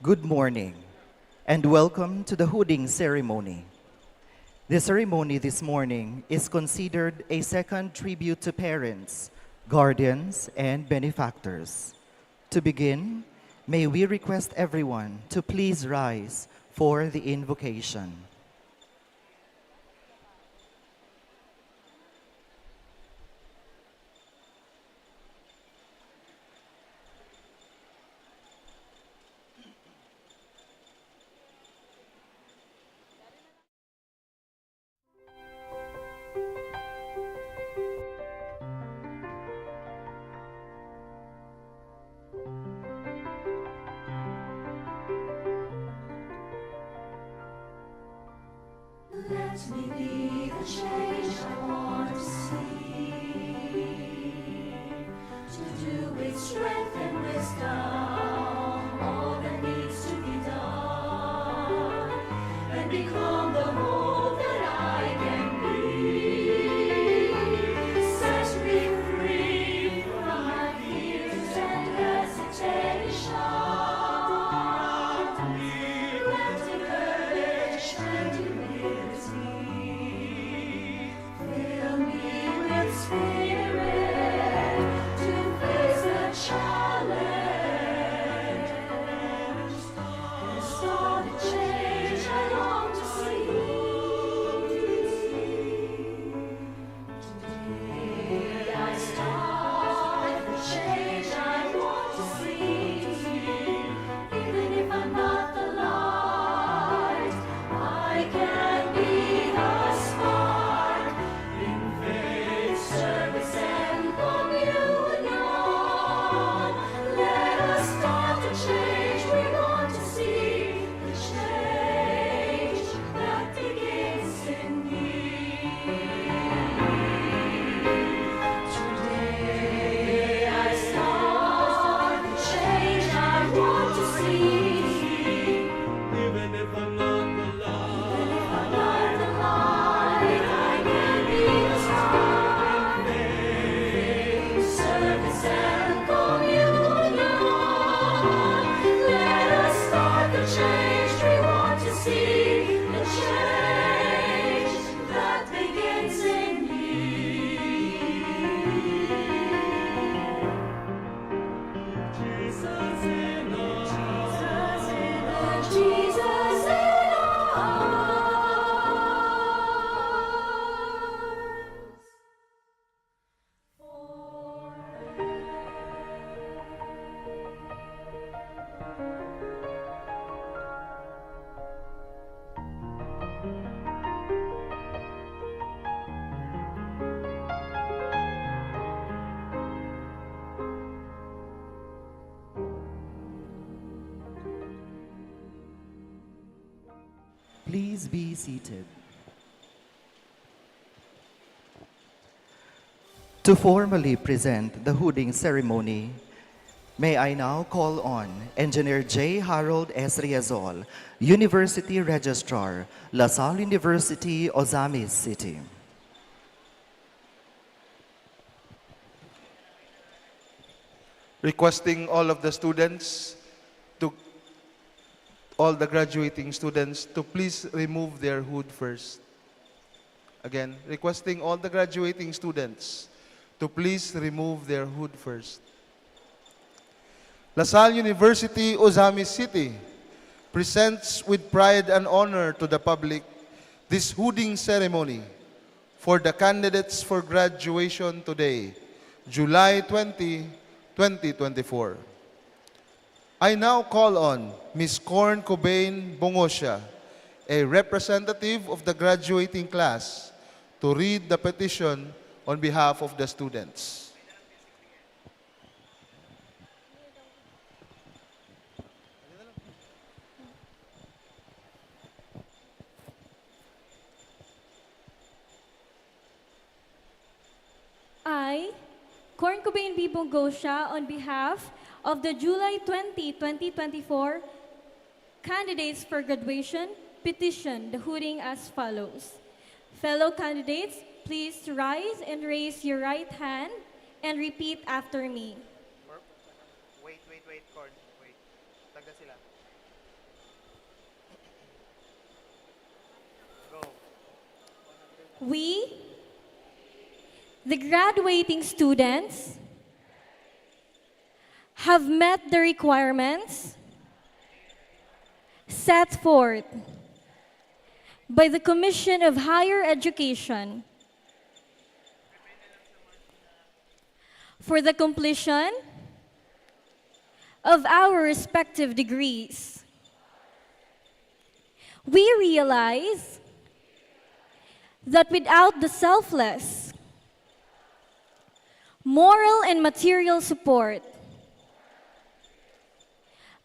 Good morning, and welcome to the hooding ceremony. The ceremony this morning is considered a second tribute to parents, guardians, and benefactors. To begin, may we request everyone to please rise for the invocation. Let me be the change I want to see, to do with strength and wisdom all that needs to be done, and become the hope that I can be. Set me free from my fears and hesitation. Grant me courage and humility. Fill me with spirit to face the challenge and start the change I long to see. Today I start the change I want to see. Even if I'm not the light, I can be the spark in faith, service, and communion. Let us start the change we want to see, the change that begins in me. Today I start the change I want to see. Even if I'm not the light, Even if I'm not the light, I can be the spark. Faith, service, and communion. Let us start the change we want to see, the change that begins in me. Jesus in us. Jesus in us. Please be seated. To formally present the hooding ceremony, may I now call on Engineer J. Harold S. Riazol, University Registrar, La Salle University, Ozamis City. Requesting all of the students all the graduating students to please remove their hood first. Again, requesting all the graduating students to please remove their hood first. La Salle University, Ozamis City presents with pride and honor to the public this hooding ceremony for the candidates for graduation today, July 20, 2024. I now call on Ms. Corn Cobain Bongosya, a representative of the graduating class, to read the petition on behalf of the students. I, Corn Cobain B. Bongosya, on behalf of the July 20, 2024 candidates for graduation, petition the hooding as follows. Fellow candidates, please rise and raise your right hand and repeat after me. Wait, Corn. Wait. Tagda sila. Go. We, the graduating students, have met the requirements set forth by the Commission of Higher Education for the completion of our respective degrees. We realize that without the selfless, moral and material support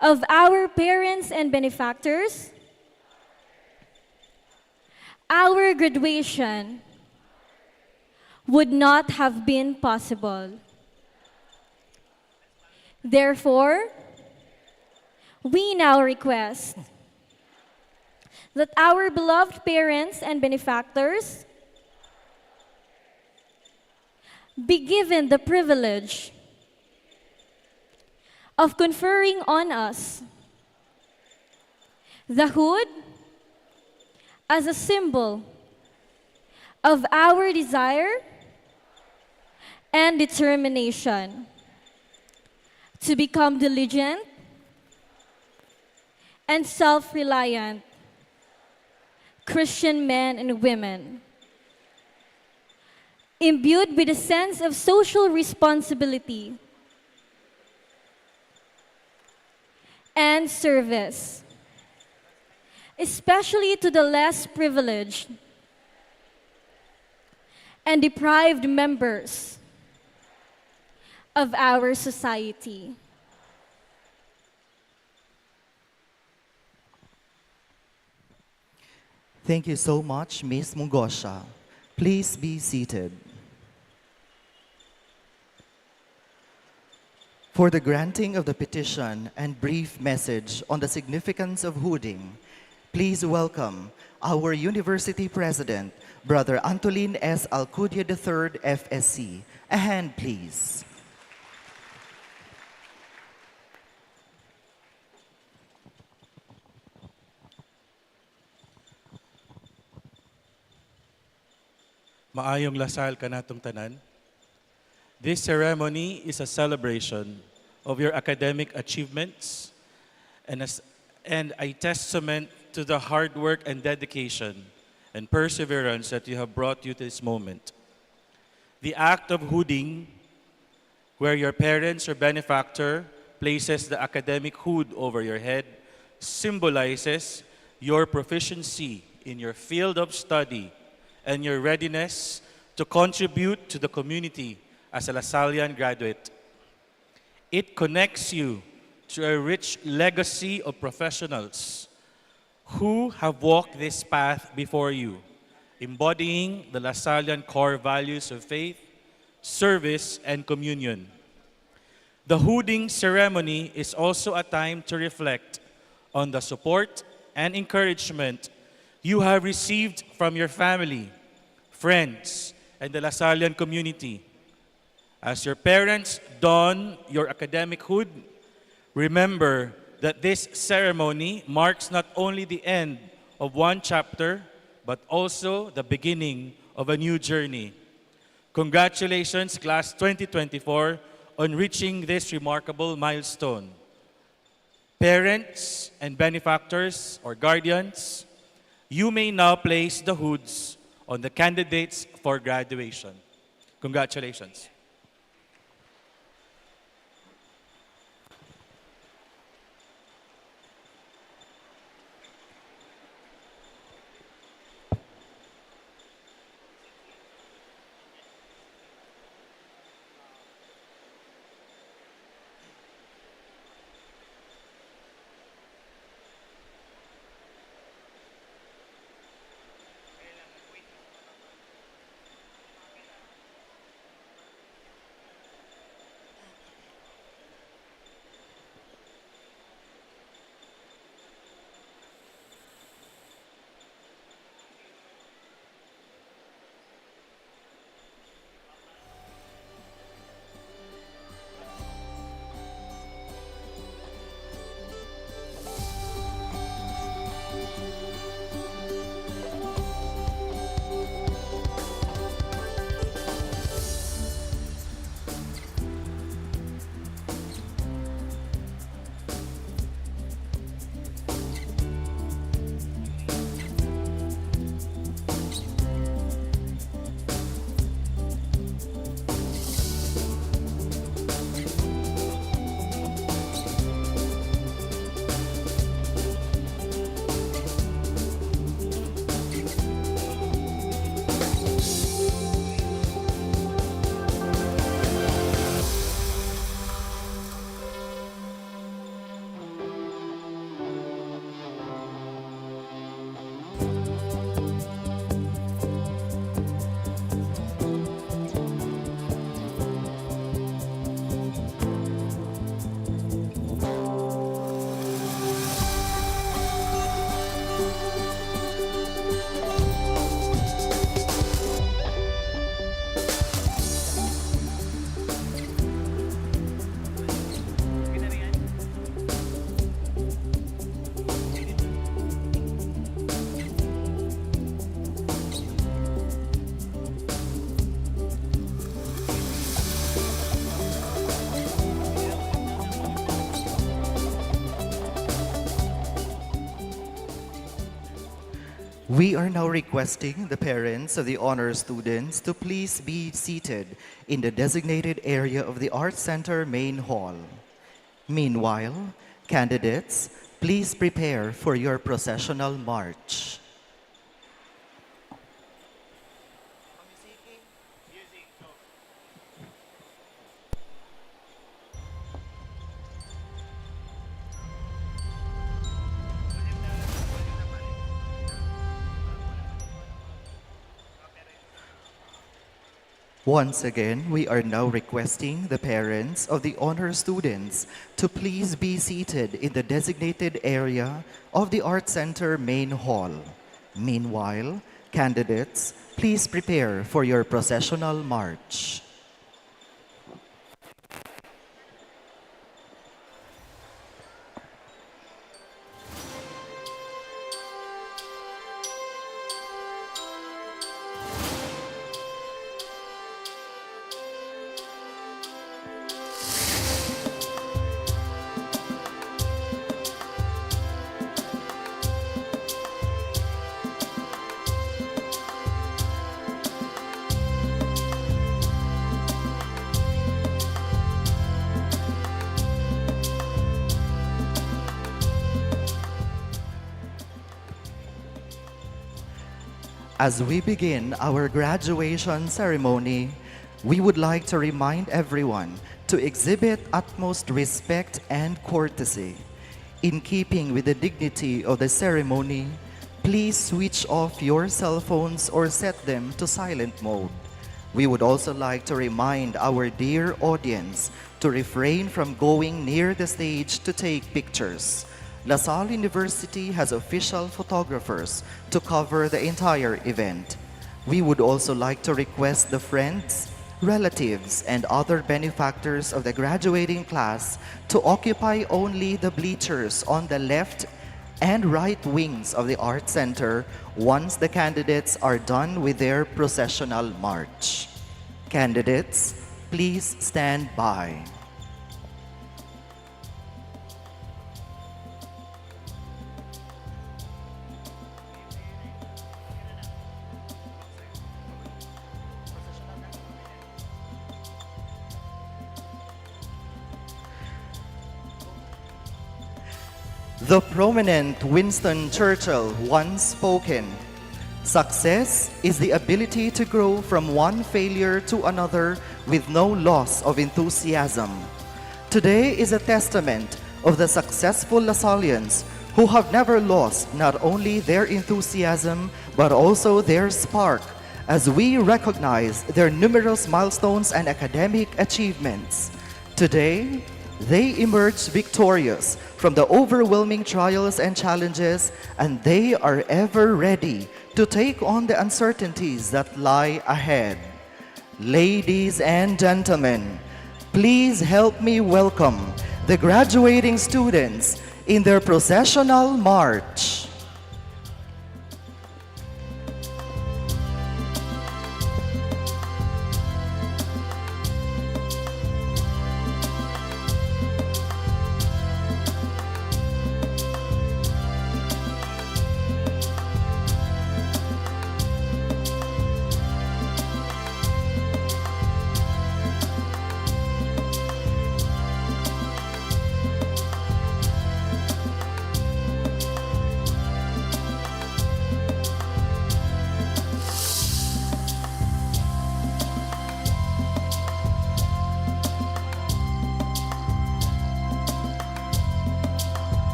of our parents and benefactors, our graduation would not have been possible. Therefore, we now request that our beloved parents and benefactors be given the privilege of conferring on us the hood as a symbol of our desire and determination to become diligent and self-reliant Christian men and women, imbued with a sense of social responsibility and service, especially to the less privileged and deprived members of our society. Thank you so much, Ms. Bongosya. Please be seated. For the granting of the petition and brief message on the significance of hooding, please welcome our University President, Brother Antolin S. Alcudia III, FSC. A hand, please. Maayong lasal kanatong tanan. This ceremony is a celebration of your academic achievements and a testament to the hard work and dedication and perseverance that you have brought you to this moment. The act of hooding, where your parents or benefactor places the academic hood over your head, symbolizes your proficiency in your field of study and your readiness to contribute to the community as a Lasallian graduate. It connects you to a rich legacy of professionals who have walked this path before you, embodying the Lasallian core values of faith, service, and communion. The hooding ceremony is also a time to reflect on the support and encouragement you have received from your family, friends, and the Lasallian community. As your parents don your academic hood, remember that this ceremony marks not only the end of one chapter, but also the beginning of a new journey. Congratulations, Class 2024, on reaching this remarkable milestone. Parents and benefactors or guardians, you may now place the hoods on the candidates for graduation. Congratulations. We are now requesting the parents of the honor students to please be seated in the designated area of the Arts Center main hall. Meanwhile, candidates, please prepare for your processional march. Once again, we are now requesting the parents of the honor students to please be seated in the designated area of the Art Center main hall. Meanwhile, candidates, please prepare for your processional march. As we begin our graduation ceremony, we would like to remind everyone to exhibit utmost respect and courtesy. In keeping with the dignity of the ceremony, please switch off your cell phones or set them to silent mode. We would also like to remind our dear audience to refrain from going near the stage to take pictures. Salle University has official photographers to cover the entire event. We would also like to request the friends, relatives, and other benefactors of the graduating class to occupy only the bleachers on the left and right wings of the Art Center once the candidates are done with their processional march. Candidates, please stand by. The prominent Winston Churchill once spoken, "Success is the ability to grow from one failure to another with no loss of enthusiasm." Today is a testament of the successful Lasallians who have never lost not only their enthusiasm but also their spark as we recognize their numerous milestones and academic achievements. Today, they emerged victorious from the overwhelming trials and challenges, and they are ever ready to take on the uncertainties that lie ahead. Ladies and gentlemen, please help me welcome the graduating students in their processional march.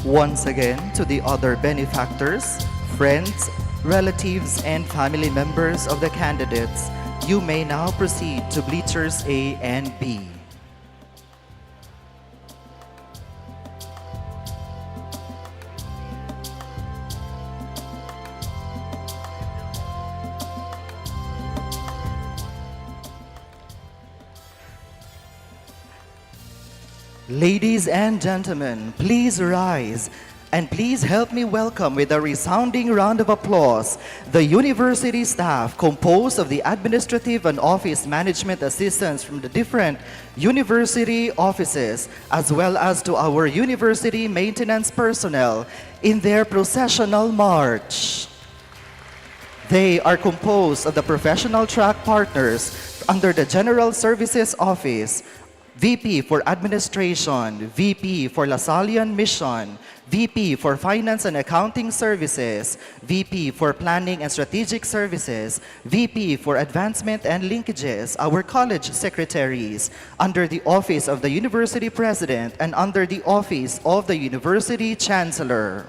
Once again, to the other benefactors, friends, relatives, and family members of the candidates, you may now proceed to bleachers A and B. Ladies and gentlemen, please rise and please help me welcome with a resounding round of applause the university staff composed of the administrative and office management assistants from the different university offices, as well as to our university maintenance personnel in their processional march. They are composed of the professional track partners under the General Services Office, VP for Administration, VP for Lasallian Mission, VP for Finance and Accounting Services, VP for Planning and Strategic Services, VP for Advancement and Linkages, our college secretaries, under the Office of the University President and under the Office of the University Chancellor.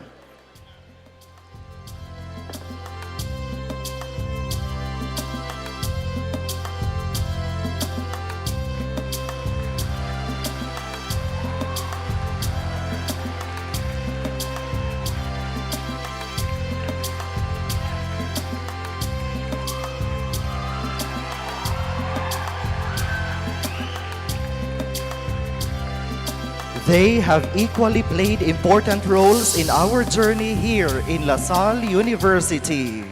They have equally played important roles in our journey here in Salle University.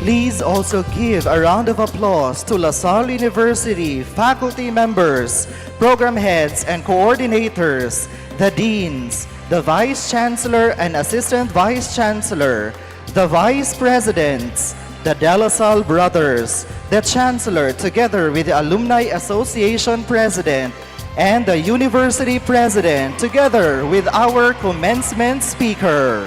Please also give a round of applause to Salle University faculty members, program heads and coordinators, the deans, the vice chancellor and assistant vice chancellor, the vice presidents, the De La Salle brothers, the chancellor together with the Alumni Association president, and the University President together with our commencement speaker.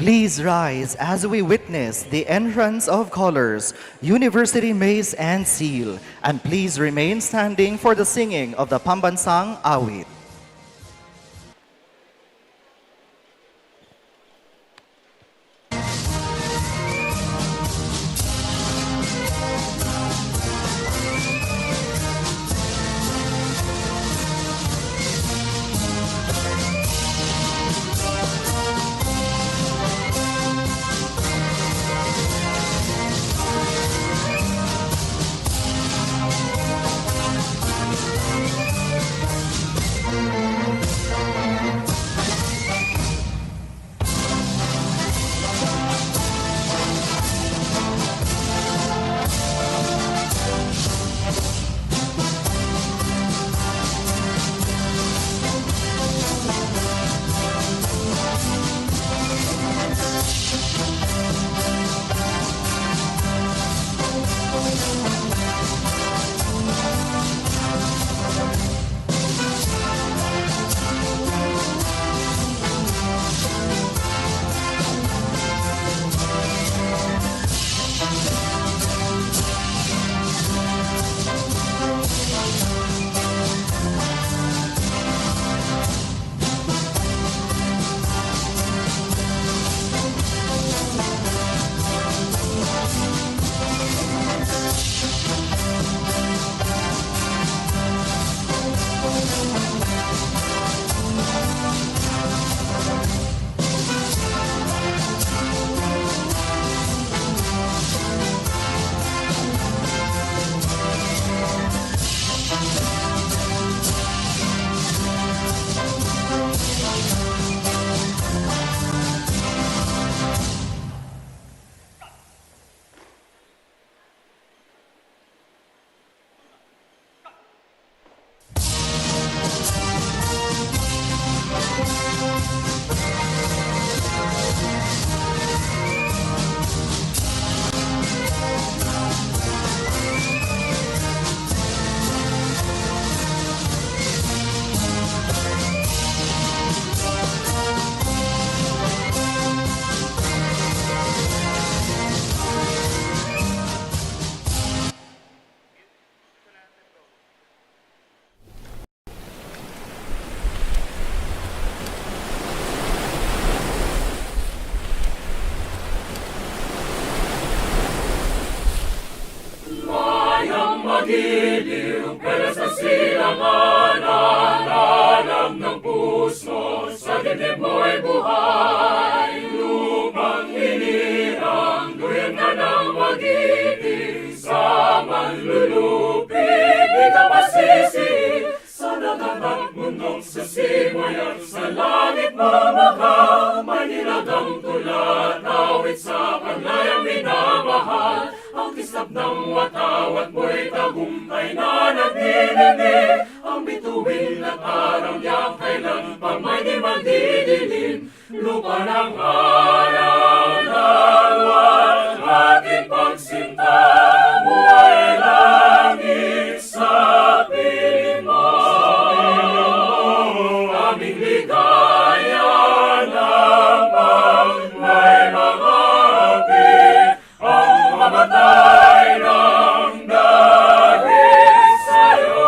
Please rise as we witness the entrance of colors, University Mace and Seal, and please remain standing for the singing of the Pambansang Awit. magiliw, pero sa silangan, alam ng puso, sa dibdib mo'y buhay. Lupang hinirang, duyan ka ng magiliw, sa manlulupig, di ka masisi. Sa dagat at bundok, sa simoy at sa langit mamakaw, may nilagang tulad, awit sa nini, ang bituin at araw niya kailan pa may di magdidilim. Lupa ng araw na luwan, ating pagsinta, buhay langit sa piling mo. Aming ligaya ng may mga api, ang mamatay ng dahil sa'yo.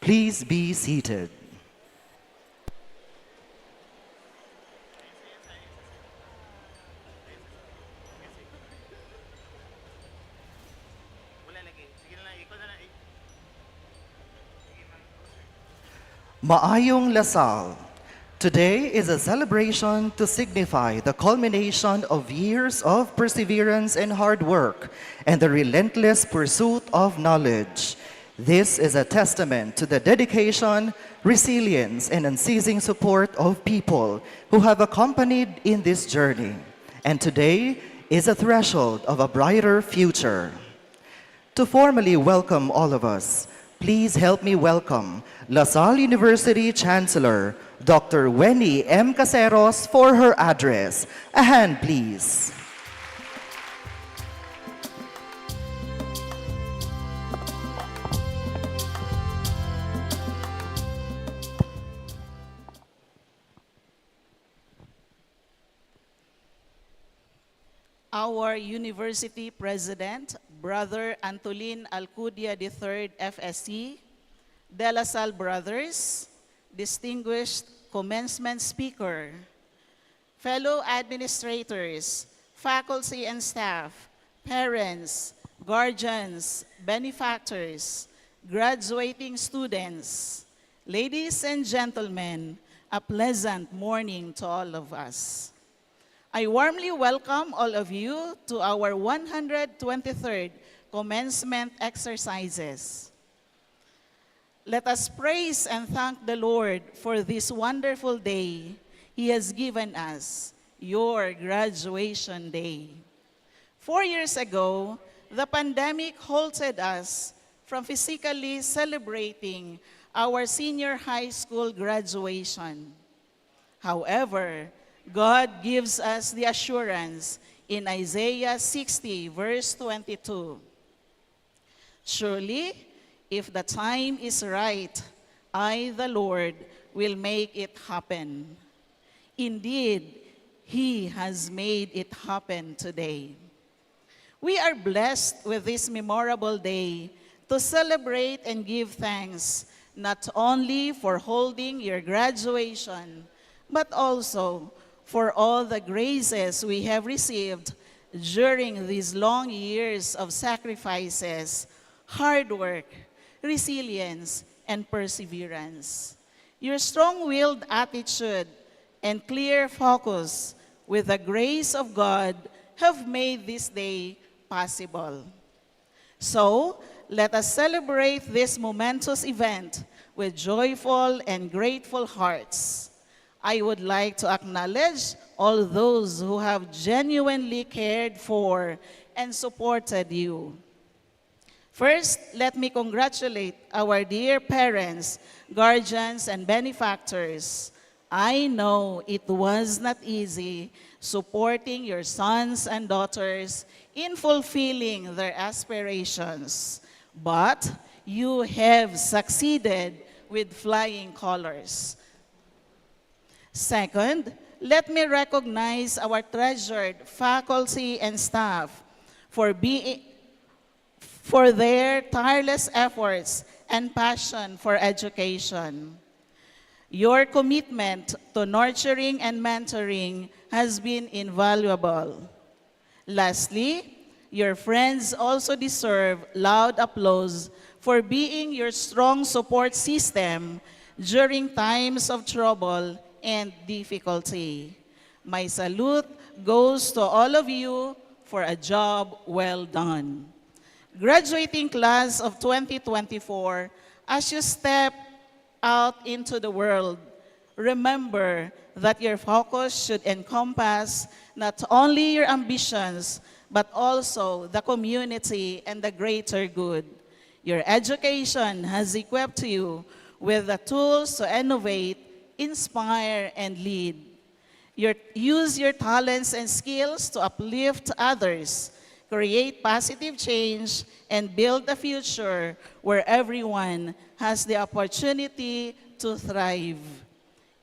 Please be seated. Maayong Lasal. Today is a celebration to signify the culmination of years of perseverance and hard work and the relentless pursuit of knowledge. This is a testament to the dedication, resilience, and unceasing support of people who have accompanied in this journey. And today is a threshold of a brighter future. To formally welcome all of us, please help me welcome LaSalle University Chancellor, Dr. Wenny M. Caseros, for her address. A hand, please. Our University President, Brother Antolin Alcudia III, FSC, De La Salle Brothers, distinguished commencement speaker, fellow administrators, faculty and staff, parents, guardians, benefactors, graduating students, ladies and gentlemen, a pleasant morning to all of us. I warmly welcome all of you to our 123rd Commencement Exercises. Let us praise and thank the Lord for this wonderful day He has given us, your graduation day. 4 years ago, the pandemic halted us from physically celebrating our senior high school graduation. However, God gives us the assurance in Isaiah 60, verse 22. Surely, if the time is right, I, the Lord, will make it happen. Indeed, He has made it happen today. We are blessed with this memorable day to celebrate and give thanks not only for holding your graduation, but also for all the graces we have received during these long years of sacrifices, hard work, resilience, and perseverance. Your strong-willed attitude and clear focus with the grace of God have made this day possible. So, let us celebrate this momentous event with joyful and grateful hearts. I would like to acknowledge all those who have genuinely cared for and supported you. First, let me congratulate our dear parents, guardians, and benefactors. I know it was not easy supporting your sons and daughters in fulfilling their aspirations, but you have succeeded with flying colors. Second, let me recognize our treasured faculty and staff for their tireless efforts and passion for education. Your commitment to nurturing and mentoring has been invaluable. Lastly, your friends also deserve loud applause for being your strong support system during times of trouble and difficulty. My salute goes to all of you for a job well done. Graduating class of 2024, as you step out into the world, remember that your focus should encompass not only your ambitions, but also the community and the greater good. Your education has equipped you with the tools to innovate, inspire, and lead. Use your talents and skills to uplift others, create positive change, and build a future where everyone has the opportunity to thrive.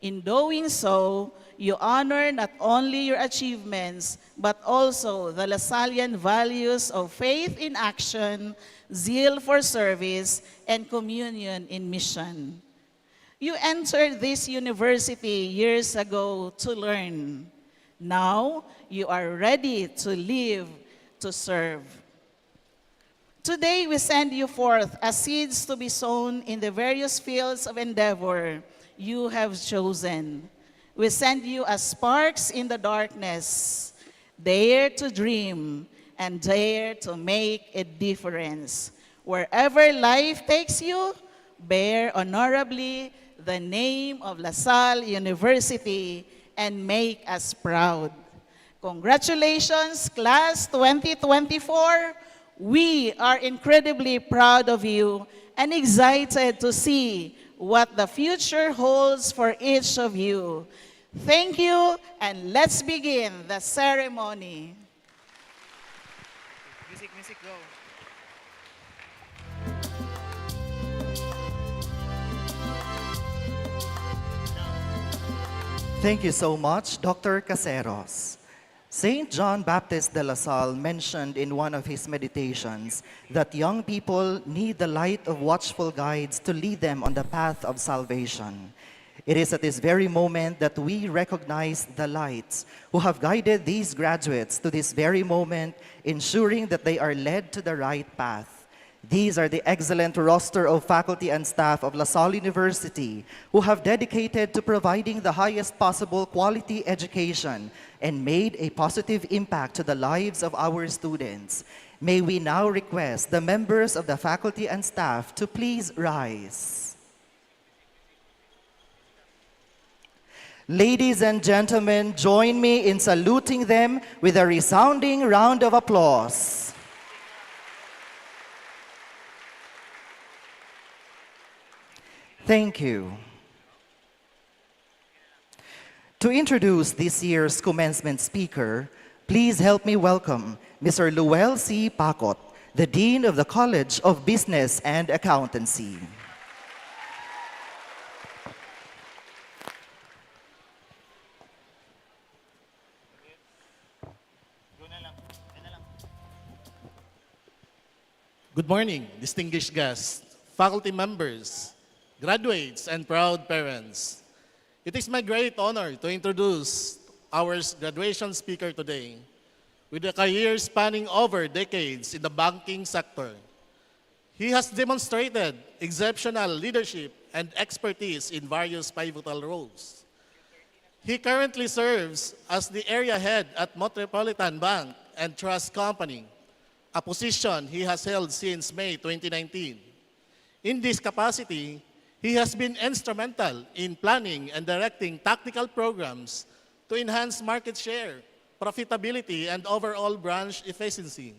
In doing so, you honor not only your achievements, but also the Lasallian values of faith in action, zeal for service, and communion in mission. You entered this university years ago to learn. Now, you are ready to live, to serve. Today, we send you forth as seeds to be sown in the various fields of endeavor you have chosen. We send you as sparks in the darkness. Dare to dream and dare to make a difference. Wherever life takes you, bear honorably the name of Salle University and make us proud. Congratulations, Class 2024. We are incredibly proud of you and excited to see what the future holds for each of you. Thank you, and let's begin the ceremony. Music, go. Thank you so much, Dr. Caseros. Saint John Baptist de La Salle mentioned in one of his meditations that young people need the light of watchful guides to lead them on the path of salvation. It is at this very moment that we recognize the lights who have guided these graduates to this very moment, ensuring that they are led to the right path. These are the excellent roster of faculty and staff of Salle University who have dedicated to providing the highest possible quality education and made a positive impact to the lives of our students. May we now request the members of the faculty and staff to please rise. Ladies and gentlemen, join me in saluting them with a resounding round of applause. Thank you. To introduce this year's commencement speaker, please help me welcome Mr. Luel C. Pacot, the Dean of the College of Business and Accountancy. Good morning, distinguished guests, faculty members, graduates, and proud parents. It is my great honor to introduce our graduation speaker today. With a career spanning over decades in the banking sector, he has demonstrated exceptional leadership and expertise in various pivotal roles. He currently serves as the area head at Metropolitan Bank and Trust Company, a position he has held since May 2019. In this capacity, he has been instrumental in planning and directing tactical programs to enhance market share, profitability, and overall branch efficiency.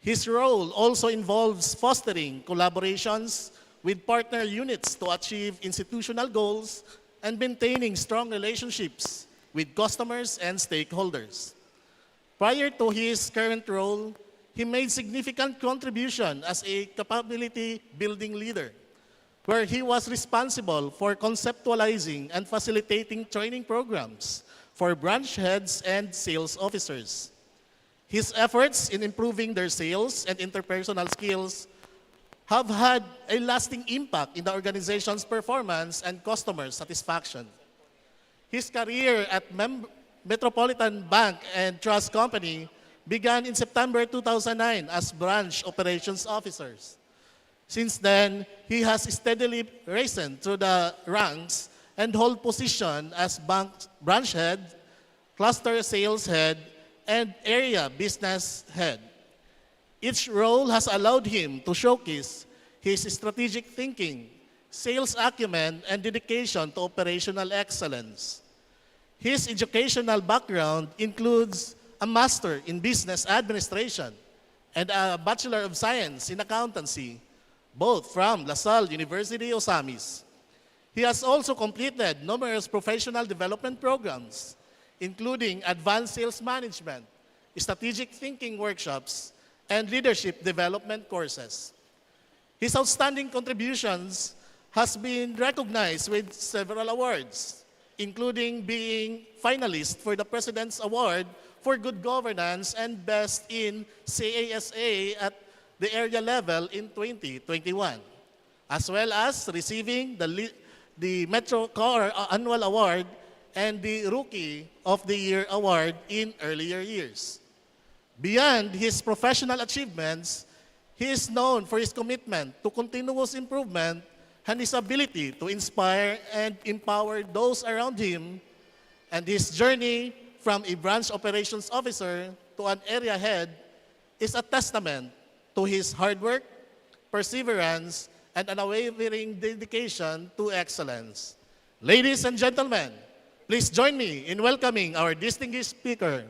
His role also involves fostering collaborations with partner units to achieve institutional goals and maintaining strong relationships with customers and stakeholders. Prior to his current role, he made significant contribution as a capability building leader, where he was responsible for conceptualizing and facilitating training programs for branch heads and sales officers. His efforts in improving their sales and interpersonal skills have had a lasting impact in the organization's performance and customer satisfaction. His career at Metropolitan Bank and Trust Company began in September 2009 as branch operations officers. Since then, he has steadily risen through the ranks and hold position as branch head, cluster sales head, and area business head. Each role has allowed him to showcase his strategic thinking, sales acumen, and dedication to operational excellence. His educational background includes a Master in Business Administration and a Bachelor of Science in Accountancy, both from Salle University, Osamis. He has also completed numerous professional development programs, including advanced sales management, strategic thinking workshops, and leadership development courses. His outstanding contributions has been recognized with several awards, including being finalist for the President's Award for Good Governance and Best in CASA at the area level in 2021, as well as receiving the Metro Car Annual Award and the Rookie of the Year Award in earlier years. Beyond his professional achievements, he is known for his commitment to continuous improvement and his ability to inspire and empower those around him, and his journey from a branch operations officer to an area head is a testament to his hard work, perseverance, and unwavering dedication to excellence. Ladies and gentlemen, please join me in welcoming our distinguished speaker,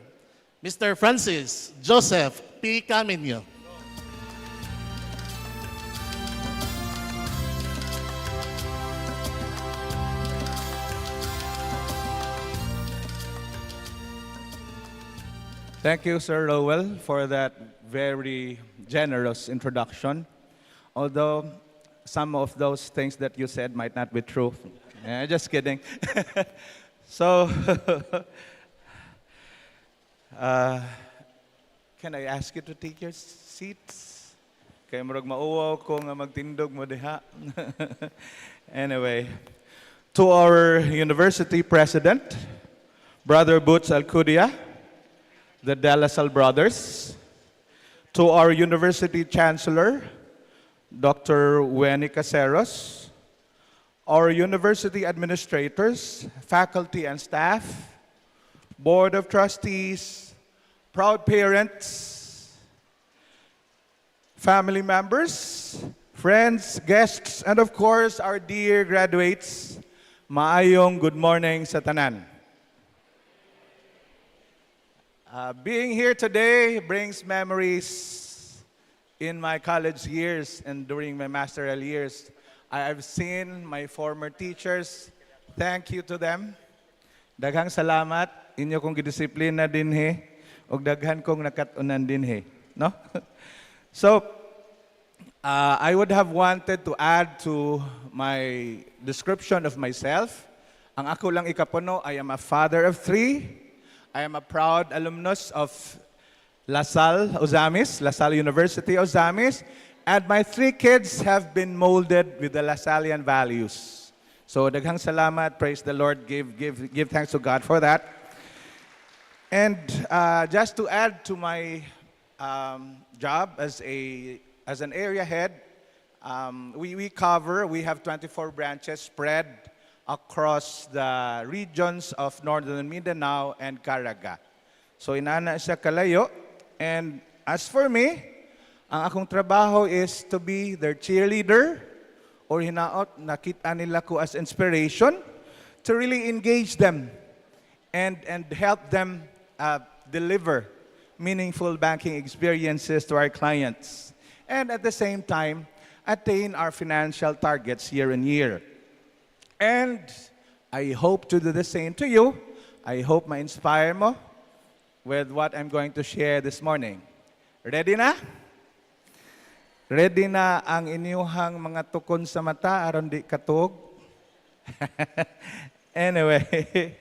Mr. Francis Joseph P. Camino. Thank you, Sir Lowell, for that very generous introduction. Although some of those things that you said might not be true. Just kidding. So, can I ask you to take your seats? Kaya murag mauwaw ko nga magtindog mo diha. Anyway, to our university president, Brother Boots Alcudia, the De La Salle brothers, to our university chancellor, Dr. Wenny Caseros, our university administrators, faculty and staff, board of trustees, proud parents, family members, friends, guests, and of course, our dear graduates, maayong good morning sa tanan. Being here today brings memories in my college years and during my masteral years. I've seen my former teachers. Thank you to them. Daghang salamat. Inyo kong gidisiplina dinhi. Og daghan kong nakatunan dinhi. No? So, I would have wanted to add to my description of myself. Ang ako lang ikapuno, I am a father of 3. I am a proud alumnus of La Salle University, Osamis, and my 3 kids have been molded with the Lasallian values. So, daghang salamat, praise the Lord, give thanks to God for that. And just to add to my job as an area head, we have 24 branches spread across the regions of Northern Mindanao and Caraga. So inana siya kalayo. And as for me, ang akong trabaho is to be their cheerleader or hinaot, nakita nila ko as inspiration to really engage them and help them deliver meaningful banking experiences to our clients, and at the same time, attain our financial targets year on year. And I hope to do the same to you. I hope ma-inspire mo with what I'm going to share this morning. Ready na? Ready na ang inyuhang mga tukon sa mata aron di katog? Anyway,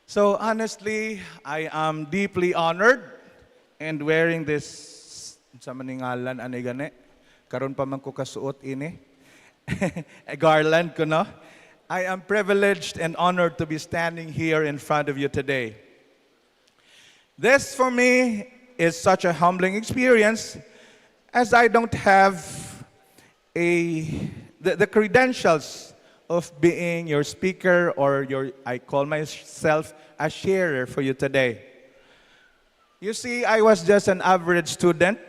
so honestly, I am deeply honored and wearing this sa maningalan ani gani. Karon pa man ko kasuot ini. Garland ko no. I am privileged and honored to be standing here in front of you today. This for me is such a humbling experience as I don't have the credentials of being your speaker or I call myself a sharer for you today. You see, I was just an average student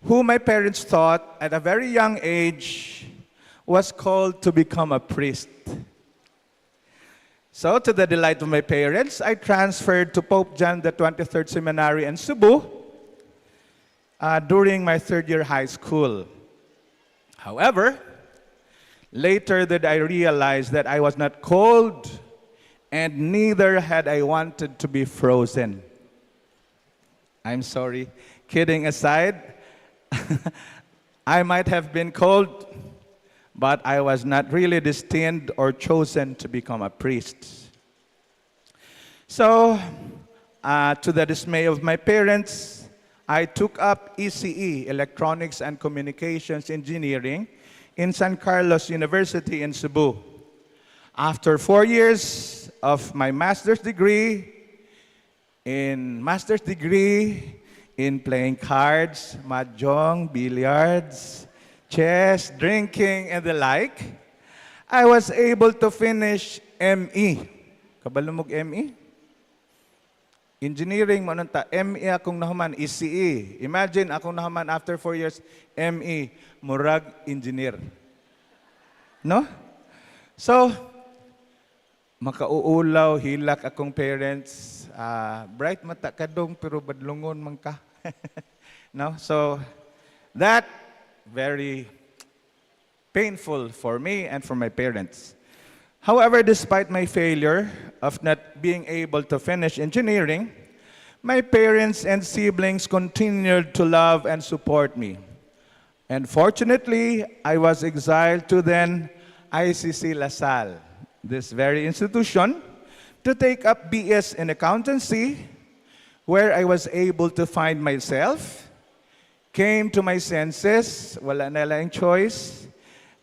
who my parents thought at a very young age was called to become a priest. So, to the delight of my parents, I transferred to Pope John the 23rd Seminary in Cebu during my third year high school. However, later did I realize that I was not called and neither had I wanted to be frozen. I'm sorry. Kidding aside, I might have been called, but I was not really destined or chosen to become a priest. So, to the dismay of my parents, I took up ECE, Electronics and Communications Engineering, in San Carlos University in Cebu. After 4 years of my master's degree in playing cards, mahjong, billiards, chess, drinking, and the like, I was able to finish ME. Kabalo mo ME? Engineering mo ta, ME akong nahuman, ECE. Imagine akong nahuman after 4 years, ME, murag engineer. No? So, makauulaw, hilak akong parents, bright mata kadong pero badlungon man ka. No? So, that very painful for me and for my parents. However, despite my failure of not being able to finish engineering, my parents and siblings continued to love and support me. And fortunately, I was exiled to then ICC Salle, this very institution, to take up BS in accountancy, where I was able to find myself, came to my senses, wala na lang choice,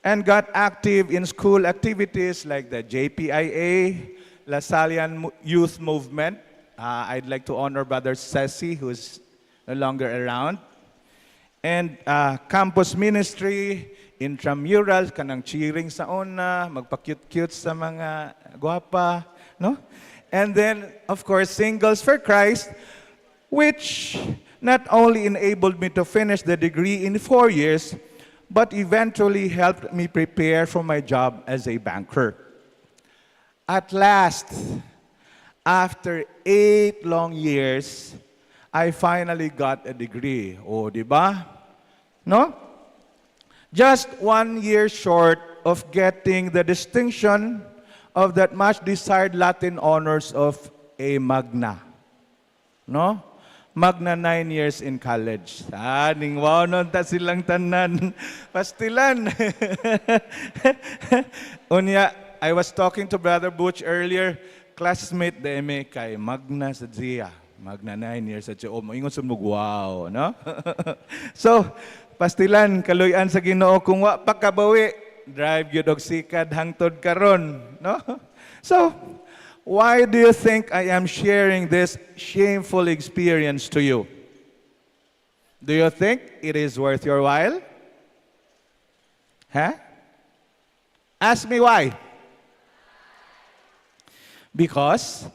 and got active in school activities like the JPIA, Lasallian Youth Movement. I'd like to honor Brother Ceci, who's no longer around. And campus ministry, intramurals, kanang cheering sa una, magpa-cute-cute sa mga guwapa, no? And then, of course, Singles for Christ, which not only enabled me to finish the degree in 4 years, but eventually helped me prepare for my job as a banker. At last, after 8 long years, I finally got a degree. Oh, di ba? No? Just 1 year short of getting the distinction of that much desired Latin honors of a Magna. No? Magna 9 years in college. Ningwaw nun ta silang tanan. Pastilan. Unya, I was talking to Brother Butch earlier, classmate de eme kay Magna sa Zia. Magna 9 years sa Chio. Moingon sumug, wow, no? So, pastilan, kaluyan sa Ginoo kung wa pa kabawi, drive gyud og sikad hangtod karon, no? So, why do you think I am sharing this shameful experience to you? Do you think it is worth your while? Huh? Ask me why. Because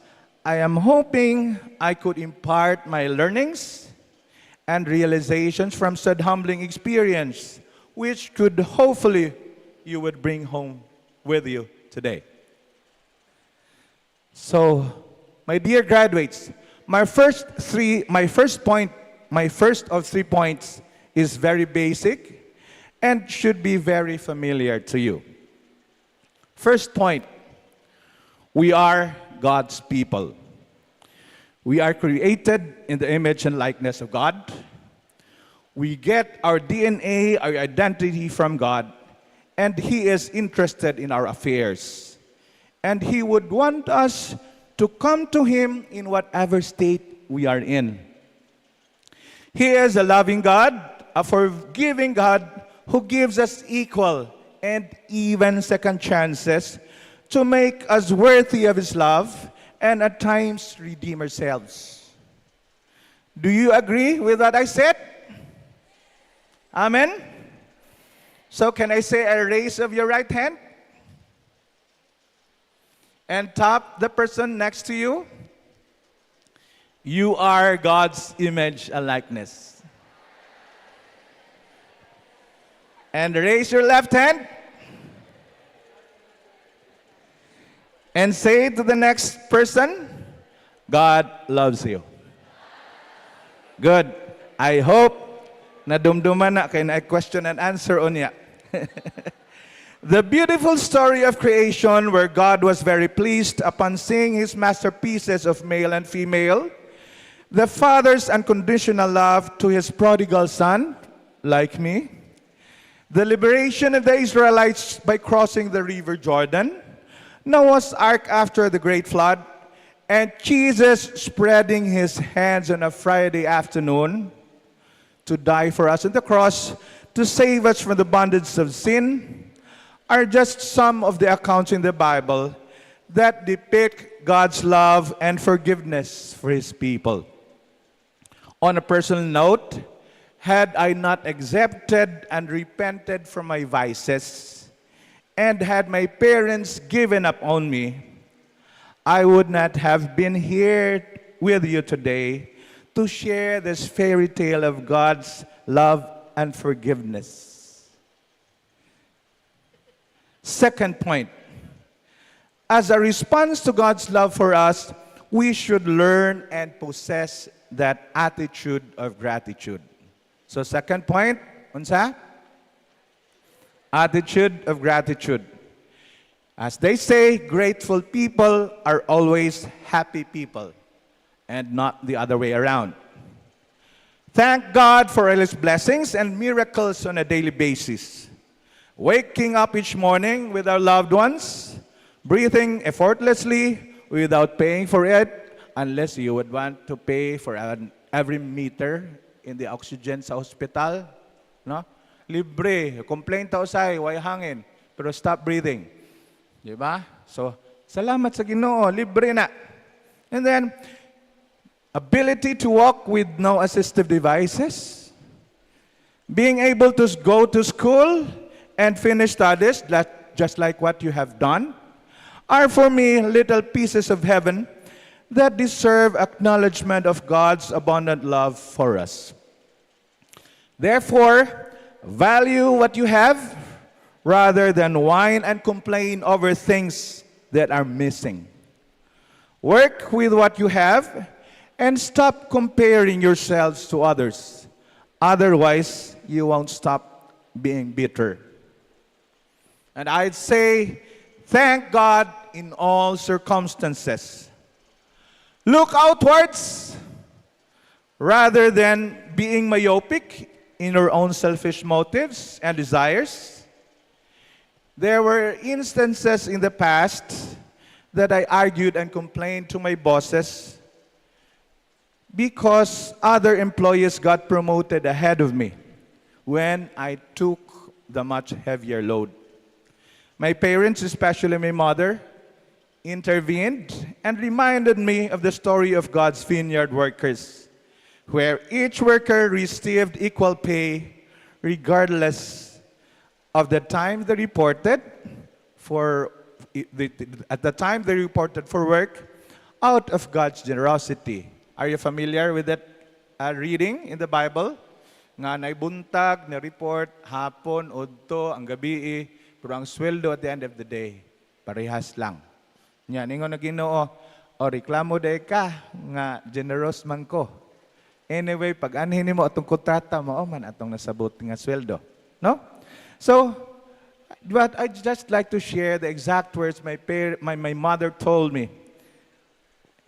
I am hoping I could impart my learnings and realizations from said humbling experience, which could hopefully you would bring home with you today. So, my dear graduates, my first of 3 points is very basic and should be very familiar to you. First point, we are God's people. We are created in the image and likeness of God. We get our DNA, our identity from God, and He is interested in our affairs. And He would want us to come to Him in whatever state we are in. He is a loving God, a forgiving God who gives us equal and even second chances to make us worthy of His love and at times redeem ourselves. Do you agree with what I said? Amen? So can I say a raise of your right hand? And tap the person next to you. You are God's image and likeness. And raise your left hand. And say to the next person, God loves you. Good. I hope nadumduman na kay na question and answer unya. The beautiful story of creation where God was very pleased upon seeing His masterpieces of male and female, the Father's unconditional love to His prodigal son, like me, the liberation of the Israelites by crossing the river Jordan, Noah's ark after the great flood, and Jesus spreading His hands on a Friday afternoon to die for us on the cross to save us from the bondage of sin, are just some of the accounts in the Bible that depict God's love and forgiveness for His people. On a personal note, had I not accepted and repented from my vices, and had my parents given up on me, I would not have been here with you today to share this fairy tale of God's love and forgiveness. Second point, as a response to God's love for us, we should learn and possess that attitude of gratitude. So second point, unsa? Attitude of gratitude. As they say, grateful people are always happy people, and not the other way around. Thank God for all His blessings and miracles on a daily basis. Waking up each morning with our loved ones, breathing effortlessly without paying for it, unless you would want to pay for every meter in the oxygen sa hospital. No? Libre. Complain ta usay, way hangin, pero stop breathing. Di ba? So, salamat sa Ginoo, libre na. And then, ability to walk with no assistive devices, being able to go to school and finish studies, just like what you have done, are for me little pieces of heaven that deserve acknowledgement of God's abundant love for us. Therefore, value what you have rather than whine and complain over things that are missing. Work with what you have and stop comparing yourselves to others. Otherwise, you won't stop being bitter. And I'd say, thank God in all circumstances. Look outwards rather than being myopic in your own selfish motives and desires. There were instances in the past that I argued and complained to my bosses because other employees got promoted ahead of me when I took the much heavier load. My parents, especially my mother, intervened and reminded me of the story of God's vineyard workers, where each worker received equal pay regardless of the time they reported for work out of God's generosity. Are you familiar with that reading in the Bible? Nga naibuntag, na-report, hapon, udto, ang gabi, pero ang sweldo at the end of the day, parehas lang. Yan, ingon na Ginoo, o reklamo day ka nga generous man ko. Anyway, pag anhin mo atong kontrata mo, man atong nasabot nga sweldo. No? So, but I'd just like to share the exact words my mother told me,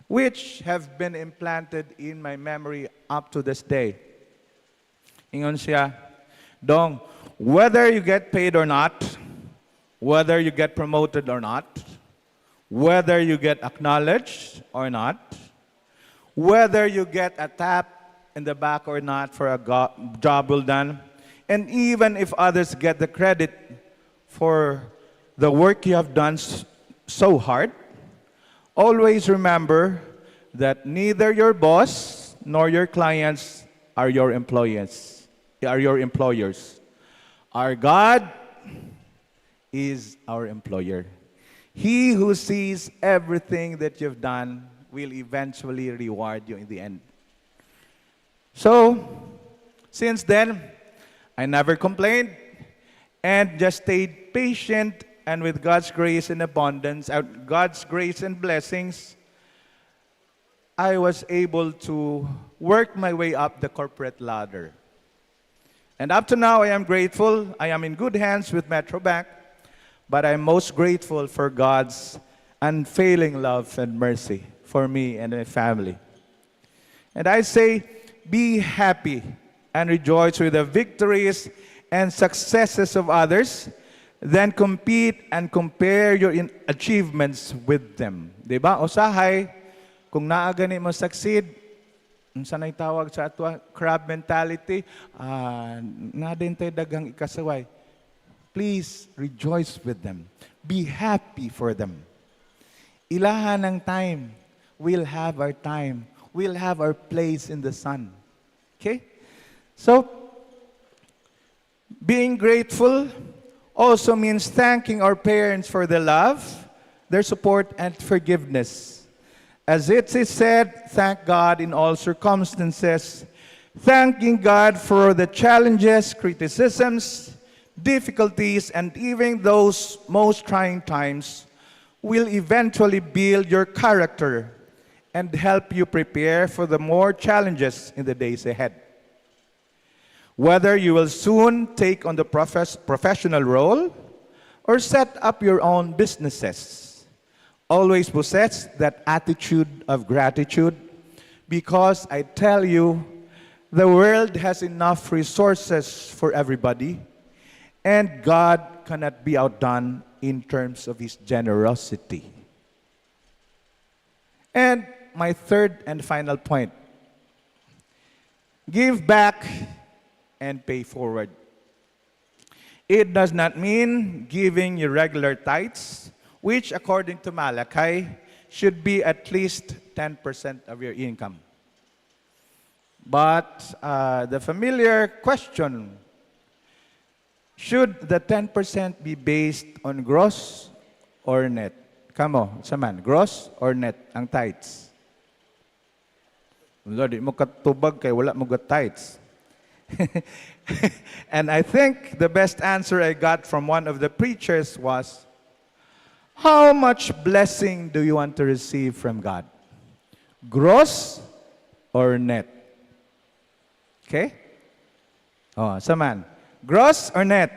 which have been implanted in my memory up to this day. Ingon siya, Dong, whether you get paid or not, whether you get promoted or not, whether you get acknowledged or not, whether you get a tap in the back or not for a job well done, and even if others get the credit for the work you have done so hard, always remember that neither your boss nor your clients are your employees, are your employers. Our God is our employer. He who sees everything that you've done will eventually reward you in the end. So, since then, I never complained and just stayed patient, and with God's grace and abundance, God's grace and blessings, I was able to work my way up the corporate ladder. And up to now, I am grateful. I am in good hands with Metro Bank, but I'm most grateful for God's unfailing love and mercy for me and my family. And I say, be happy and rejoice with the victories and successes of others, then compete and compare your achievements with them. Diba? Usahay, kung naagani mo succeed, sanay tawag sa atwa, crab mentality, na din tayo dagang ikasaway. Please rejoice with them. Be happy for them. Ilahan ng time. We'll have our time. We'll have our place in the sun. Okay? So, being grateful also means thanking our parents for their love, their support, and forgiveness. As it is said, thank God in all circumstances, thanking God for the challenges, criticisms, difficulties, and even those most trying times will eventually build your character and help you prepare for the more challenges in the days ahead. Whether you will soon take on the professional role or set up your own businesses, always possess that attitude of gratitude, because I tell you, the world has enough resources for everybody, and God cannot be outdone in terms of His generosity. And my third and final point, give back and pay forward. It does not mean giving your regular tithes, which according to Malachi, should be at least 10% of your income. But the familiar question, should the 10% be based on gross or net? Kamo, saman, gross or net ang tithes? Wala, di mo katubag kay wala mo tithes. And I think the best answer I got from one of the preachers was, how much blessing do you want to receive from God? Gross or net? Okay? Oh, saman. Gross or net?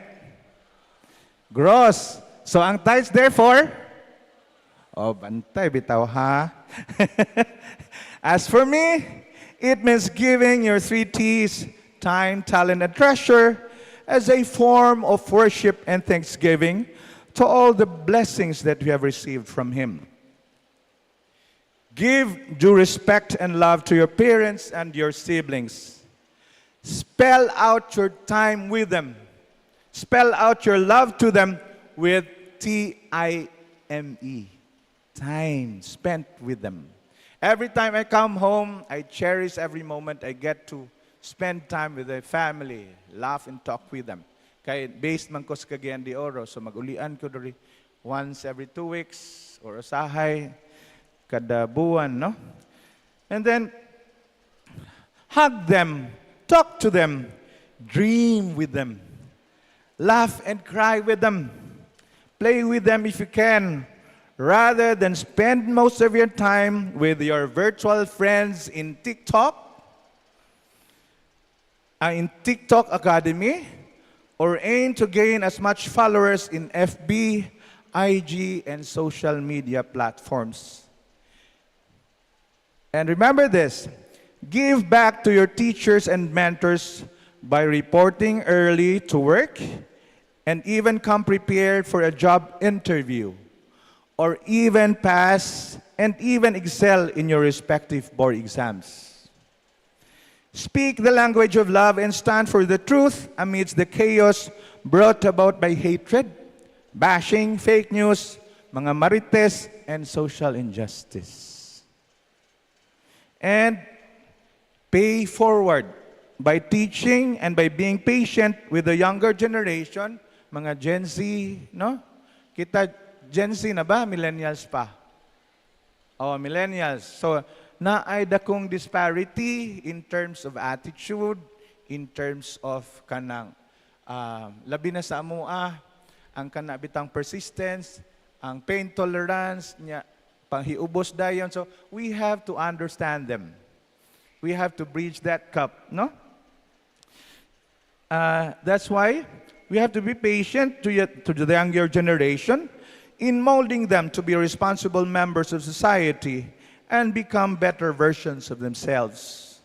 Gross. So ang tithes therefore, oh, bantay bitaw ha. As for me, it means giving your 3 T's, time, talent, and treasure, as a form of worship and thanksgiving to all the blessings that we have received from Him. Give due respect and love to your parents and your siblings. Spell out your time with them. Spell out your love to them with T-I-M-E. Time spent with them. Every time I come home, I cherish every moment I get to spend time with the family, laugh and talk with them. Kaya based man ko sa Cagayan de Oro, so mag-ulian ko diri once every 2 weeks or usahay kada buwan, no? And then hug them, talk to them, dream with them, laugh and cry with them, play with them if you can, rather than spend most of your time with your virtual friends in TikTok Academy, or aim to gain as much followers in FB, IG, and social media platforms. And remember this, give back to your teachers and mentors by reporting early to work and even come prepared for a job interview, or even pass and even excel in your respective board exams. Speak the language of love and stand for the truth amidst the chaos brought about by hatred, bashing, fake news, mga marites, and social injustice. And pay forward by teaching and by being patient with the younger generation, mga Gen Z, no? Kita, Gen Z na ba? Millennials pa? Oh, millennials. So, naay dakong disparity in terms of attitude, in terms of kanang labi na sa amua, ang kanabitang persistence, ang pain tolerance, nya panghiubos dayon. So we have to understand them. We have to bridge that gap, no? That's why we have to be patient to the younger generation in molding them to be responsible members of society and become better versions of themselves.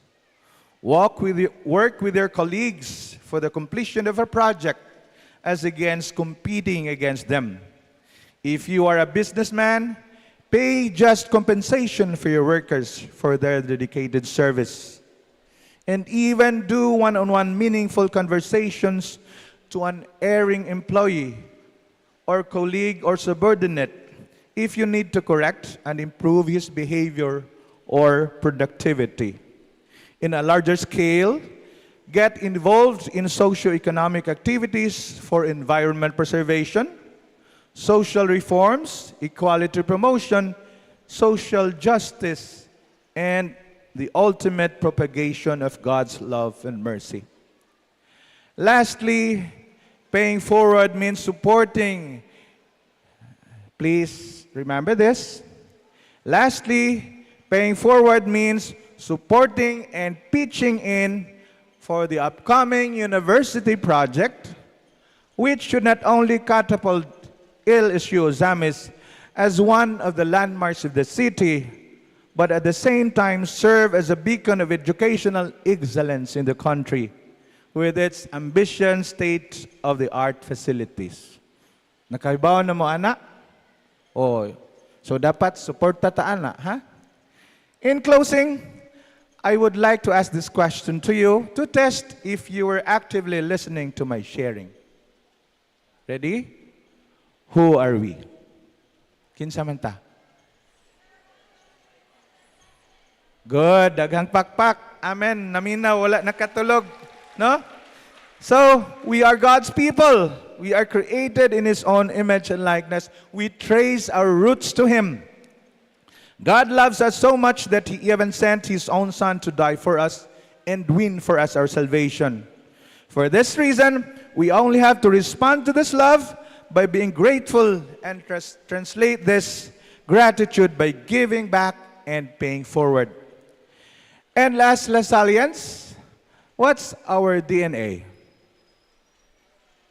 Work with your colleagues for the completion of a project as against competing against them. If you are a businessman, pay just compensation for your workers for their dedicated service. And even do one-on-one meaningful conversations to an erring employee or colleague or subordinate if you need to correct and improve his behavior or productivity. In a larger scale, get involved in socio-economic activities for environment preservation, social reforms, equality promotion, social justice, and the ultimate propagation of God's love and mercy. Lastly, paying forward means supporting. Please remember this. Lastly, paying forward means supporting and pitching in for the upcoming university project, which should not only catapult LSU Zamis as one of the landmarks of the city, but at the same time serve as a beacon of educational excellence in the country with its ambitious state-of-the-art facilities. Nakaibaw na mo, anak? Oh, so dapat support tataan na, ha? In closing, I would like to ask this question to you to test if you were actively listening to my sharing. Ready? Who are we? Kinsa man ta? Good, daghang pakpak. Amen. Namina, wala nakatulog. No? So, we are God's people. We are created in His own image and likeness. We trace our roots to Him. God loves us so much that He even sent His own Son to die for us and win for us our salvation. For this reason, we only have to respond to this love by being grateful and translate this gratitude by giving back and paying forward. And last, Lasallians, what's our DNA?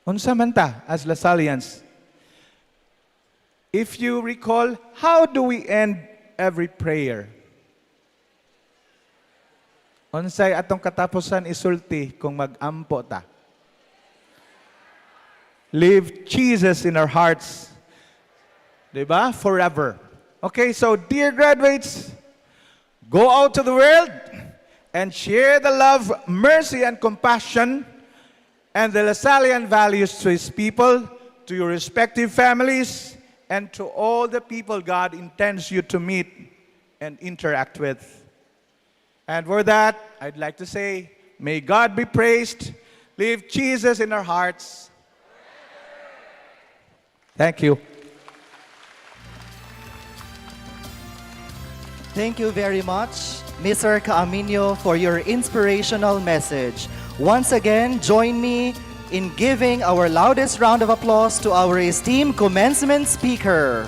Unsa man ta as Lasallians? If you recall, how do we end every prayer? Unsay atong katapusan isulti kung mag-ampo ta? Leave Jesus in our hearts. Diba? Forever. Okay, so dear graduates, go out to the world and share the love, mercy, and compassion and the Lasallian values to His people, to your respective families, and to all the people God intends you to meet and interact with. And for that, I'd like to say, may God be praised. Leave Jesus in our hearts. Thank you. Thank you very much, Mr. Caaminio, for your inspirational message. Once again, join me in giving our loudest round of applause to our esteemed commencement speaker.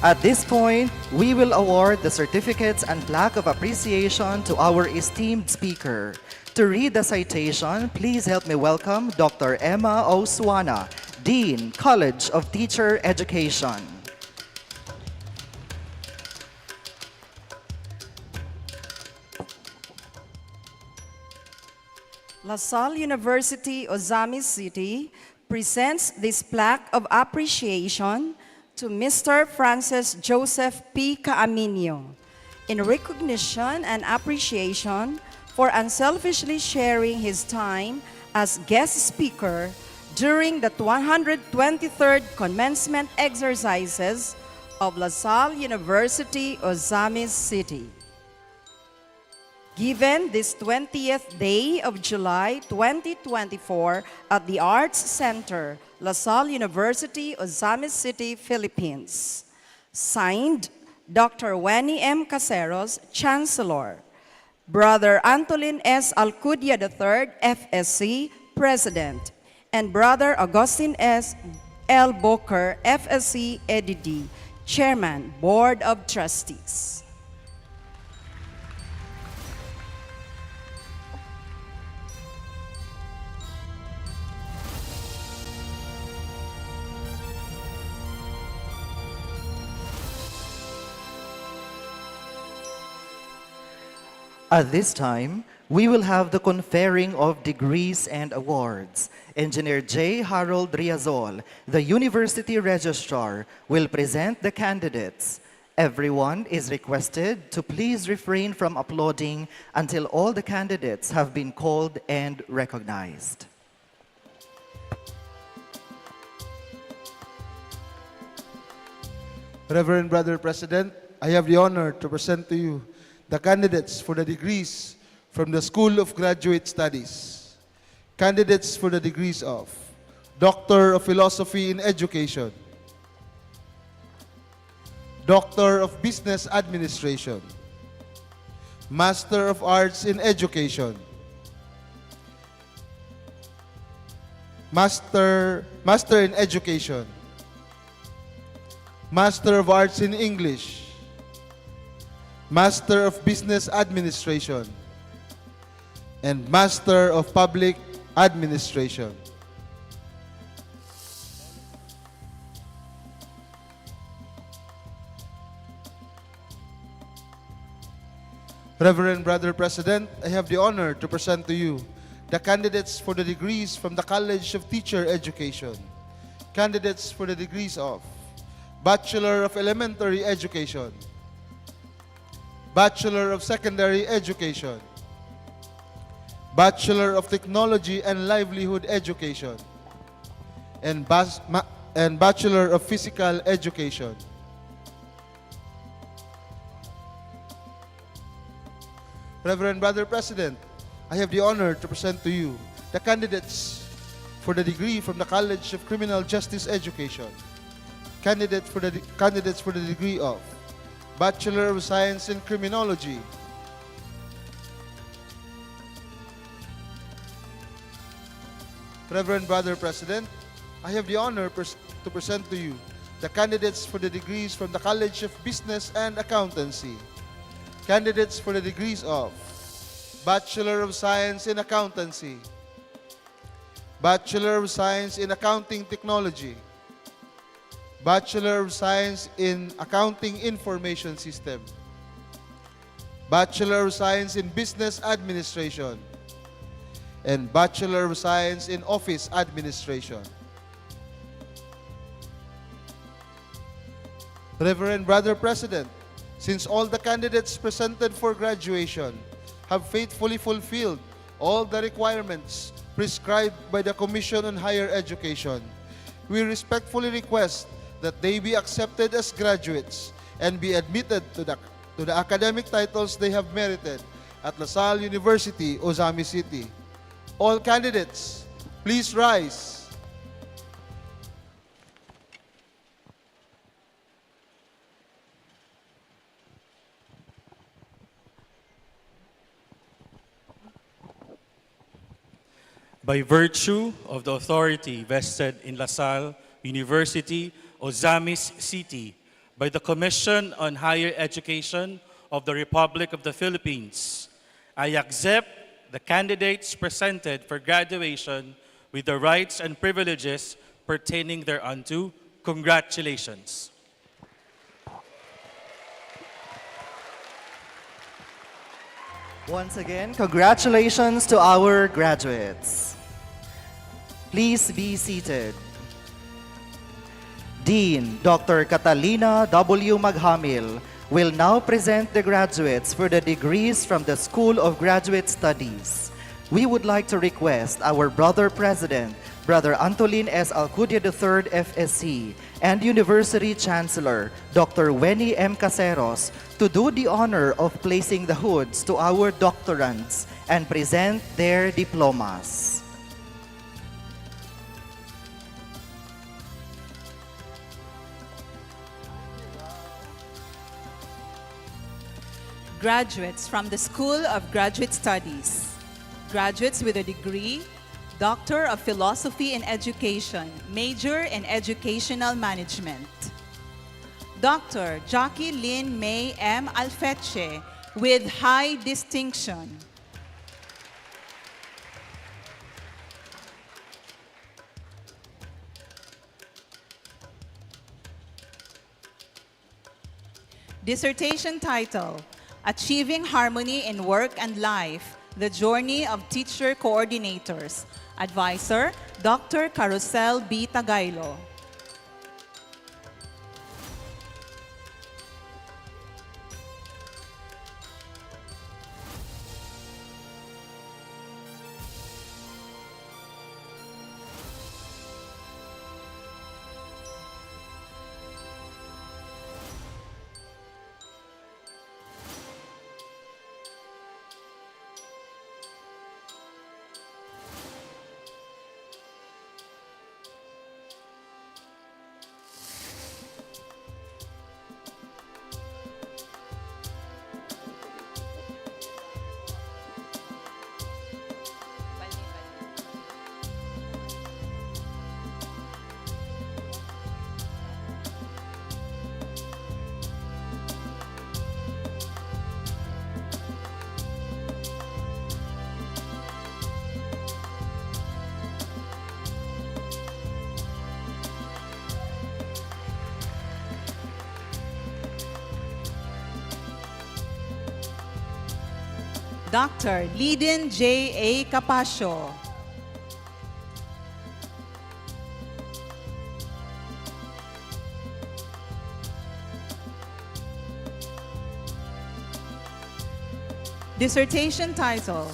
At this point, we will award the certificates and plaque of appreciation to our esteemed speaker. To read the citation, please help me welcome Dr. Emma Oswana, Dean, College of Teacher Education. LaSalle University, Ozami City presents this plaque of appreciation to Mr. Francis Joseph P. Caaminio in recognition and appreciation for unselfishly sharing his time as guest speaker during the 123rd Commencement Exercises of LaSalle University, Ozami City. Given this 20th day of July 2024 at the Arts Center, LaSalle University, Ozami City, Philippines. Signed, Dr. Wenny M. Caseros, Chancellor. Brother Antolin S. Alcudia III, FSC, President. And Brother Augustine S. L. Boker, FSC, EDD, Chairman, Board of Trustees. At this time, we will have the conferring of degrees and awards. Engineer J. Harold Riazol, the University Registrar, will present the candidates. Everyone is requested to please refrain from applauding until all the candidates have been called and recognized. Reverend Brother President, I have the honor to present to you the candidates for the degrees from the School of Graduate Studies. Candidates for the degrees of Doctor of Philosophy in Education, Doctor of Business Administration, Master of Arts in Education, Master in Education, Master of Arts in English, Master of Business Administration, and Master of Public Administration. Reverend Brother President, I have the honor to present to you the candidates for the degrees from the College of Teacher Education. Candidates for the degrees of Bachelor of Elementary Education, Bachelor of Secondary Education, Bachelor of Technology and Livelihood Education, and Bachelor of Physical Education. Reverend Brother President, I have the honor to present to you the candidates for the degree from the College of Criminal Justice Education. Candidates for the degree of Bachelor of Science in Criminology, Reverend Brother President, I have the honor to present to you the candidates for the degrees from the College of Business and Accountancy. Candidates for the degrees of Bachelor of Science in Accountancy, Bachelor of Science in Accounting Technology, Bachelor of Science in Accounting Information System, Bachelor of Science in Business Administration, and Bachelor of Science in Office Administration. Reverend Brother President, since all the candidates presented for graduation have faithfully fulfilled all the requirements prescribed by the Commission on Higher Education, we respectfully request that they be accepted as graduates and be admitted to the academic titles they have merited at LaSalle University, Ozami City. All candidates, please rise. By virtue of the authority vested in LaSalle University, Ozami City, by the Commission on Higher Education of the Republic of the Philippines. I accept the candidates presented for graduation with the rights and privileges pertaining thereunto. Congratulations. Once again, congratulations to our graduates. Please be seated. Dean Dr. Catalina W. Maghamil will now present the graduates for the degrees from the School of Graduate Studies. We would like to request our Brother President, Brother Antolin S. Alcudia III, FSC, and University Chancellor, Dr. Wenny M. Caseros, to do the honor of placing the hoods to our doctorants and present their diplomas. Graduates from the School of Graduate Studies. Graduates with a degree, Doctor of Philosophy in Education, major in Educational Management. Dr. Jackie Lynn May M. Alfeche with high distinction. Dissertation title, Achieving Harmony in Work and Life, The Journey of Teacher Coordinators. Advisor, Dr. Carosel B. Tagailo. Dr. Lydin J. A. Capasio. Dissertation title,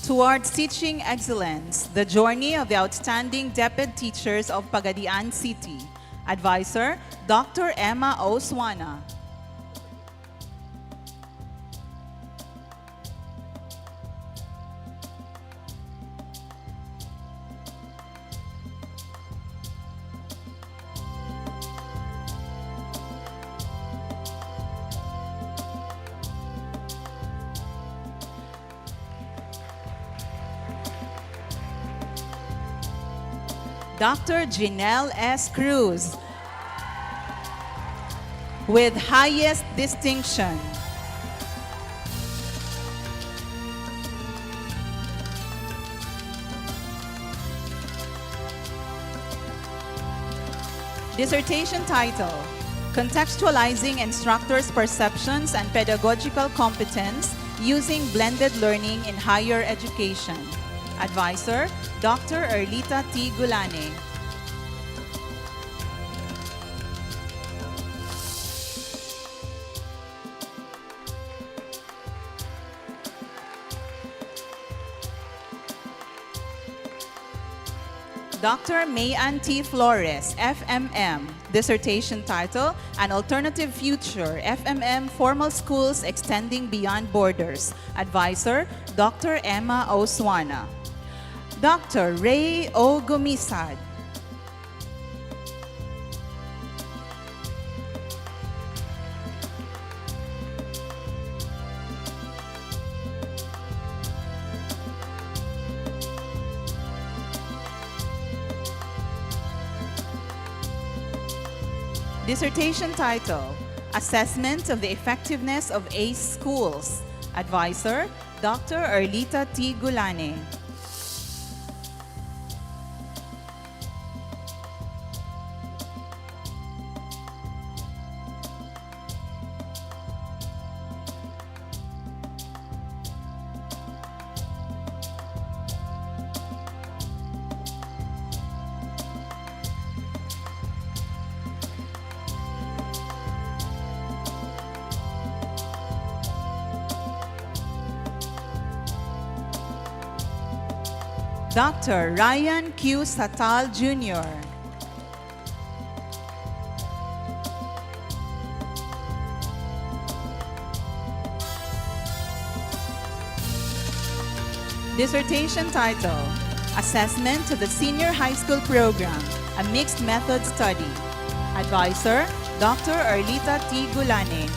Towards Teaching Excellence, The Journey of the Outstanding DepEd Teachers of Pagadian City. Advisor, Dr. Emma Oswana. Dr. Janelle S. Cruz with highest distinction. Dissertation title, Contextualizing Instructors' Perceptions and Pedagogical Competence Using Blended Learning in Higher Education. Advisor, Dr. Erlita T. Gulane. Dr. Mayan T. Flores, FMM. Dissertation title, An Alternative Future, FMM Formal Schools Extending Beyond Borders. Advisor, Dr. Emma Oswana. Dr. Ray O. Gumisad. Dissertation title, Assessment of the Effectiveness of ACE Schools. Advisor, Dr. Erlita T. Gulane. Dr. Ryan Q. Satal Jr. Dissertation title, Assessment of the Senior High School Program, a Mixed Method Study. Advisor, Dr. Erlita T. Gulane.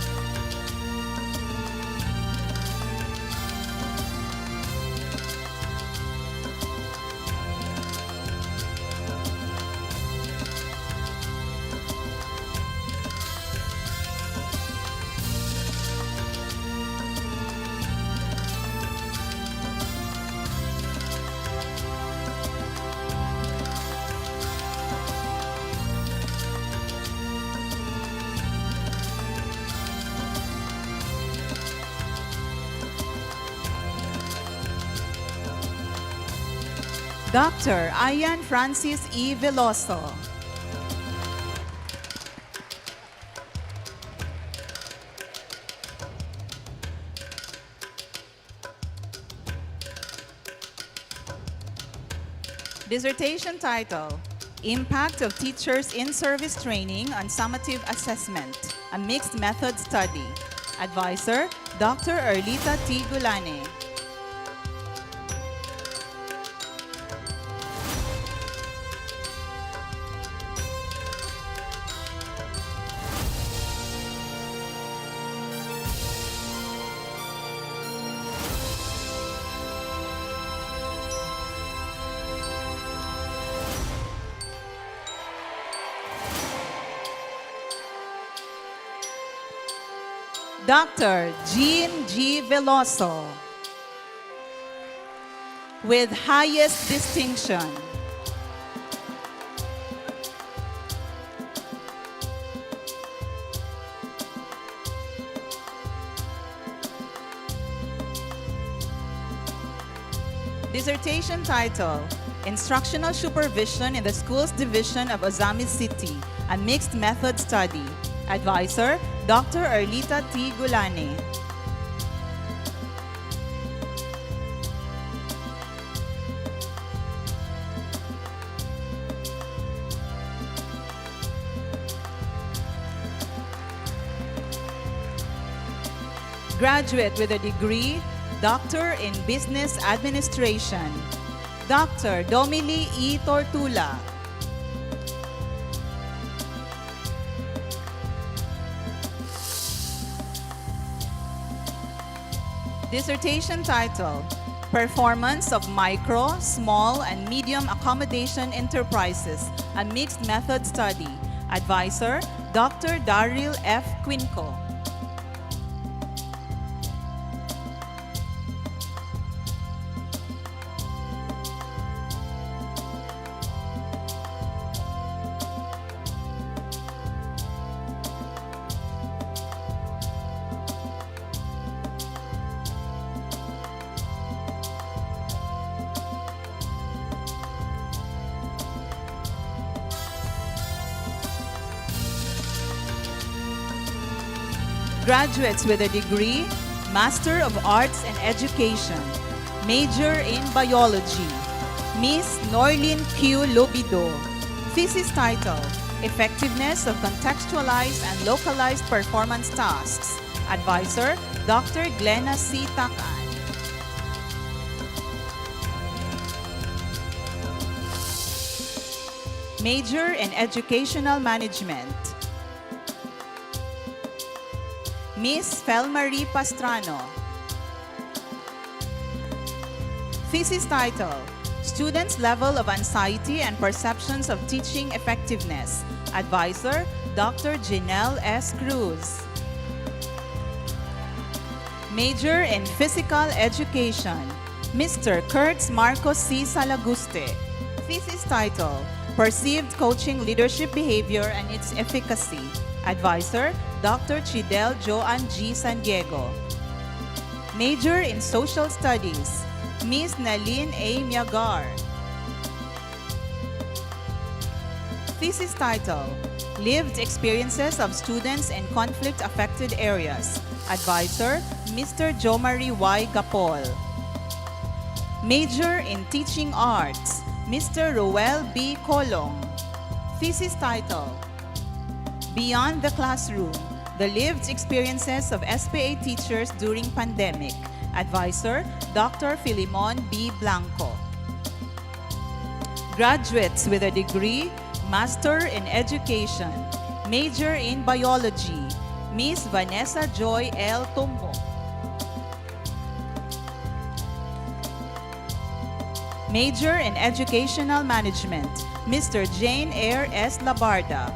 Dr. Ian Francis E. Veloso. Dissertation title, Impact of Teachers in-Service Training on Summative Assessment, a Mixed Method Study. Advisor, Dr. Erlita T. Gulane. Dr. Jean G. Veloso, with highest distinction. Dissertation title, Instructional Supervision in the Schools Division of Ozamis City, a Mixed Method Study. Advisor, Dr. Erlita T. Gulane. Graduate with a degree, Doctor in Business Administration, Dr. Domili E. Tortula. Dissertation title, Performance of Micro, Small, and Medium Accommodation Enterprises, a Mixed Method Study. Advisor, Dr. Daryl F. Quinco. Graduates with a degree, Master of Arts in Education, major in Biology, Miss Norlin Q. Lobido. Thesis title, Effectiveness of Contextualized and Localized Performance Tasks. Advisor, Dr. Glenna C. Takan. Major in Educational Management, Miss Felmarie Pastrano. Thesis title, Students' Level of Anxiety and Perceptions of Teaching Effectiveness. Advisor, Dr. Janelle S. Cruz. Major in Physical Education, Mr. Kurtz Marcos C. Salaguste. Thesis title, Perceived Coaching Leadership Behavior and Its Efficacy. Advisor, Dr. Chidel Joan G. San Diego. Major in Social Studies, Ms. Naline A. Miagar. Thesis title, Lived Experiences of Students in Conflict-Affected Areas. Advisor, Mr. Jomari Y. Gapol. Major in Teaching Arts, Mr. Roel B. Colong. Thesis title, Beyond the Classroom, the Lived Experiences of SPA Teachers During Pandemic. Advisor, Dr. Filimon B. Blanco. Graduates with a degree, Master in Education, Major in Biology, Ms. Vanessa Joy L. Tumbo. Major in Educational Management, Mr. Jane Eyre S. Labarda.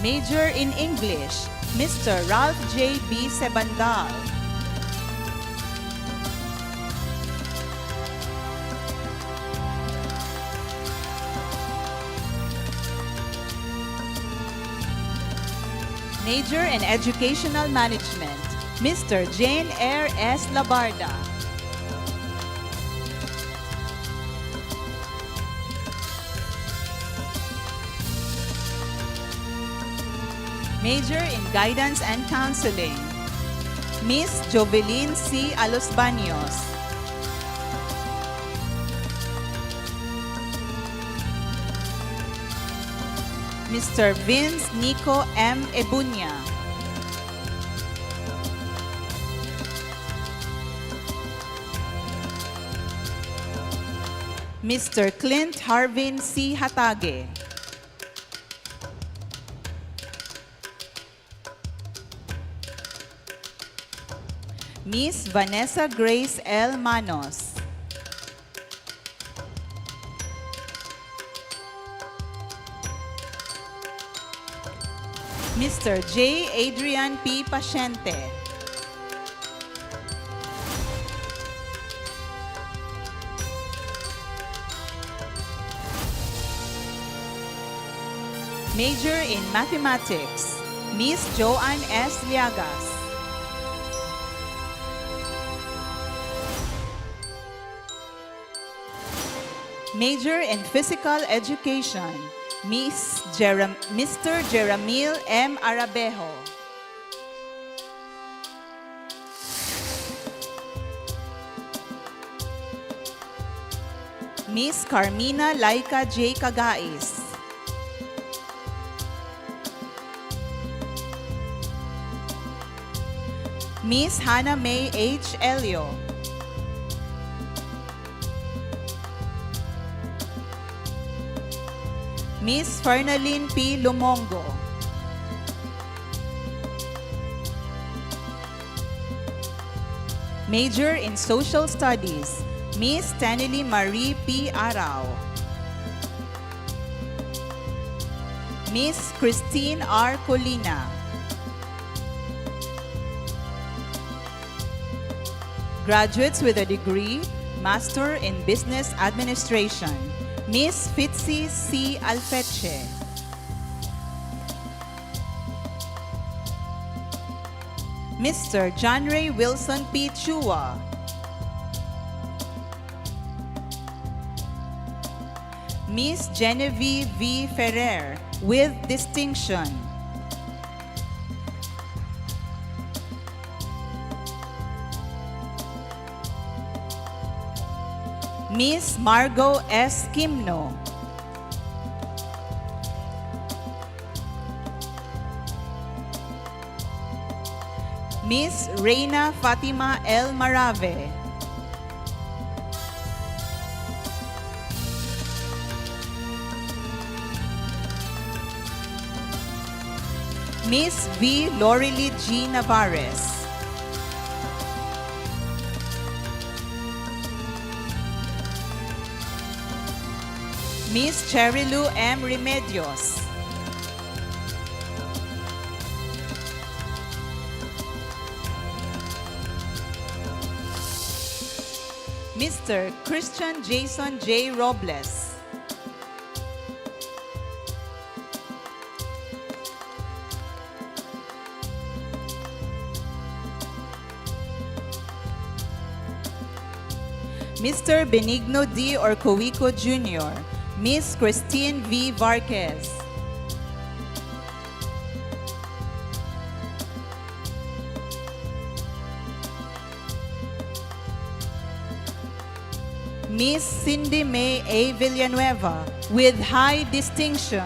Major in English, Mr. Ralph J. B. Sebandal. Major in Educational Management, Mr. Jane Eyre S. Labarda. Major in Guidance and Counseling, Ms. Jovelyn C. Alosbanios. Mr. Vince Nico M. Ebunya. Mr. Clint Harvin C. Hatage. Miss Vanessa Grace L. Manos. Mr. J. Adrian P. Paciente. Major in Mathematics, Miss Joanne S. Liagas. Major in Physical Education, Mr. Jeramil M. Arabejo. Miss Carmina Laika J. Cagais. Miss Hannah May H. Elio. Miss Fernalyn P. Lumongo. Major in Social Studies, Miss Tanily Marie P. Arao. Miss Christine R. Colina. Graduates with a degree, Master in Business Administration, Miss Fitzy C. Alfeche. Mr. John Ray Wilson P. Chua. Miss Genevieve V. Ferrer with distinction. Miss Margot S. Kimno. Miss Reina Fatima L. Marave. Miss V. Lorely G. Navarez. Miss Cherilu M. Remedios. Mr. Christian Jason J. Robles. Mr. Benigno D. Orcoico Jr., Miss Christine V. Varquez. Miss Cindy May A. Villanueva with high distinction.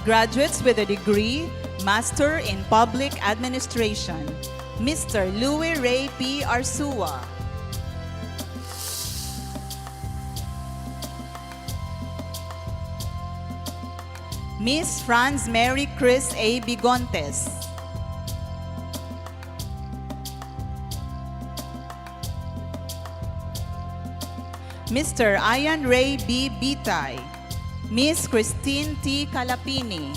Graduates with a degree, Master in Public Administration, Mr. Louis Ray P. Arsua. Miss Franz Mary Chris A. Bigontes. Mr. Ian Ray B. Bitay. Miss Christine T. Calapini.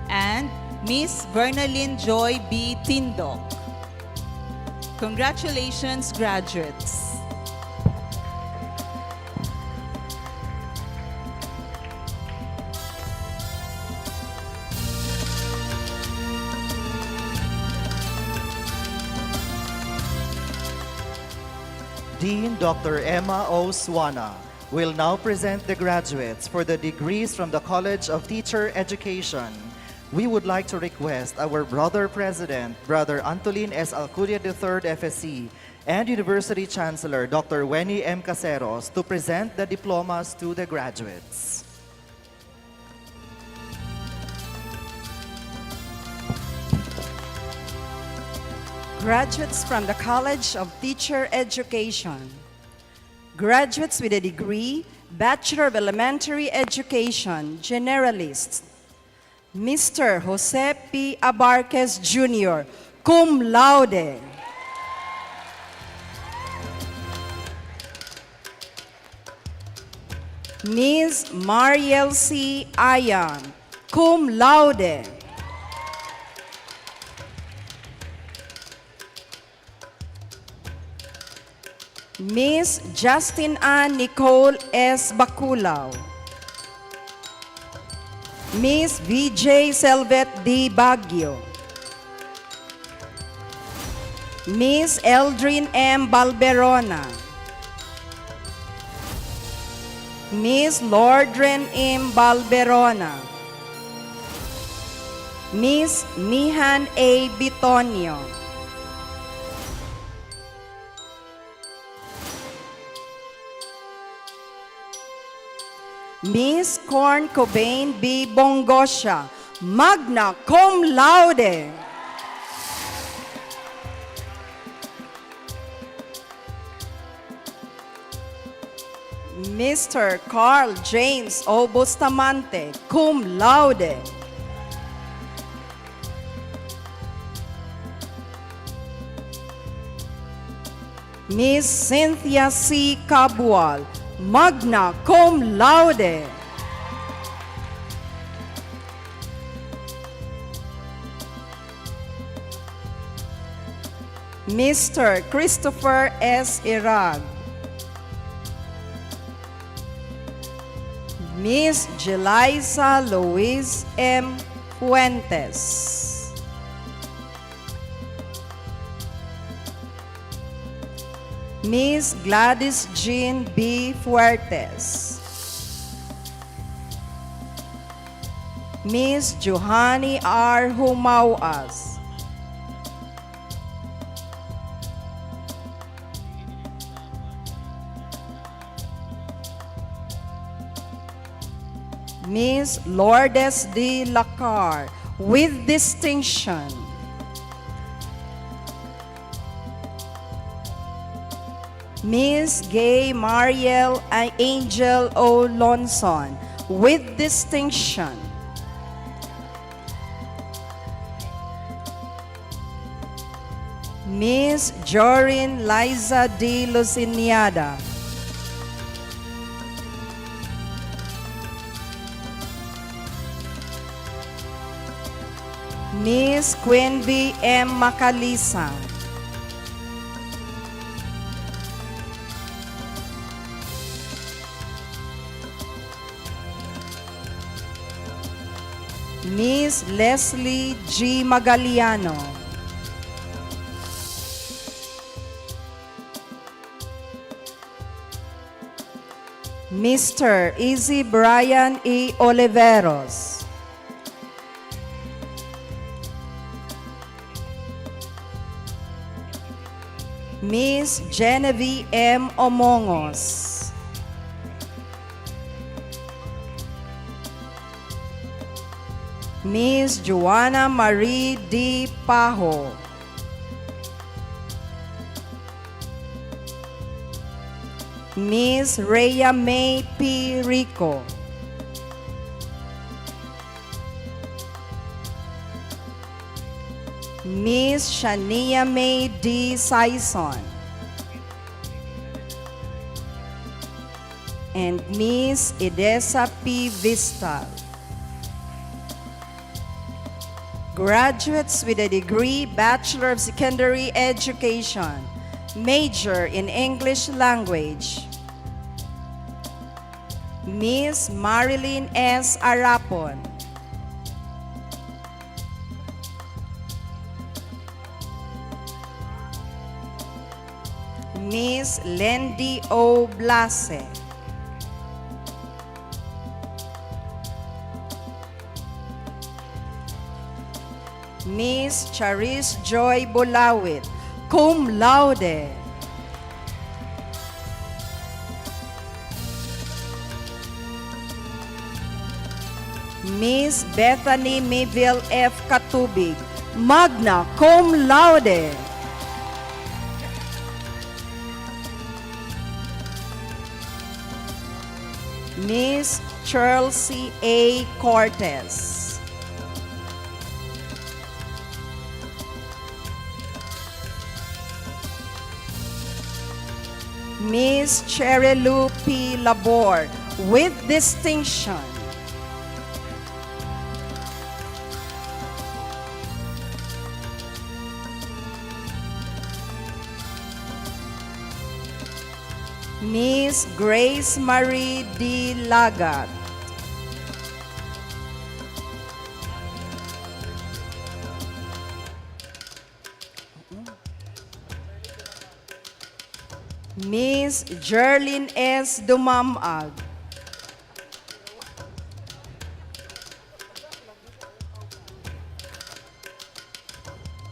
And Miss Vernaline Joy B. Tindok. Congratulations, graduates. Dean Dr. Emma O. Swana will now present the graduates for the degrees from the College of Teacher Education. We would like to request our Brother President, Brother Antolin S. Alcudia III, FSC, and University Chancellor, Dr. Wenny M. Caseros, to present the diplomas to the graduates. Graduates from the College of Teacher Education. Graduates with a degree, Bachelor of Elementary Education, Generalists. Mr. Jose P. Abarquez Jr., cum laude. Ms. Mariel C. Ayan, cum laude. Miss Justin Ann Nicole S. Baculao. Miss VJ Selvet D. Baguio. Miss Eldrin M. Balberona. Miss Lordren M. Balberona. Miss Nihan A. Bitonio. Miss Corn Cobain B. Bongosha, magna cum laude. Mr. Carl James O. Bustamante, cum laude. Miss Cynthia C. Cabual, magna cum laude. Mr. Christopher S. Irag. Miss Jelisa Luis M. Fuentes. Miss Gladys Jean B. Fuertes. Miss Johanny R. Humauas. Miss Lourdes D. Lacar, with distinction. Miss Gay Mariel Angel O. Lonson, with distinction. Miss Jorin Liza D. Luciniada. Miss Quinby M. Macalisang. Miss Leslie G. Magaliano. Mr. Easy Brian E. Oliveros. Miss Genevieve M. Omongos. Miss Joanna Marie D. Pajo. Miss Rhea May P. Rico. Miss Shania May D. Saison. And Miss Edessa P. Vistal. Graduates with a degree, Bachelor of Secondary Education, major in English language. Miss Marilyn S. Arapon. Miss Lendy O. Blase. Miss Charis Joy Bulawit, cum laude. Miss Bethany Miville F. Katubig, magna cum laude. Miss Chelsea A. Cortez. Miss Cherelu P. Labor, with distinction. Miss Grace Marie D. Lagat. Miss Jerlyn S. Dumamag.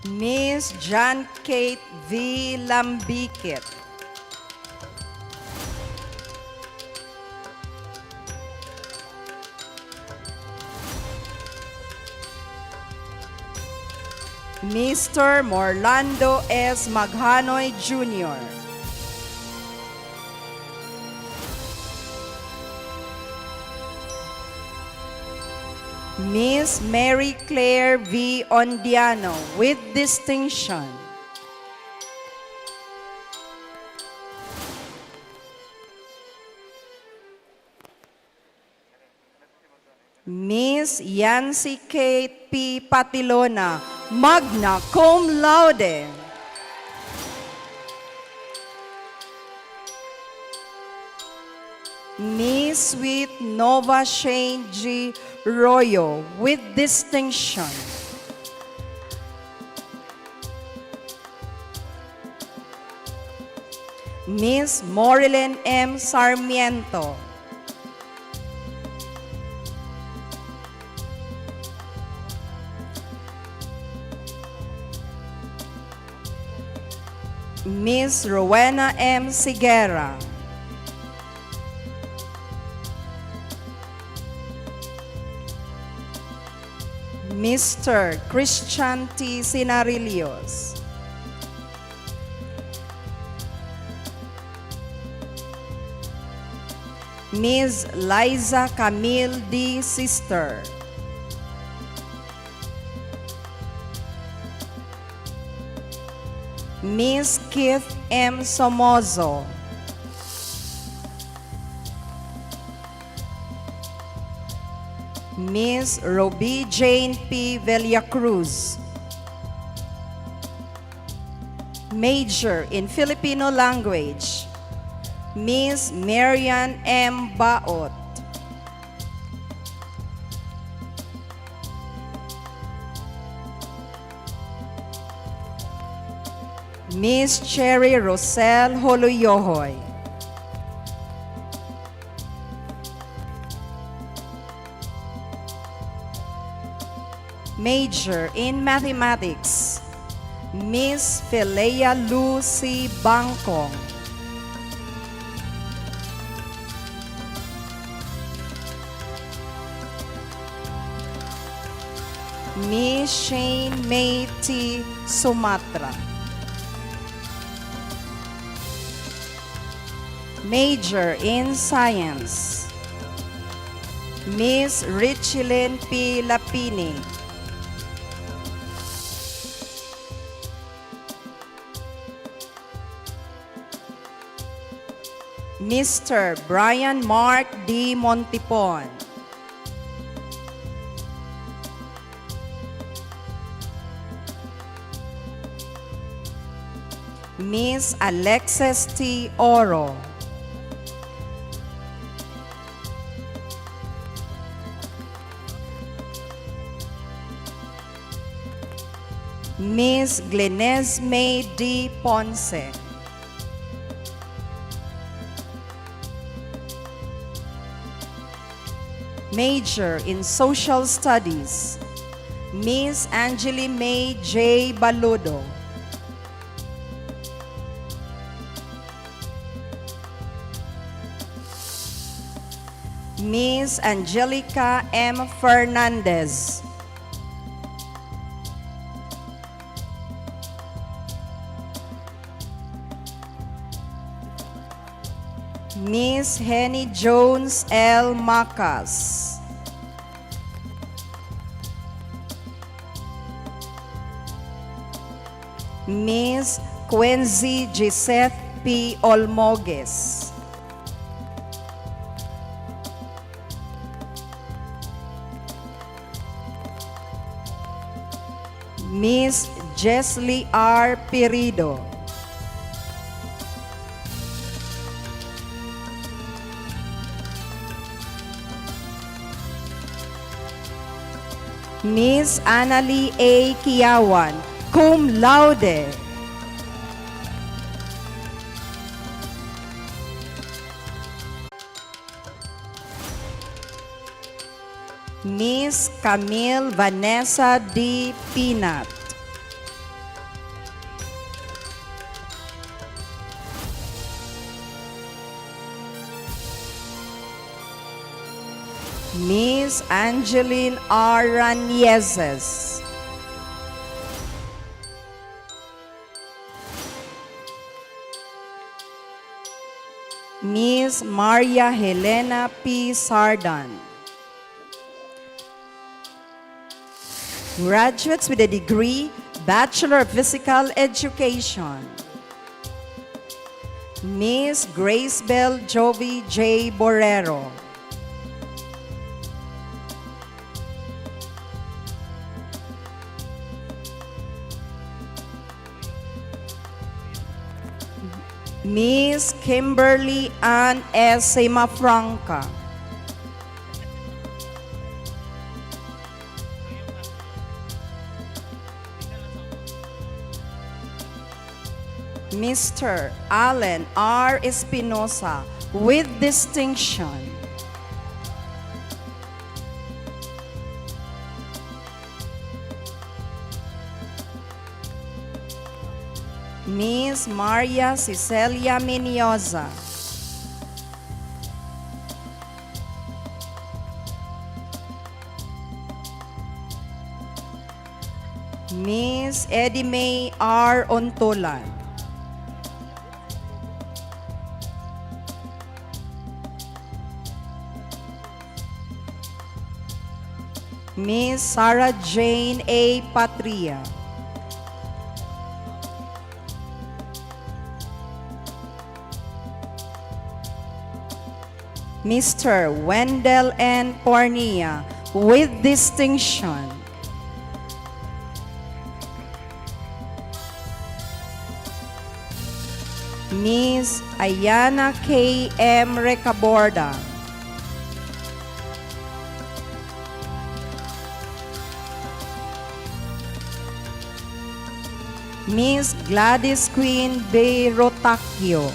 Miss John Kate V. Lambikit. Mr. Morlando S. Maghanoy Jr. Miss Mary Claire V. Ondiano, with distinction. Miss Yancy Kate P. Patilona, magna cum laude. Miss Sweet Nova Shane G. Royo, with distinction. Miss Morilyn M. Sarmiento. Miss Rowena M. Sigera. Mr. Christian T. Sinarillos. Ms. Liza Camille D. Sister. Ms. Keith M. Somozo. Miss Roby Jane P. Villacruz. Major in Filipino Language, Miss Marian M. Baot. Miss Cherry Rosel Holuyohoy. Major in Mathematics, Miss Philea Lucy Bangkong. Miss Shane May T. Sumatra. Major in Science, Miss Richilyn P. Lapini. Mr. Brian Mark D. Montipon. Miss Alexis T. Oro. Miss Glenez May D. Ponce. Major in Social Studies, Miss Angeli May J. Baludo. Miss Angelica M. Fernandez. Miss Henny Jones L. Macas. Miss Quincy Giseth P. Olmoges. Miss Jesly R. Pirido. Miss Annalie A. Kiawan, cum laude. Miss Camille Vanessa D. Pinat. Miss Angeline R. Ranieses. Miss Maria Helena P. Sardan. Graduates with a degree, Bachelor of Physical Education. Miss Grace Bell Jovi J. Borrero. Miss Kimberly Ann S. Semafranca. Mr. Allen R. Espinosa with distinction. Miss Maria Cecilia Minioza. Miss Eddie May R. Ontolan. Miss Sarah Jane A. Patria. Mr. Wendell N. Pornia with distinction. Miss Ayana K. M. Recaborda. Miss Gladys Queen B. Rotakio.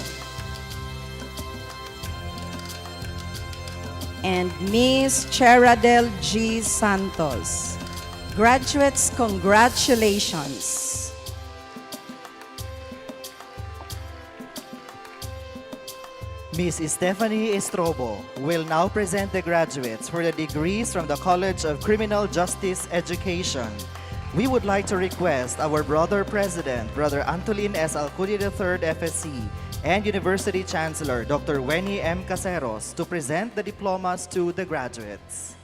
And Miss Cheradel G. Santos. Graduates, congratulations. Miss Stephanie Estrobo will now present the graduates for the degrees from the College of Criminal Justice Education. We would like to request our Brother President, Brother Antolin S. Alcudi III, FSC, and University Chancellor, Dr. Wenny M. Caseros, to present the diplomas to the graduates.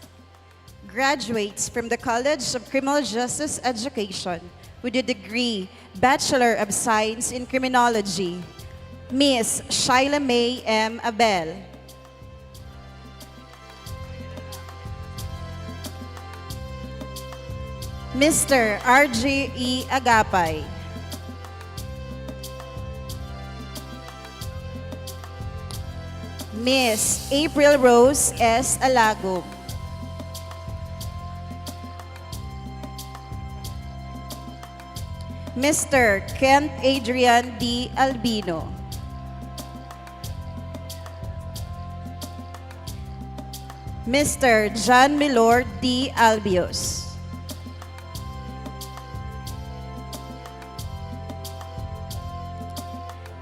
Graduates from the College of Criminal Justice Education with the degree Bachelor of Science in Criminology, Miss Shyla May M. Abel. Mr. R.J. E. Agapay. Miss April Rose S. Alago. Mr. Kent Adrian D. Albino. Mr. John Milord D. Albios.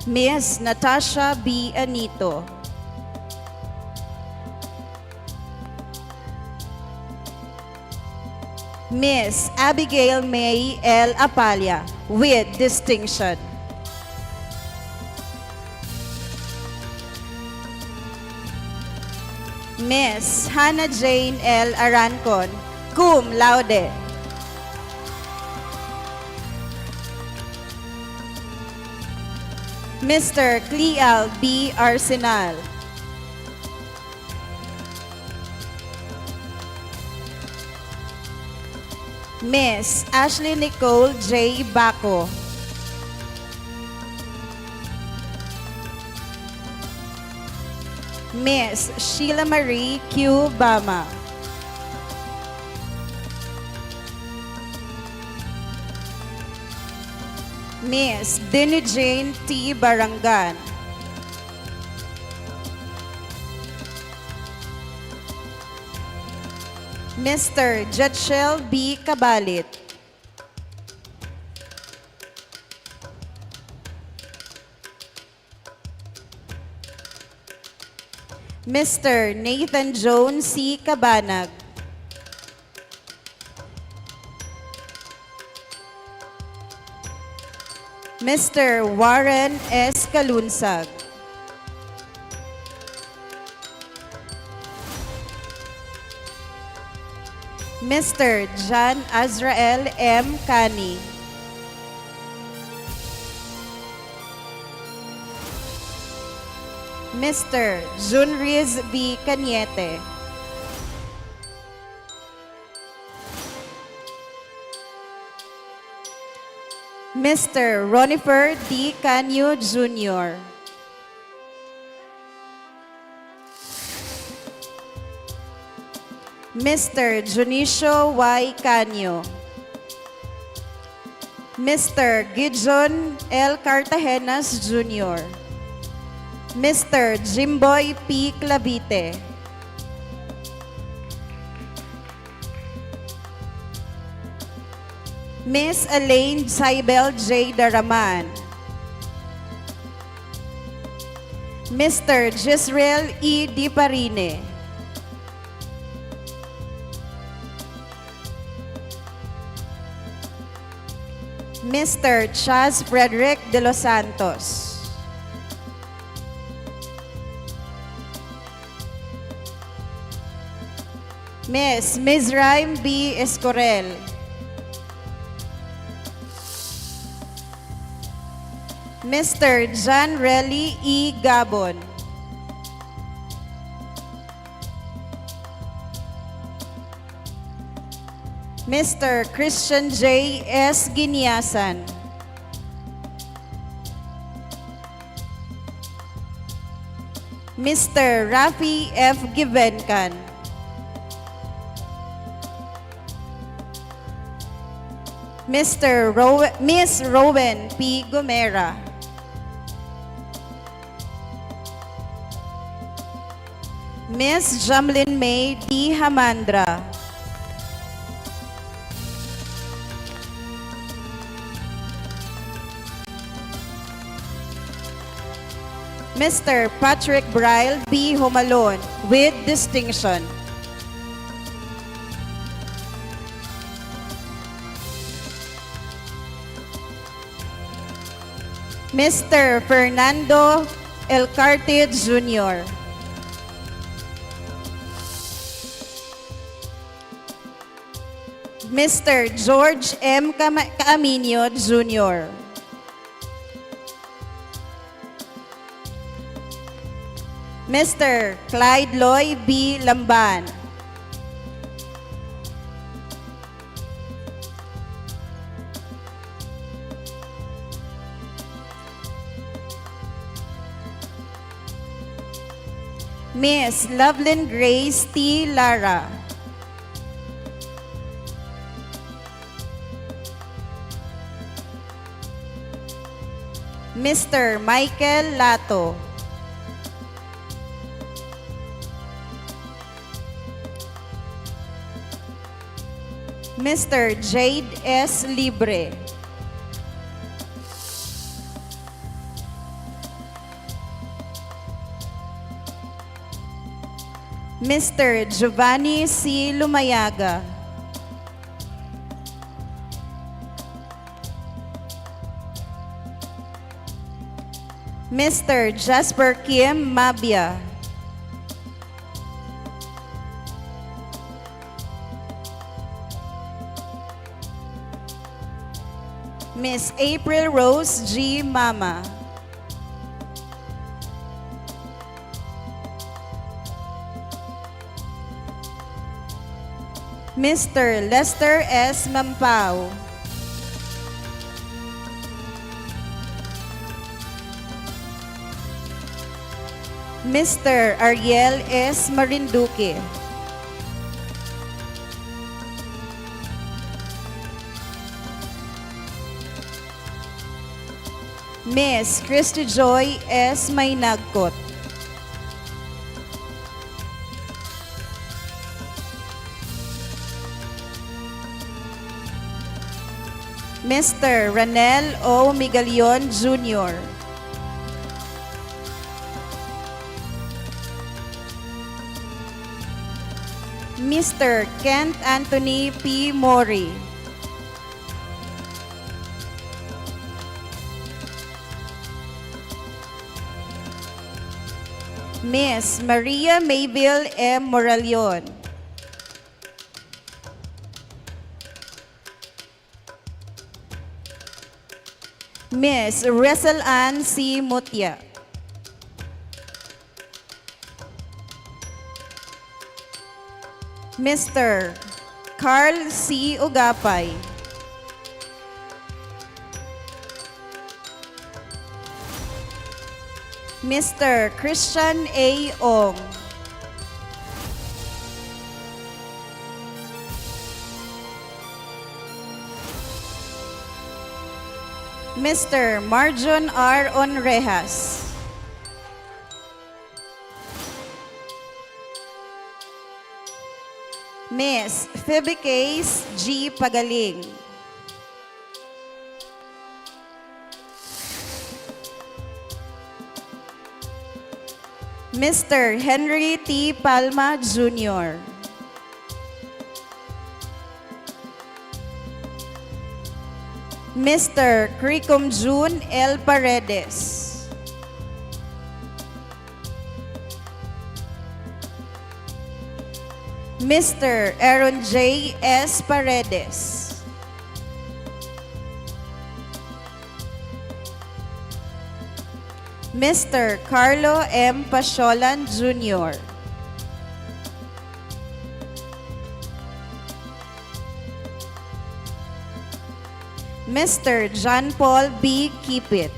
Miss Natasha B. Anito. Miss Abigail May L. Apalia with distinction. Miss Hannah Jane L. Arancon, cum laude. Mr. Cleal B. Arsenal. Miss Ashley Nicole J. Baco. Miss Sheila Marie Q. Bama. Miss Dini Jane T. Barangan. Mr. Jetshel B. Kabalit. Mr. Nathan Jones C. Cabanag. Mr. Warren S. Kalunsag. Mr. John Azrael M. Cani. Mr. Junriz B. Caniete. Mr. Ronifer D. Canyo Jr. Mr. Junicio Y. Canyo. Mr. Gideon L. Cartagenas Jr. Mr. Jimboy P. Clavite. Miss Elaine Saibel J. Daraman. Mr. Jisrael E. Di Parine. Mr. Chaz Frederick de los Santos. Miss Mizraim B. Escorel. Mr. John Relly E. Gabon. Mr. Christian J. S. Giniasan. Mr. Rafi F. Givenkan. Miss Rowan P. Gomera. Miss Jamlin May D. Hamandra. Mr. Patrick Braille B. Humalon with distinction. Mr. Fernando Elcarte Jr. Mr. George M. Caaminio Jr. Mr. Clyde Loy B. Lamban. Miss Lovelyn Grace T. Lara. Mr. Michael Lato. Mr. Jade S. Libre. Mr. Giovanni C. Lumayaga. Mr. Jasper Kim Mabia. Miss April Rose G. Mama. Mr. Lester S. Mampao. Mr. Ariel S. Marinduque. Miss Christy Joy S. Maynagkot. Mr. Ranel O. Migalion Jr. Mr. Kent Anthony P. Mori. Miss Maria Mayville M. Moralion. Miss Ressel Ann C. Mutia. Mr. Carl C. Ugapay. Mr. Christian A. Ong. Mr. Marjon R. Onrejas. Miss Phoebe Case G. Pagaling. Mr. Henry T. Palma Jr. Mr. Cricom June L. Paredes. Mr. Aaron J. S. Paredes. Mr. Carlo M. Pasyolan Jr. Mr. John Paul B. Kipit.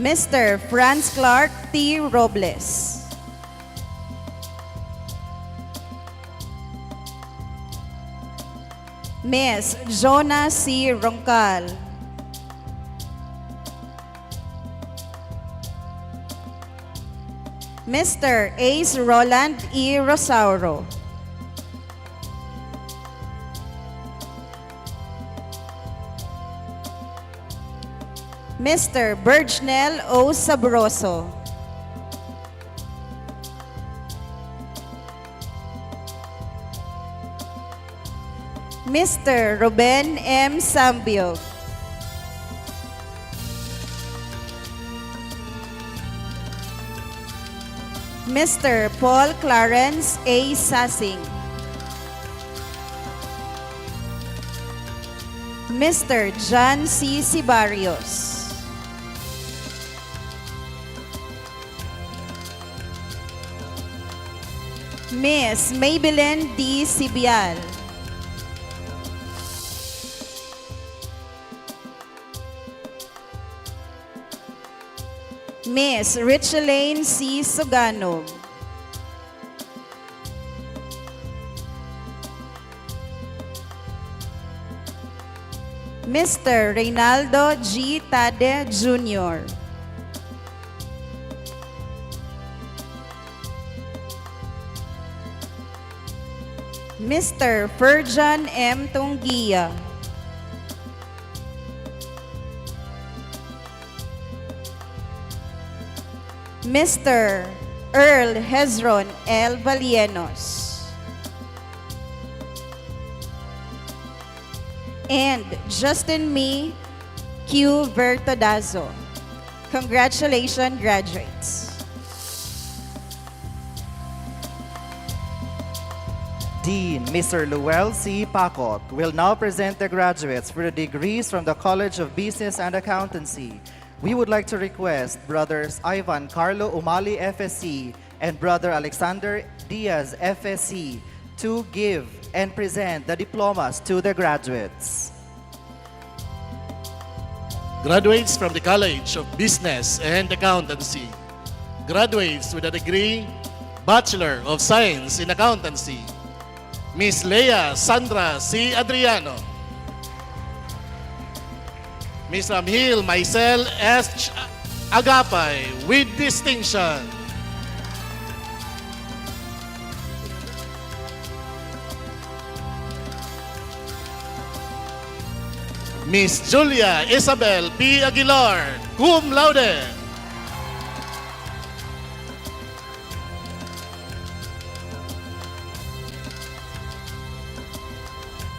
Mr. Franz Clark T. Robles. Miss Jonah C. Roncal. Mr. Ace Roland E. Rosauro. Mr. Bergnell O. Sabroso. Mr. Ruben M. Sambio. Mr. Paul Clarence A. Sassing. Mr. John C. Sibarios. Miss Maybelline D. Sibial. Miss Richelaine C. Sugano. Mr. Reynaldo G. Tade Jr. Mr. Ferjan M. Tungia. Mr. Earl Hezron L. Valienos. And Justin Me Q. Vertodazo. Congratulations, graduates. Dean Mr. Luel C. Pacot will now present the graduates for the degrees from the College of Business and Accountancy. We would like to request Brothers Ivan Carlo Umali FSC and Brother Alexander Diaz FSC to give and present the diplomas to the graduates. Graduates from the College of Business and Accountancy. Graduates with a degree, Bachelor of Science in Accountancy. Miss Leia Sandra C. Adriano. Miss Ramhil Maisel S. Agapay with distinction. Miss Julia Isabel P. Aguilar, cum laude.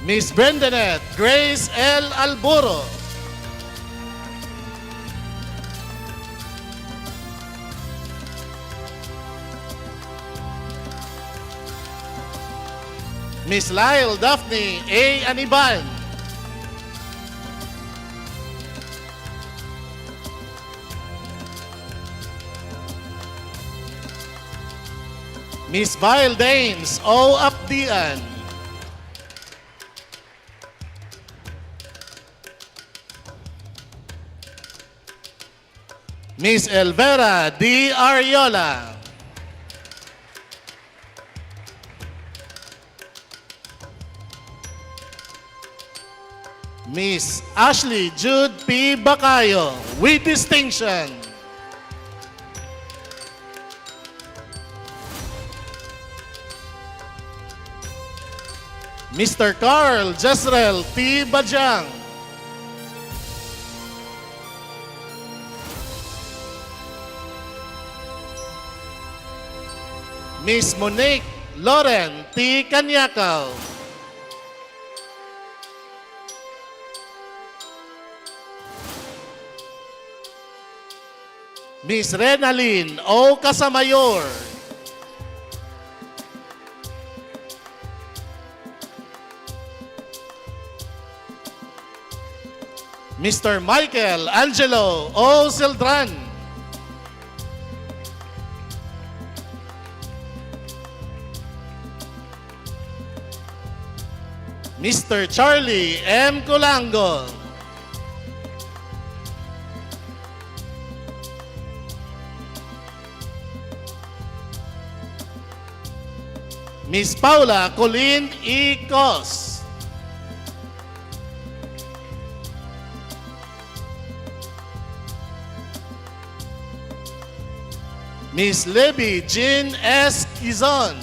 Miss Brendanet Grace L. Alburo. Miss Lyle Daphne A. Aniban. Miss Vile Danes O. Apdian. Miss Elvera D. Ariola. Miss Ashley Jude P. Bacayo with distinction. Mr. Carl Jezreel T. Bajang. Miss Monique Loren T. Kanyakaw. Miss Renaline O. Casamayor. Mr. Michael Angelo O. Sildran. Mr. Charlie M. Culango. Miss Paula Colleen E. Cos. Miss Libby Jean S. Quizon.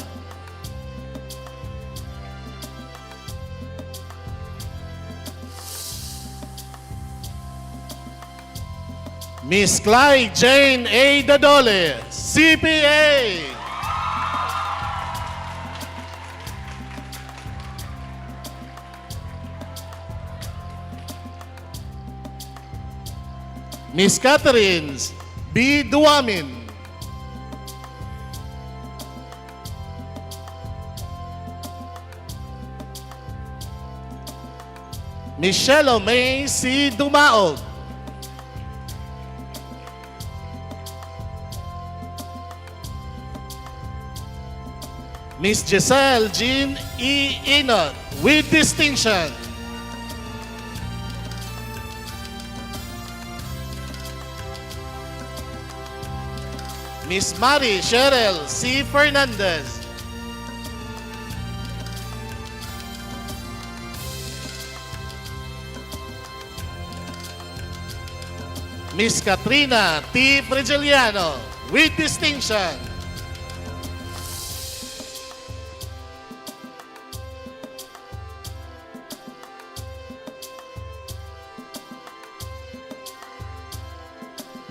Miss Clyde Jane A. Dadole, CPA. Miss Catherine B. Duamin. Michelle May C. Dumaog. Miss Giselle Jean E. Inot with distinction. Miss Mary Cheryl C. Fernandez. Miss Katrina T. Frigiliano with distinction.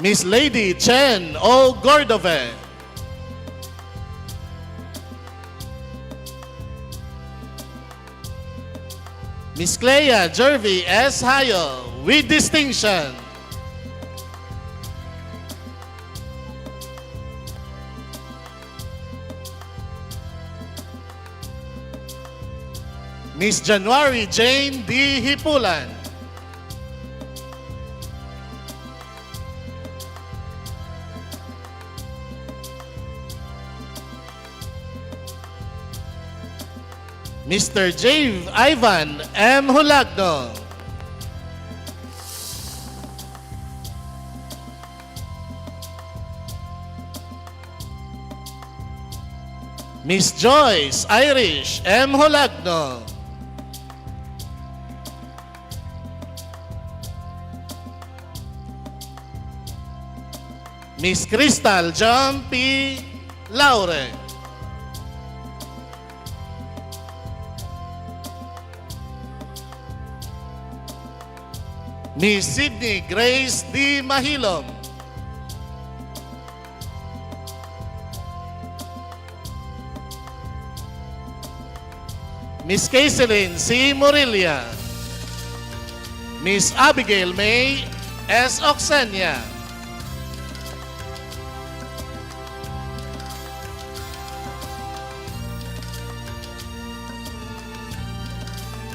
Miss Lady Chen O. Gordove. Miss Clea Jervy S. Hayo with distinction. Miss January Jane D. Hipulan. Mr. Jave Ivan M. Hulagno. Miss Joyce Irish M. Hulagno. Miss Crystal John P. Laure. Miss Sydney Grace D. Mahilom. Miss Kaiselyn C. Morilia. Miss Abigail May S. Oxenia.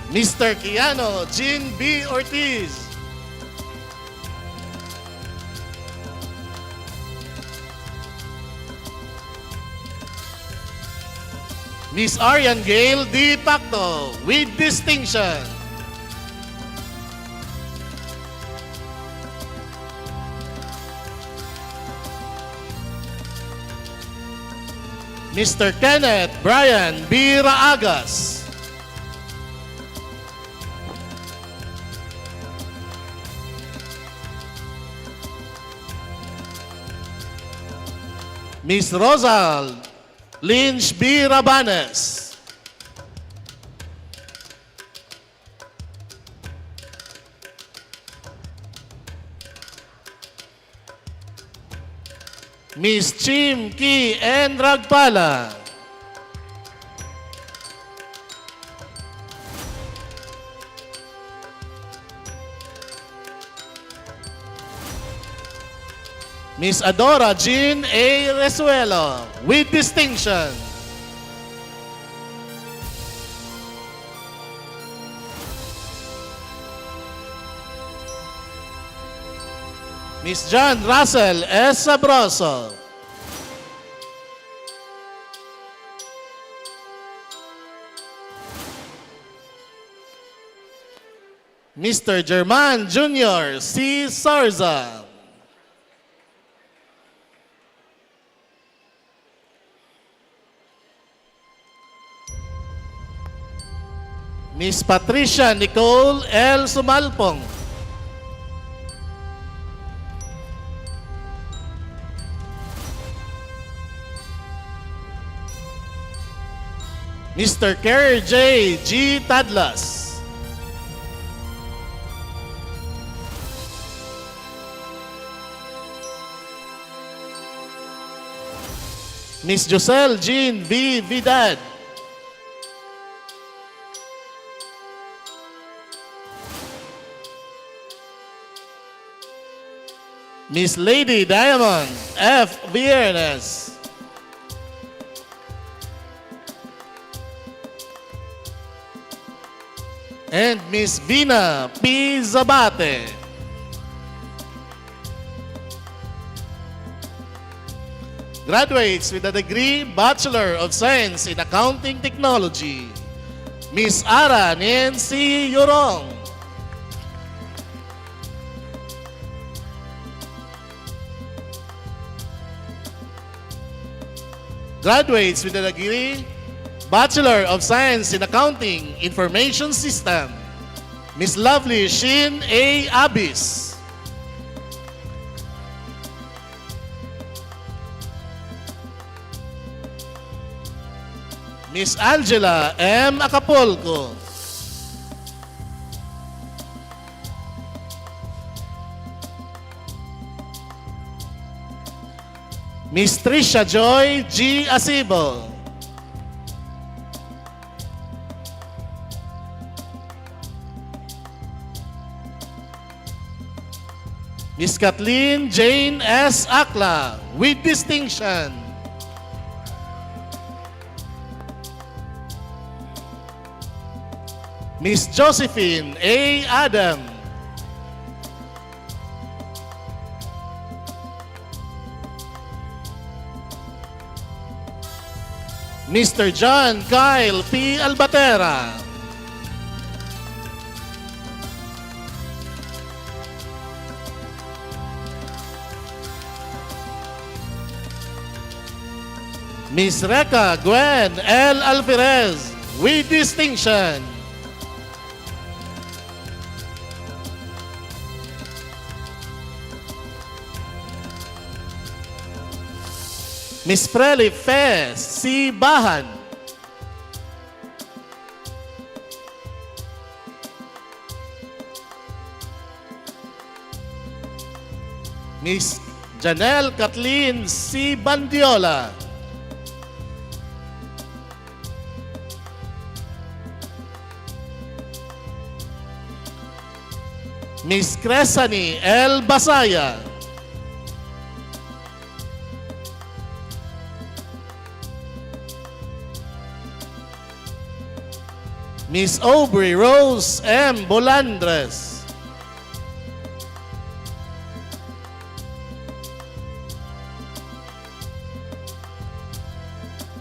Mr. Kiano Jean B. Ortiz. Miss Arian Gale D. Pacto with distinction. Mr. Kenneth Brian B. Raagas. Miss Rosal Lynch B. Rabanes. Miss Chim Ki N. Ragpala. Miss Adora Jean A. Resuelo with distinction. Miss John Russell S. Sabroso. Mr. German Jr. C. Sarza. Miss Patricia Nicole L. Sumalpong. Mr. Kerry J. G. Tadlas. Miss Joselle Jean V. Vidad. Miss Lady Diamond F. Viernes. And Miss Vina P. Zabate. Graduates with a degree Bachelor of Science in Accounting Technology, Miss Ara Nancy Yorong. Graduates with a degree Bachelor of Science in Accounting Information System, Miss Lovely Shin A. Abis. Miss Angela M. Acapulco. Miss Trisha Joy G. Asibo. Miss Kathleen Jane S. Akla with distinction. Miss Josephine A. Adam. Mr. John Kyle P. Albatera. Miss Reka Gwen L. Alferez with distinction. Miss Freli Fes C. Bahan. Miss Janelle Kathleen C. Bandiola. Miss Cresani L. Basaya. Miss Aubrey Rose M. Bolandres.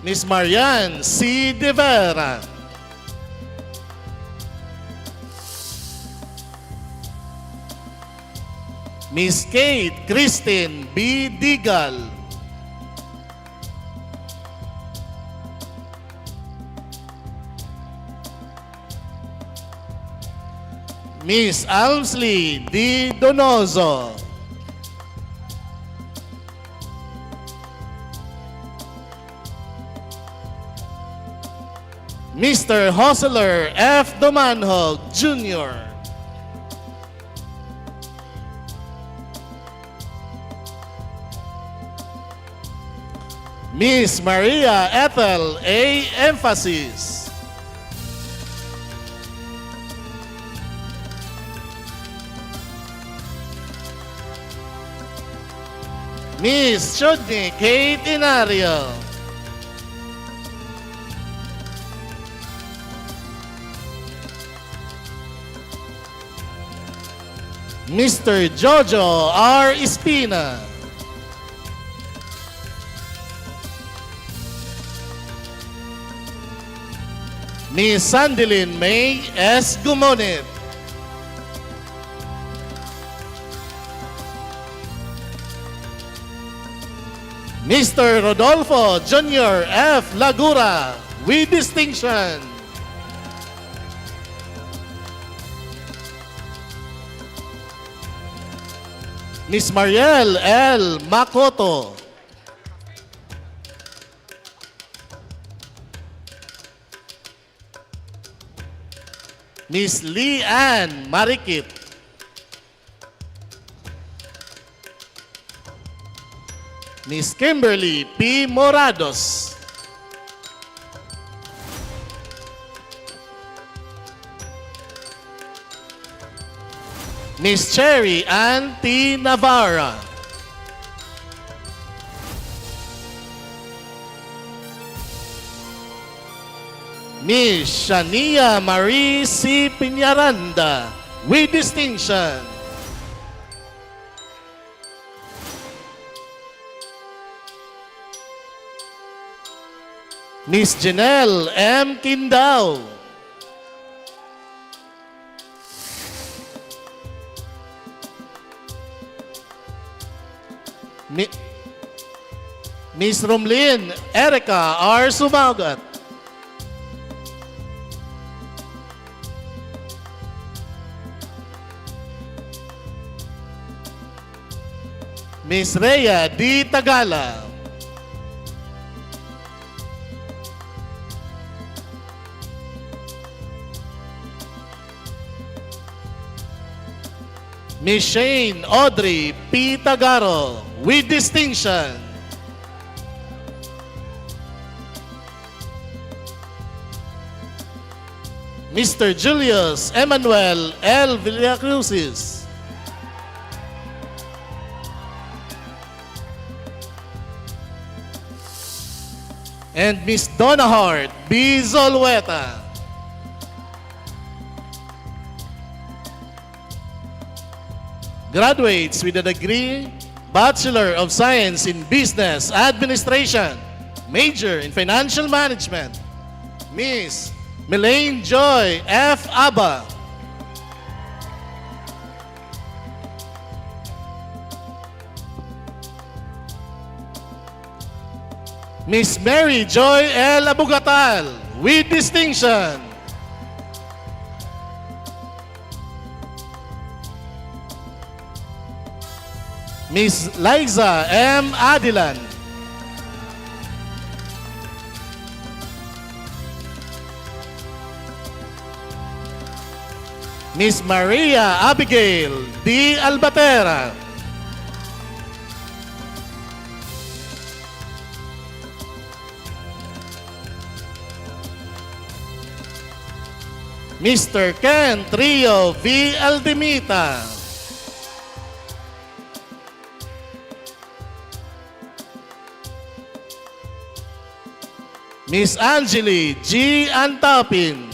Miss Marianne C. De Vera. Miss Kate Christine B. Digal. Miss Almsley D. Donoso. Mr. Hostler F. Domanhog Jr. Miss Maria Ethel A. Emphasis. Miss Chodney Kate Inario. Mr. Jojo R. Espina. Miss Sandilyn May S. Gumonit. Mr. Rodolfo Jr. F. Lagura, with distinction. Miss Mariel L. Makoto. Miss Lee Ann Marikit. Miss Kimberly P. Morados. Miss Cherry Ann T. Navarra. Miss Shania Marie C. Piñaranda, with distinction. Miss Janelle M. Kindao. Miss Romlin Erica R. Sumagat. Miss Rhea D. Tagala. Miss Shane Audrey P. Tagaro, with distinction. Mr. Julius Emmanuel L. Villacrucis. And Miss Donna Hart B. Zolweta. Graduates with a degree, Bachelor of Science in Business Administration, major in Financial Management, Miss Melaine Joy F. Aba. Miss Mary Joy L. Abugatal, with distinction. Miss Liza M. Adilan. Miss Maria Abigail D. Albatera. Mr. Ken Trio V. Aldemita. Miss Angeli G. Antapin.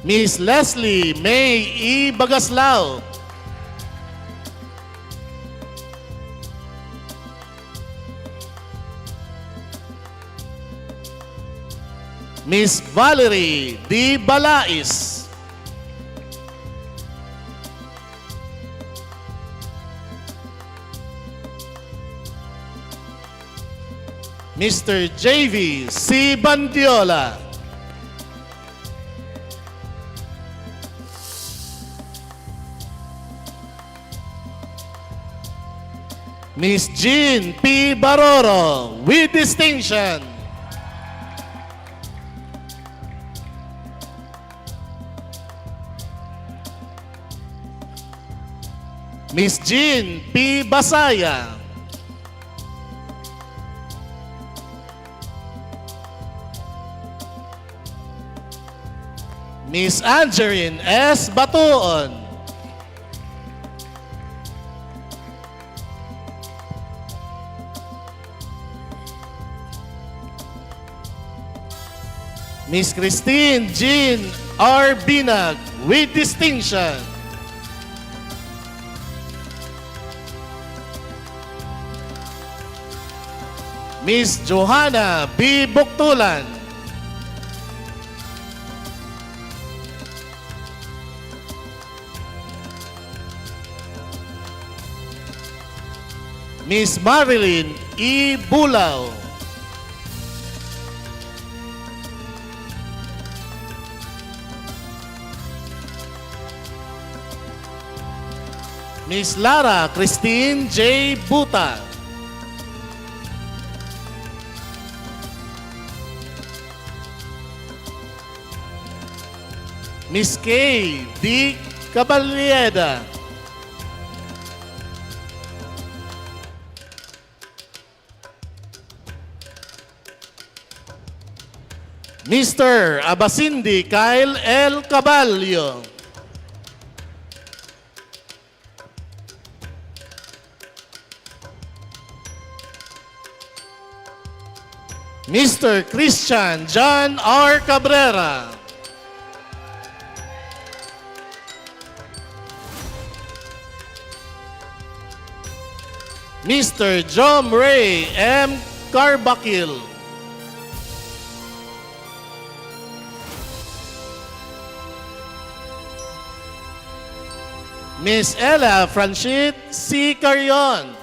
Miss Leslie May E. Bagaslao. Miss Valerie D. Balais. Mr. JV C. Bandiola. Miss Jean P. Baroro, with distinction. Miss Jean P. Basaya. Miss Angeline S. Batuon. Miss Christine Jean R. Binag, with distinction. Miss Johanna B. Buktulan. Miss Marilyn E. Bulao. Miss Lara Christine J. Buta. Miss K. D. Caballeda. Mr. Abasindi Kyle L. Caballo. Mr. Christian John R. Cabrera. Mr. John Ray M. Carbakil. Miss Ella Franchit C. Carion.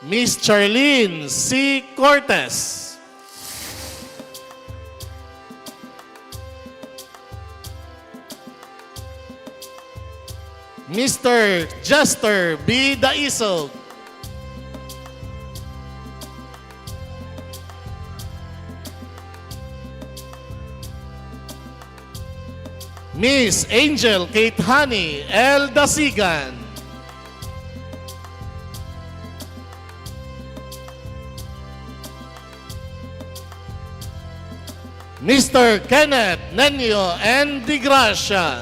Miss Charlene C. Cortez. Mr. Juster B. Daisog. Miss Angel Kate Honey L. Dasigan. Mr. Kenneth Nenio N. Di Gracia.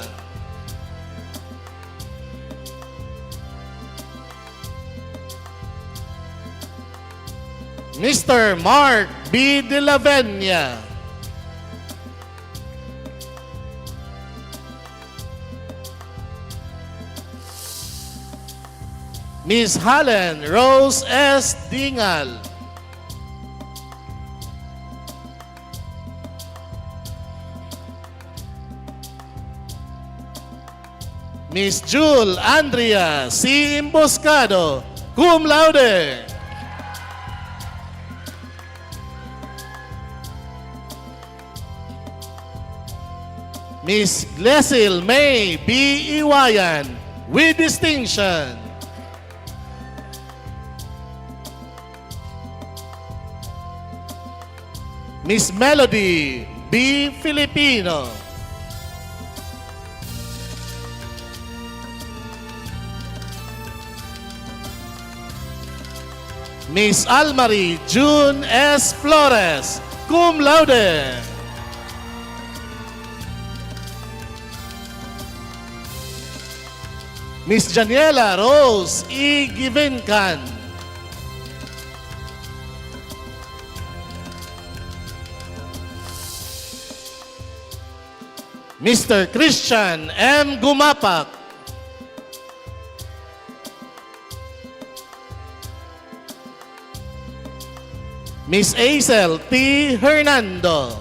Mr. Mark B. De la Venia. Miss Helen Rose S. Dingal. Miss Jule Andrea C. Imboscado, cum laude. Miss Glesil May B. Iwayan, with distinction. Miss Melody B. Filipino. Miss Almarie June S. Flores, cum laude. Miss Janiela Rose E. Givencan. Mr. Christian M. Gumapak. Miss Aisel T. Hernando.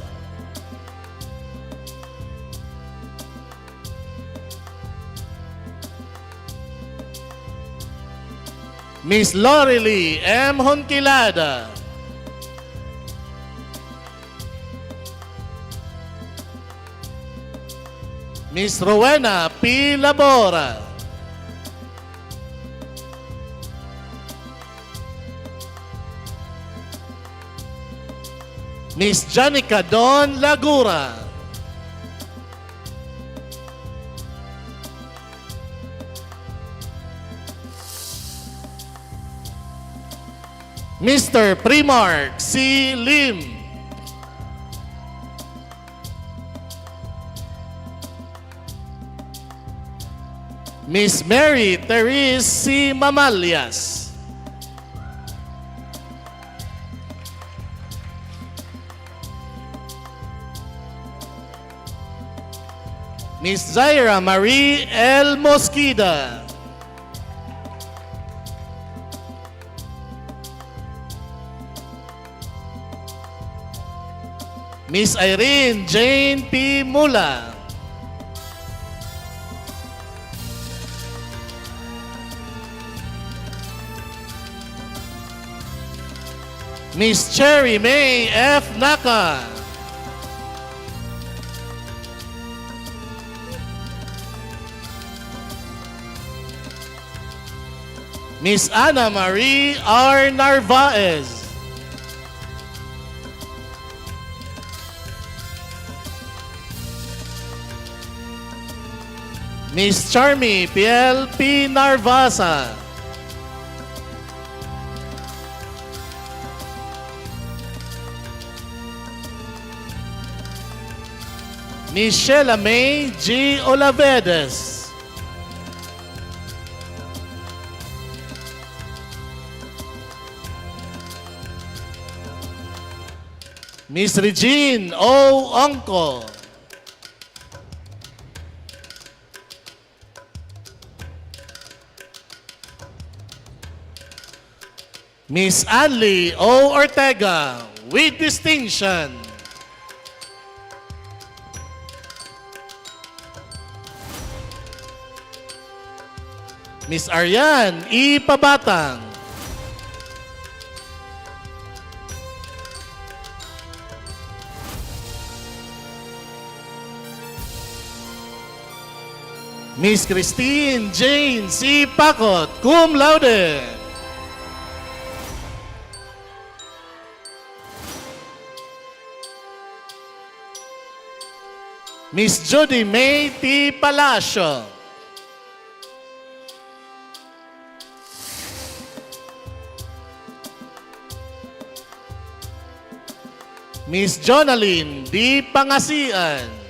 Miss Lorely M. Honquilada. Miss Rowena P. Labora. Miss Janica Don Lagura. Mr. Primark C. Lim. Miss Mary Therese C. Mamalias. Miss Zaira Marie L. Mosquida. Miss Irene Jane P. Mula. Miss Cherry May F. Naka. Miss Ana Marie R. Narvaez. Miss Charmy Piel P. Narvasa. Miss Sheila May G. Olavedes. Miss Regine O. Onco. Miss Anli O. Ortega with distinction. Miss Ariane E. Pabatang. Miss Christine Jane C. Pacot, cum laude. Miss Judy May T. Palacio. Miss Jonaline D. Pangasian.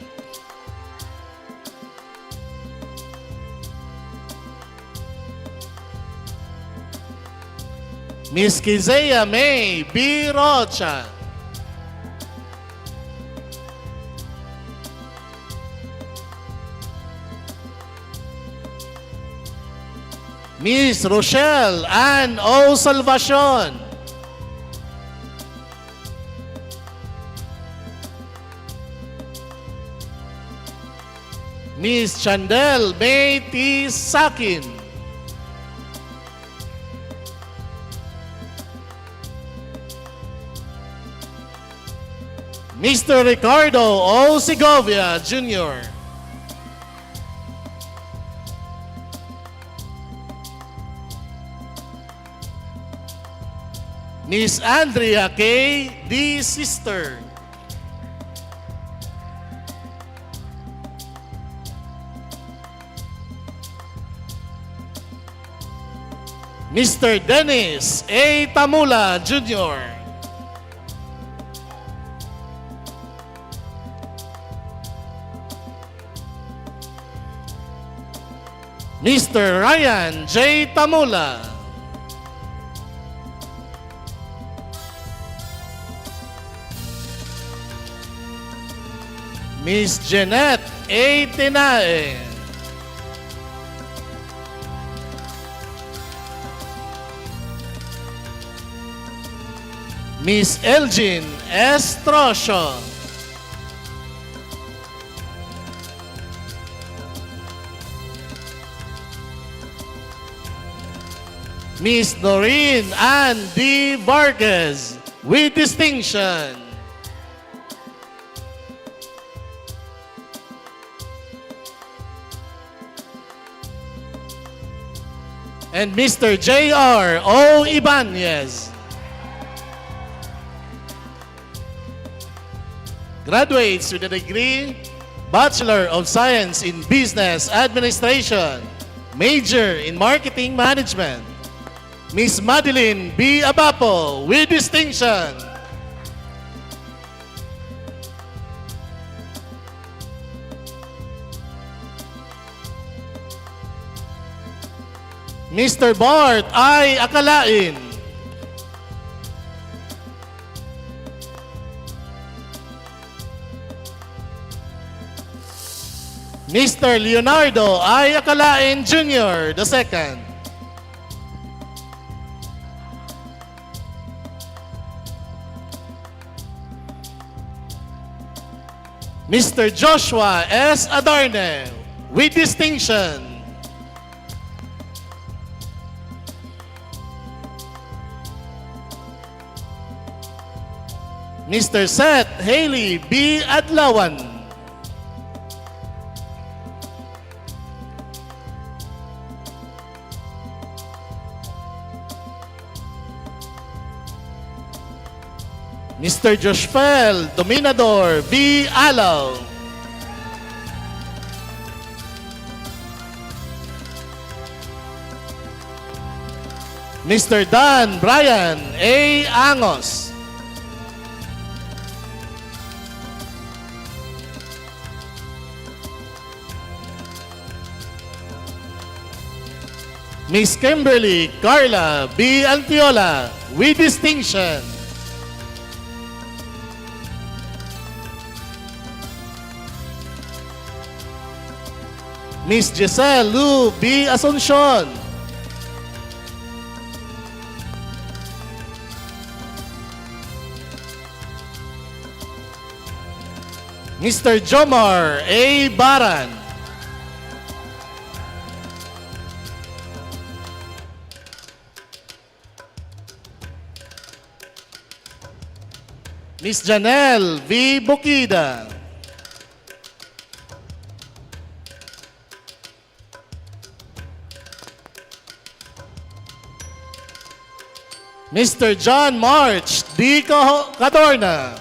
Miss Kizea May B. Rocha. Miss Rochelle Ann O. Salvacion. Miss Chandel May T. Sakin. Mr. Ricardo O. Segovia Jr. Miss Andrea K. D. Sister. Mr. Dennis A. Tamula Jr. Mr. Ryan J. Tamula. Miss Jeanette A. Tinae. Miss Elgin S. Trosho. Miss Noreen Ann D. Vargas with distinction. And Mr. J.R. O. Ibanez. Graduates with a degree, Bachelor of Science in Business Administration, major in Marketing Management. Miss Madeline B. Abapo with distinction. Mr. Bart I. Akalain. Mr. Leonardo I. Akalain Jr. II. Mr. Joshua S. Adarne with distinction. Mr. Seth Haley B. Adlawan. Mr. Joshpel Dominador B. Alaw. Mr. Dan Brian A. Angos. Miss Kimberly Carla B. Antiola with distinction. Miss Giselle Lu B. Asuncion. Mr. Jomar A. Baran. Miss Janelle V. Bukida. Mr. John March D. Cadorna.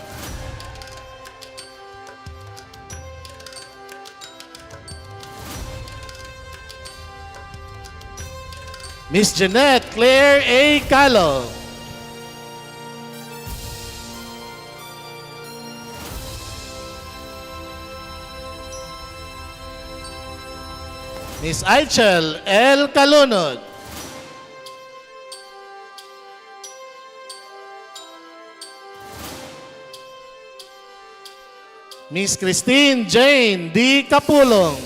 Miss Jeanette Claire A. Calo. Miss Aichel L. Calunod. Miss Christine Jane D. Capulong.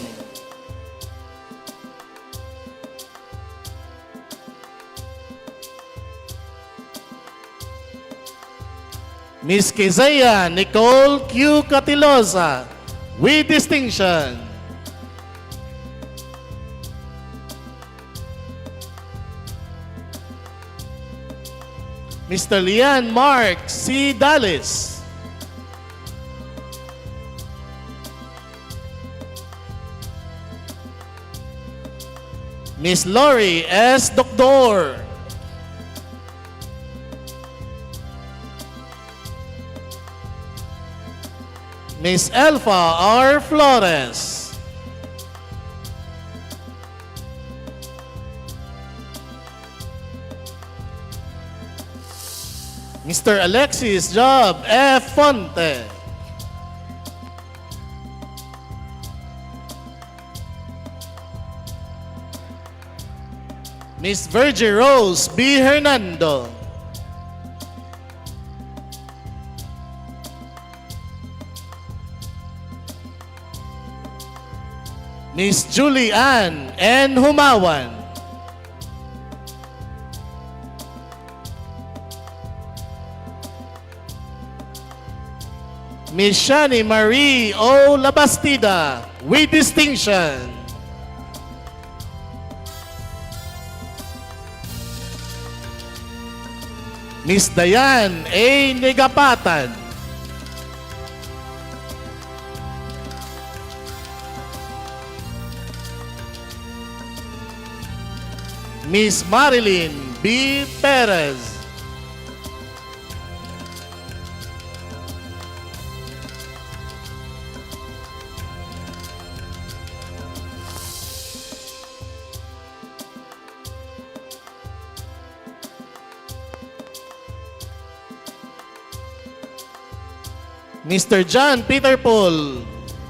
Miss Keziah Nicole Q. Catilosa with distinction. Mr. Lian Mark C. Dallis. Miss Lori S. Doctor. Miss Elfa R. Flores. Mr. Alexis Job F. Fonte. Miss Virgie Rose B. Hernando. Miss Julie Ann N. Humawan. Miss Shani Marie O. Labastida with distinction. Miss Diane A. Negapatan. Miss Marilyn B. Perez. Mr. John Peter Paul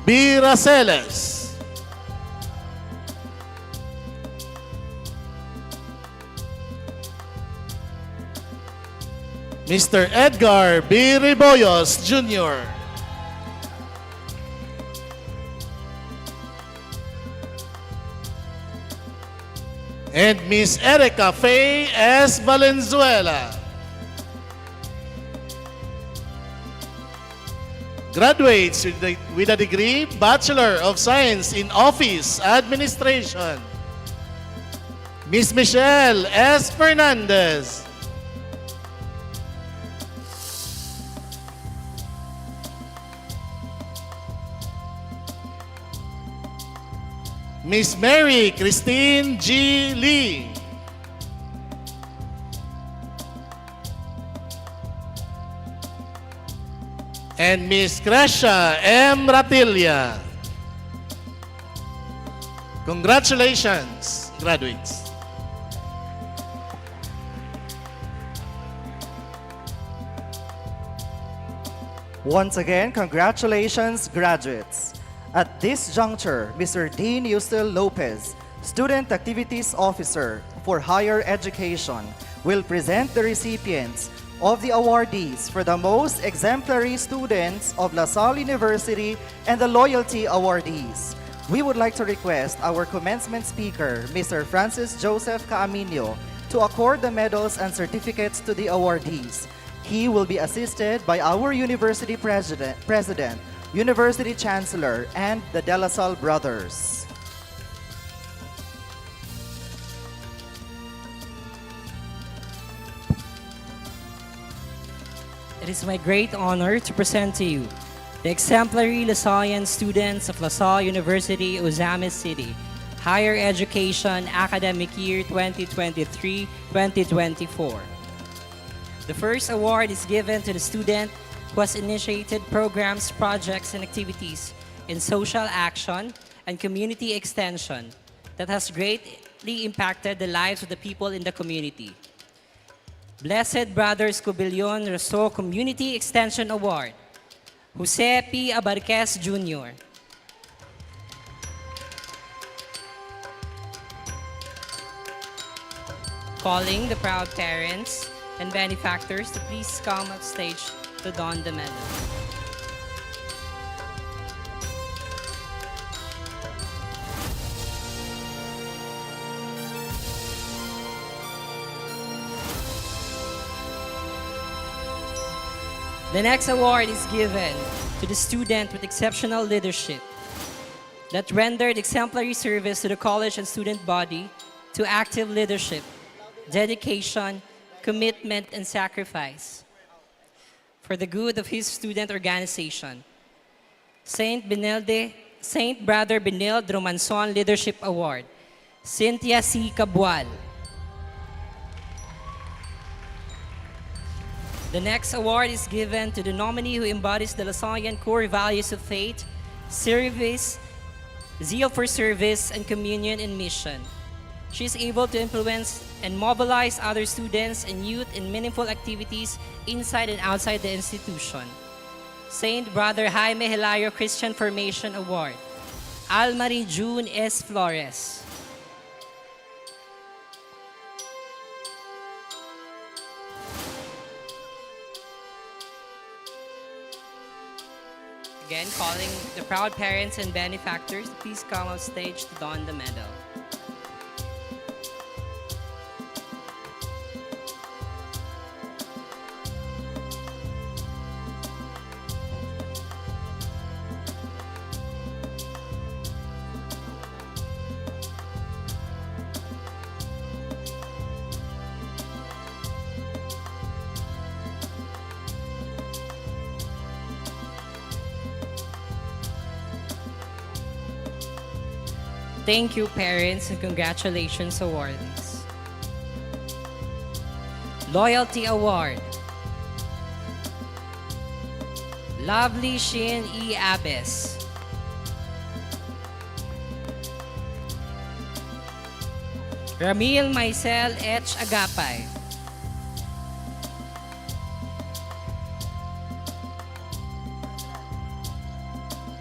B. Raceles. Mr. Edgar B. Riboyos Jr. And Miss Erica Faye S. Valenzuela. Graduates with a degree, Bachelor of Science in Office Administration. Miss Michelle S. Fernandez. Miss Mary Christine G. Lee. And Miss Gracia M. Ratilla. Congratulations, graduates. Once again, congratulations, graduates. At this juncture, Mr. Dean Yustil Lopez, Student Activities Officer for Higher Education, will present the recipients of the awardees for the most exemplary students of La Salle University and the Loyalty Awardees. We would like to request our commencement speaker, Mr. Francis Joseph Caaminio, to accord the medals and certificates to the awardees. He will be assisted by our university president, university chancellor, and the De La Salle brothers. It is my great honor to present to you the exemplary LaSallian students of La Salle University, Ozamis City, Higher Education Academic Year 2023-2024. The first award is given to the student who has initiated programs, projects, and activities in social action and community extension that has greatly impacted the lives of the people in the community. Blessed Brothers Cobillon Rousseau Community Extension Award, Jose P. Abarquez Jr. Calling the proud parents and benefactors to please come up stage to don the medal. The next award is given to the student with exceptional leadership that rendered exemplary service to the college and student body to active leadership, dedication, commitment, and sacrifice for the good of his student organization. Saint Brother Benilde Romanson Leadership Award, Cynthia C. Cabual. The next award is given to the nominee who embodies the Lasallian core values of faith, service, zeal for service, and communion and mission. She is able to influence and mobilize other students and youth in meaningful activities inside and outside the institution. Saint Brother Jaime Hilario Christian Formation Award, Almarie June S. Flores. Again, calling the proud parents and benefactors to please come on stage to don the medal. Thank you, parents, and congratulations, awardees. Loyalty Award, Lovely Shin E. Abes. Ramil Maisel H. Agapay.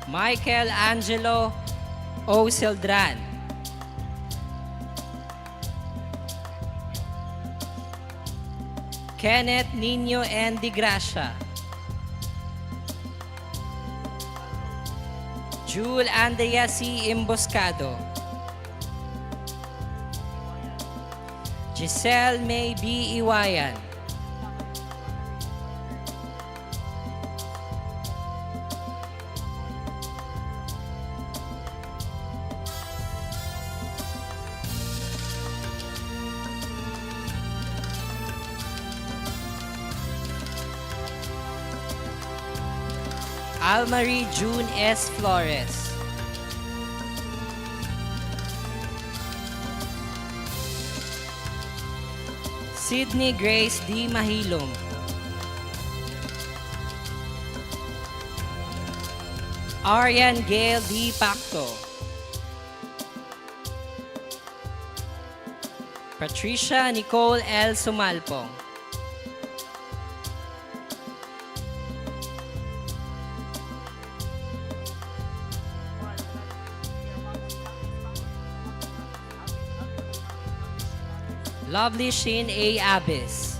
Michael Angelo O. Sildran. Kenneth Nino N. Di Gracia. Jule Andrea C. Imboscado. Giselle May B. Iwayan. Almarie June S. Flores. Sydney Grace D. Mahilom. Arian Gail D. Pacto. Patricia Nicole L. Sumalpong. Lovely Shane A. Abbas.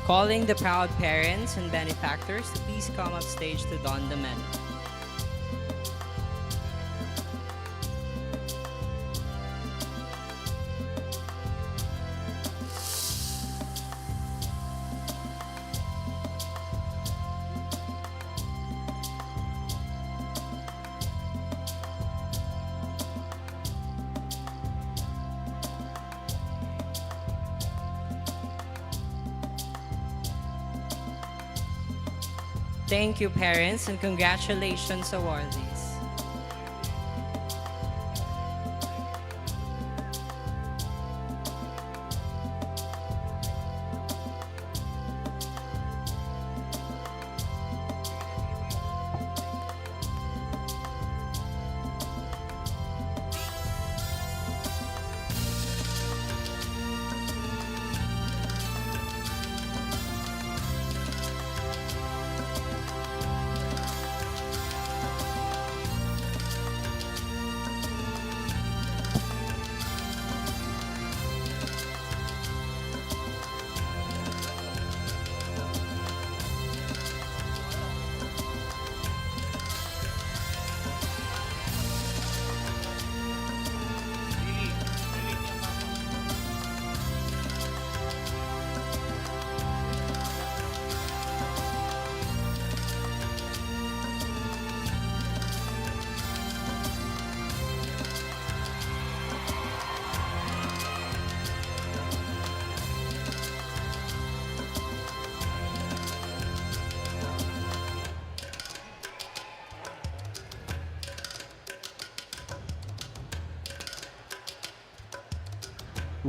Calling the proud parents and benefactors to please come up stage to don the medal. Thank you, parents, and congratulations, awardees.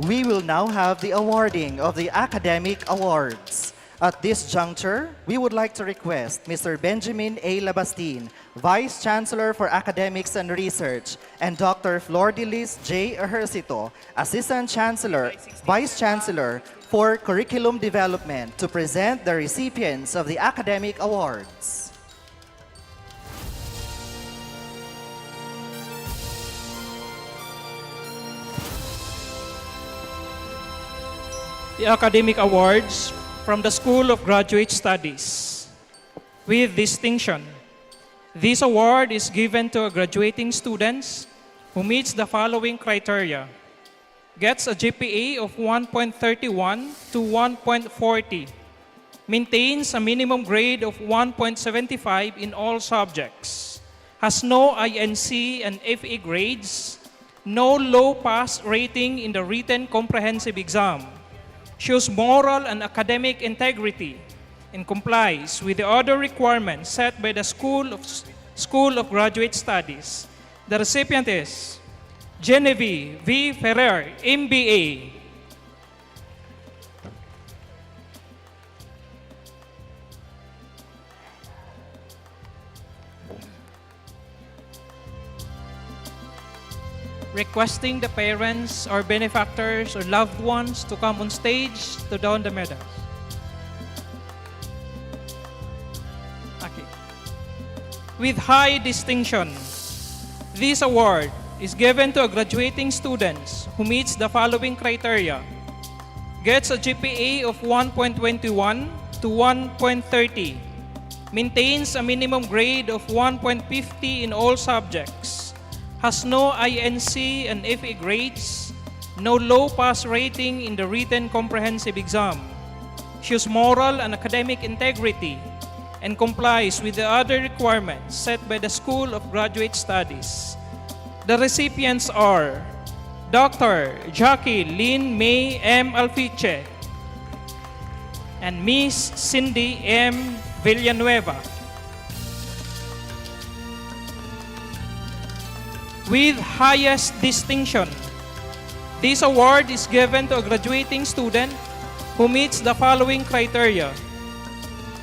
We will now have the awarding of the academic awards. At this juncture, we would like to request Mr. Benjamin A. Labastin, Vice Chancellor for Academics and Research, and Dr. Flordelis J. Ejercito, Assistant Chancellor, Vice Chancellor for Curriculum Development, to present the recipients of the academic awards. The academic awards from the School of Graduate Studies with distinction. This award is given to graduating students who meets the following criteria: gets a GPA of 1.31 to 1.40, maintains a minimum grade of 1.75 in all subjects, has no INC and FE grades, no low pass rating in the written comprehensive exam, shows moral and academic integrity, and complies with the other requirements set by the School of Graduate Studies. The recipient is Genevieve V. Ferrer, MBA. Requesting the parents or benefactors or loved ones to come on stage to don the medals. Okay. With high distinction, this award is given to graduating students who meets the following criteria: gets a GPA of 1.21 to 1.30, maintains a minimum grade of 1.50 in all subjects, has no INC and FE grades, no low pass rating in the written comprehensive exam, shows moral and academic integrity, and complies with the other requirements set by the School of Graduate Studies. The recipients are Dr. Jackie Lynn May M. Alfiche, and Miss Cindy M. Villanueva. With highest distinction, this award is given to a graduating student who meets the following criteria: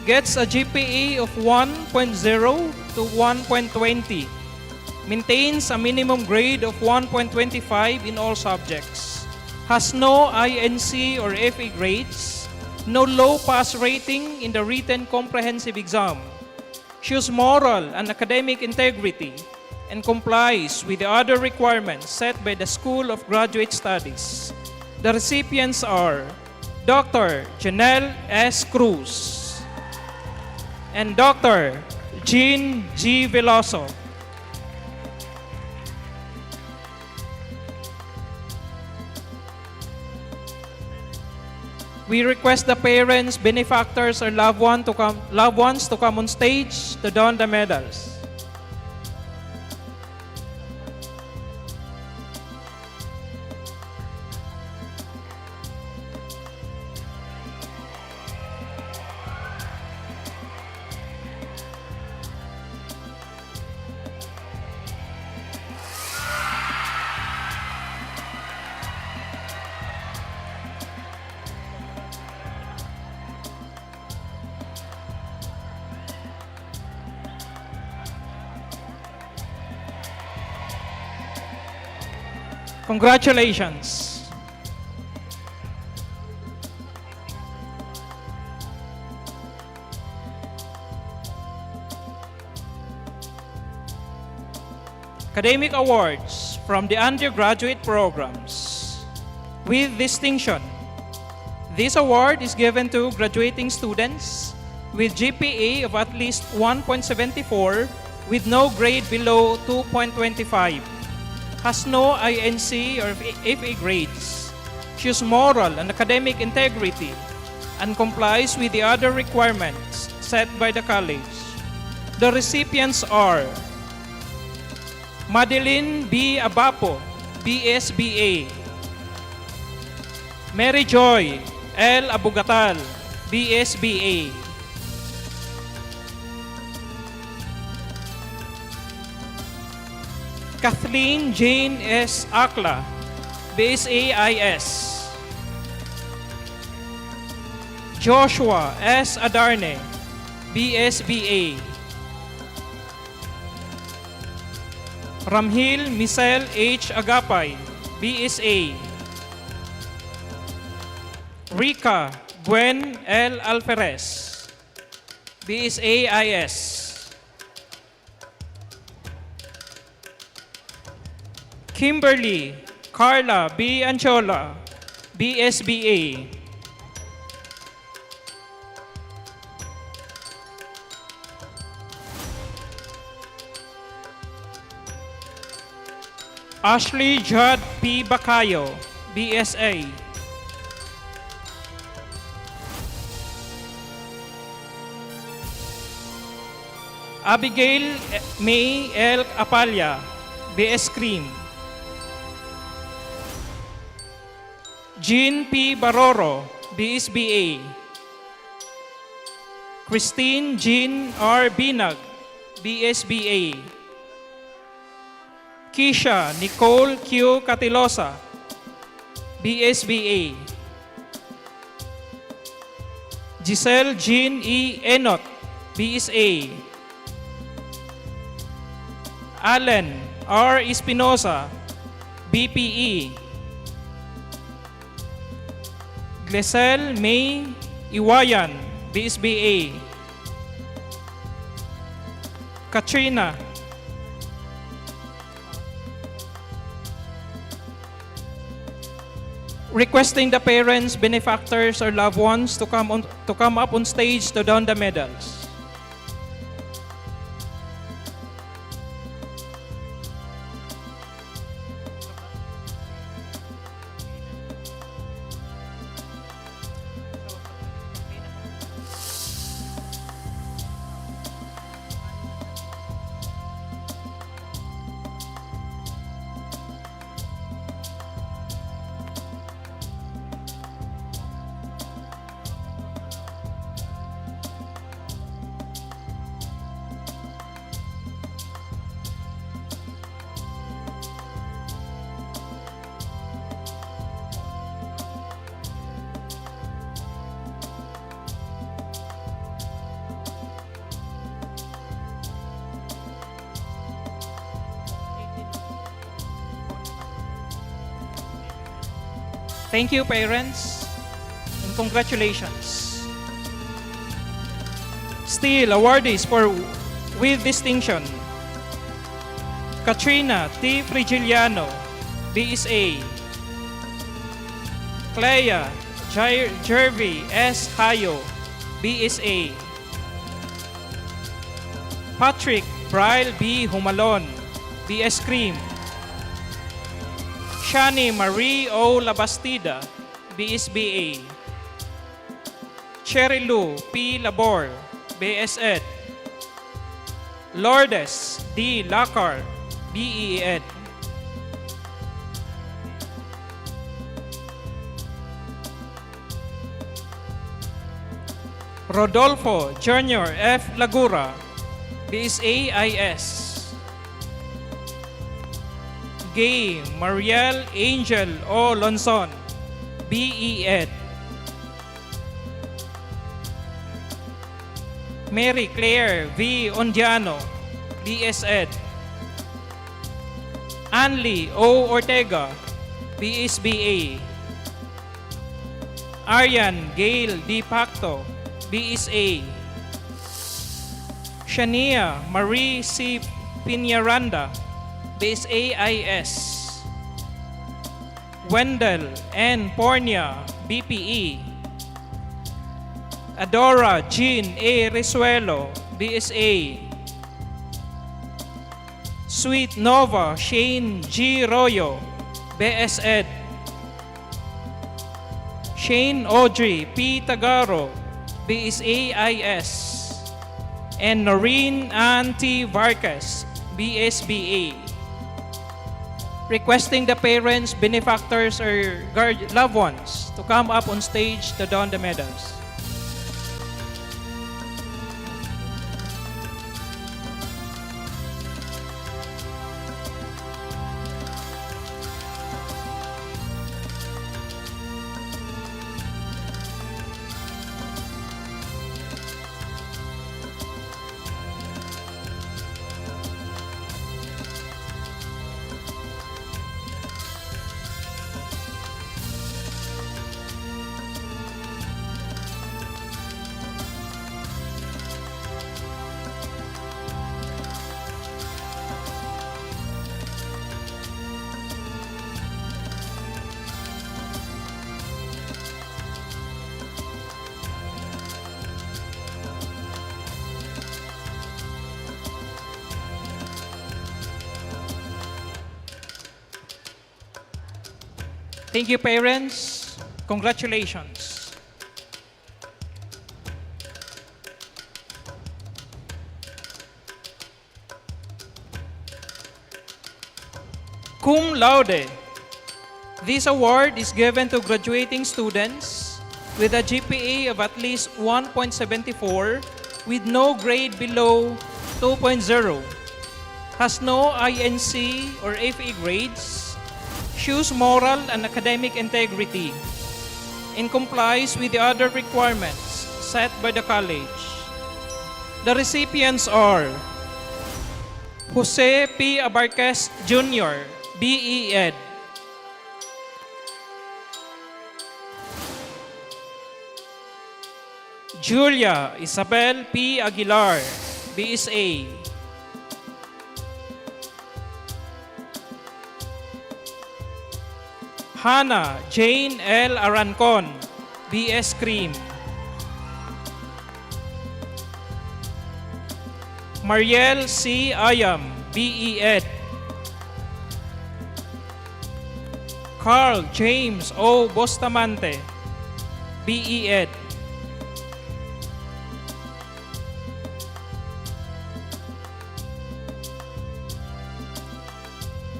gets a GPA of 1.0 to 1.20, maintains a minimum grade of 1.25 in all subjects, has no INC or FA grades, no low pass rating in the written comprehensive exam, shows moral and academic integrity, and complies with the other requirements set by the School of Graduate Studies. The recipients are Dr. Janelle S. Cruz and Dr. Jean G. Veloso. We request the parents, benefactors, or loved ones to come on stage to don the medals. Congratulations. Academic awards from the undergraduate programs. With distinction, this award is given to graduating students with GPA of at least 1.74 with no grade below 2.25. Has no INC or FA grades, shows moral and academic integrity, and complies with the other requirements set by the college. The recipients are Madeline B. Abapo, BSBA, Mary Joy L. Abugatal, BSBA, Kathleen Jane S. Akla, BSAIS. Joshua S. Adarne, BSBA. Ramhil Michelle H. Agapay, BSA. Rika Gwen L. Alferez, BSAIS. Kimberly Carla B. Anchola, BSBA. Ashley Judd P. Bacayo, BSA. Abigail May L. Apalya, BS Cream. Jean P. Baroro, BSBA. Christine Jean R. Binag, BSBA. Kisha Nicole Q. Catilosa, BSBA. Giselle Jean E. Enot, BSA. Allen R. Espinosa, BPE. Glesel May Iwayan, BSBA. Katrina requesting the parents, benefactors, or loved ones to come up on stage to don the medals. Thank you, parents, and congratulations. Still, awardees with distinction. Katrina T. Frigiliano, BSA. Clea Jervy S. Hayo, BSA. Patrick Bryle B. Humalon, BS Cream. Shani Marie O. Labastida, BSBA. Cherry Lou P. Labor, BS Ed. Lourdes D. Lacar, BE Ed. Rodolfo Junior F. Lagura, BSA IS. Gay Mariel Angel O. Lonson, BE Ed. Mary Claire V. Ondiano, BS Ed. Anli O. Ortega, BSBA. Arian Gail D. Pacto, BSA. Shania Marie C. Piñaranda, BSA IS. Wendell N. Pornia, BPE. Adora Jean A. Risuelo, BSA. Sweet Nova Shane G. Royo, BS Ed. Shane Audrey P. Tagaro, BSA IS. And Noreen Ann T. Vargas, BSBA. Requesting the parents, benefactors, or loved ones to come up on stage to don the medals. Thank you, parents. Congratulations. Cum laude. This award is given to graduating students with a GPA of at least 1.74 with no grade below 2.0, has no INC or FE grades, shows moral and academic integrity, and complies with the other requirements set by the college. The recipients are Jose P. Abarquez Jr., BE Ed. Julia Isabel P. Aguilar, BSA. Hannah Jane L. Arancon, BS Cream. Mariel C. Ayam, BE Ed. Carl James O. Bustamante, BE Ed.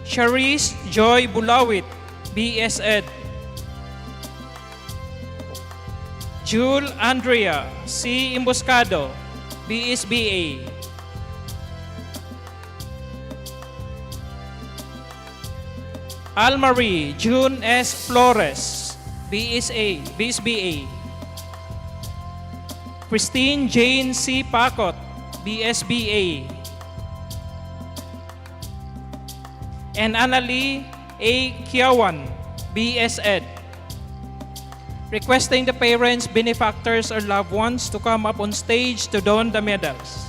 Charisse Joy Bulawit, BS Ed. Jule Andrea C. Imboscado, BSBA. Almarie June S. Flores, BSBA. Christine Jane C. Pacot, BSBA. And Annalie A. Kiawan, BS Ed. requesting the parents, benefactors, or loved ones to come up on stage to don the medals.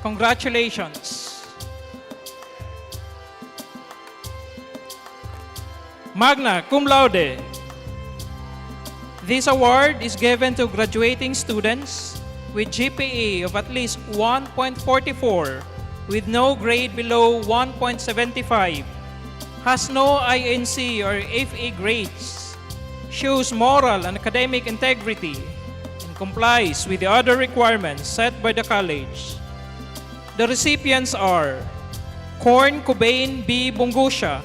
Congratulations. Magna cum laude. This award is given to graduating students with GPA of at least 1.44, with no grade below 1.75, has no INC or FA grades, shows moral and academic integrity, and complies with the other requirements set by the college. The recipients are Corn Cobain B. Bungusha,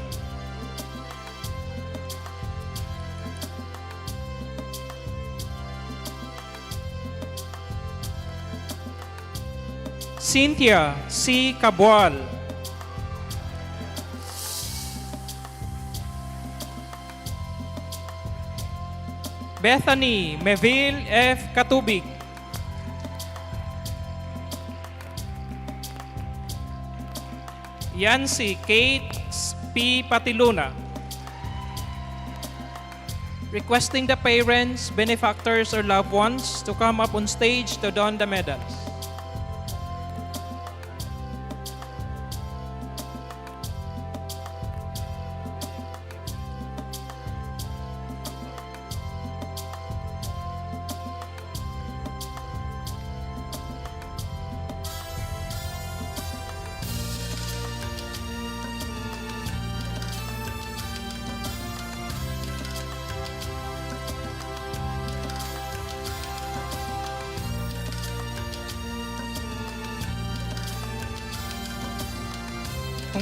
Cynthia C. Cabual, Bethany Meville F. Katubig, Yancy Kate P. Patiluna. Requesting the parents, benefactors, or loved ones to come up on stage to don the medals.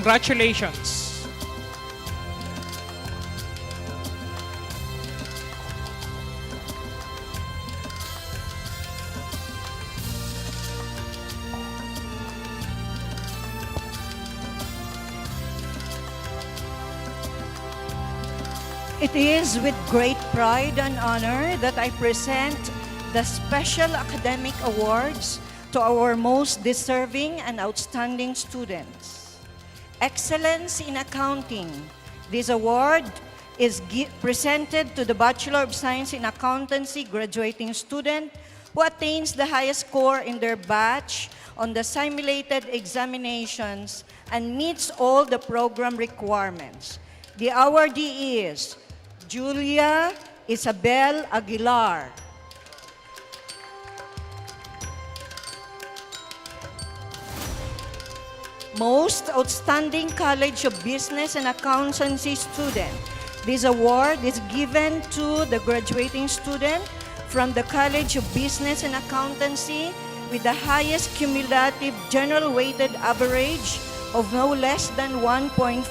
Congratulations. It is with great pride and honor that I present the Special Academic Awards to our most deserving and outstanding students. Excellence in Accounting. This award is presented to the Bachelor of Science in Accountancy graduating student who attains the highest score in their batch on the simulated examinations and meets all the program requirements. The awardee is Julia Isabel Aguilar. Most Outstanding College of Business and Accountancy Student. This award is given to the graduating student from the College of Business and Accountancy with the highest cumulative general weighted average of no less than 1.5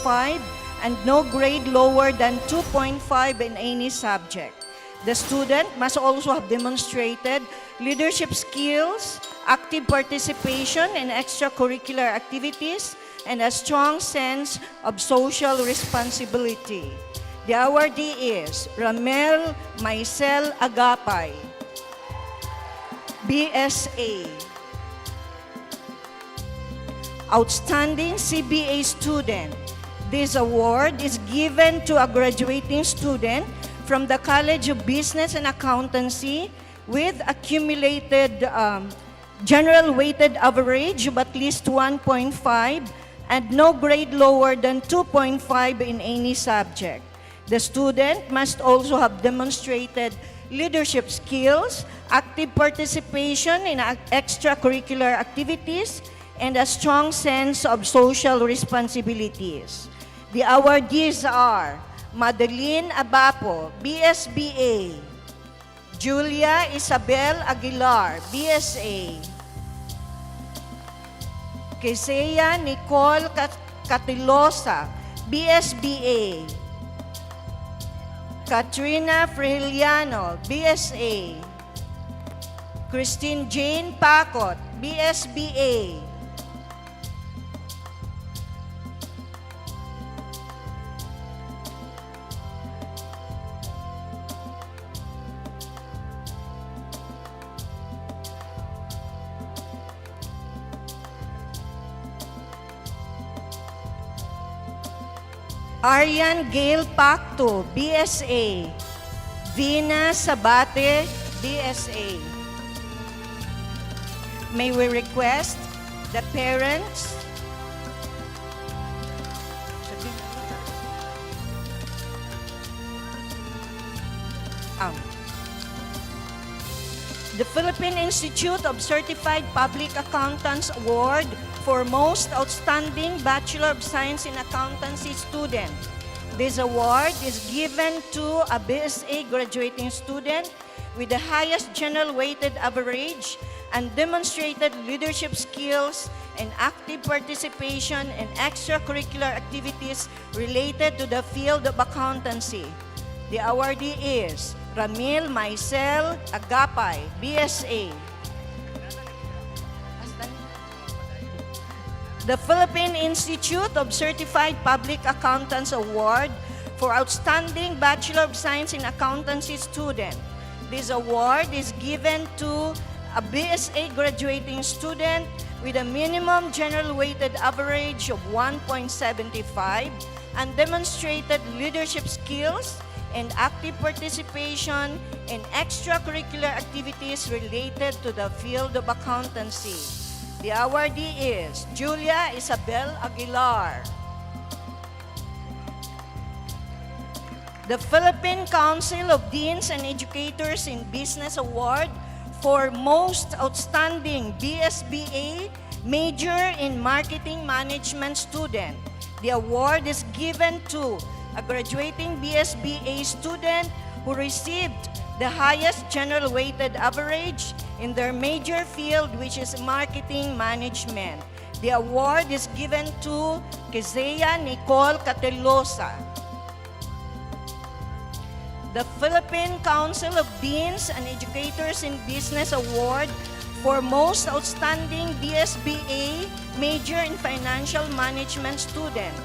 and no grade lower than 2.5 in any subject. The student must also have demonstrated leadership skills, active participation in extracurricular activities, and a strong sense of social responsibility. The awardee is Ramel Maisel Agapay, BSA. Outstanding CBA Student. This award is given to a graduating student from the College of Business and Accountancy with accumulated general weighted average of at least 1.5 and no grade lower than 2.5 in any subject. The student must also have demonstrated leadership skills, active participation in extracurricular activities, and a strong sense of social responsibilities. The awardees are Madeline Abapo, BSBA. Julia Isabel Aguilar, BSA. Kesea Nicole Catilosa, BSBA. Katrina Frihiliano, BSA. Christine Jane Pacot, BSBA. Arian Gail Pacto, BSA. Vina Sabate, BSA. May we request the parents the Philippine Institute of Certified Public Accountants Award for Most Outstanding Bachelor of Science in Accountancy student. This award is given to a BSA graduating student with the highest general weighted average and demonstrated leadership skills and active participation in extracurricular activities related to the field of accountancy. The awardee is Ramil Maisel Agapay, BSA. The Philippine Institute of Certified Public Accountants Award for Outstanding Bachelor of Science in Accountancy student. This award is given to a BSA graduating student with a minimum general weighted average of 1.75 and demonstrated leadership skills and active participation in extracurricular activities related to the field of accountancy. The awardee is Julia Isabel Aguilar. The Philippine Council of Deans and Educators in Business Award for Most Outstanding BSBA Major in Marketing Management student. The award is given to a graduating BSBA student who received the highest general weighted average in their major field, which is marketing management. The award is given to Kesea Nicole Catilosa. The Philippine Council of Deans and Educators in Business Award for Most Outstanding BSBA Major in Financial Management student.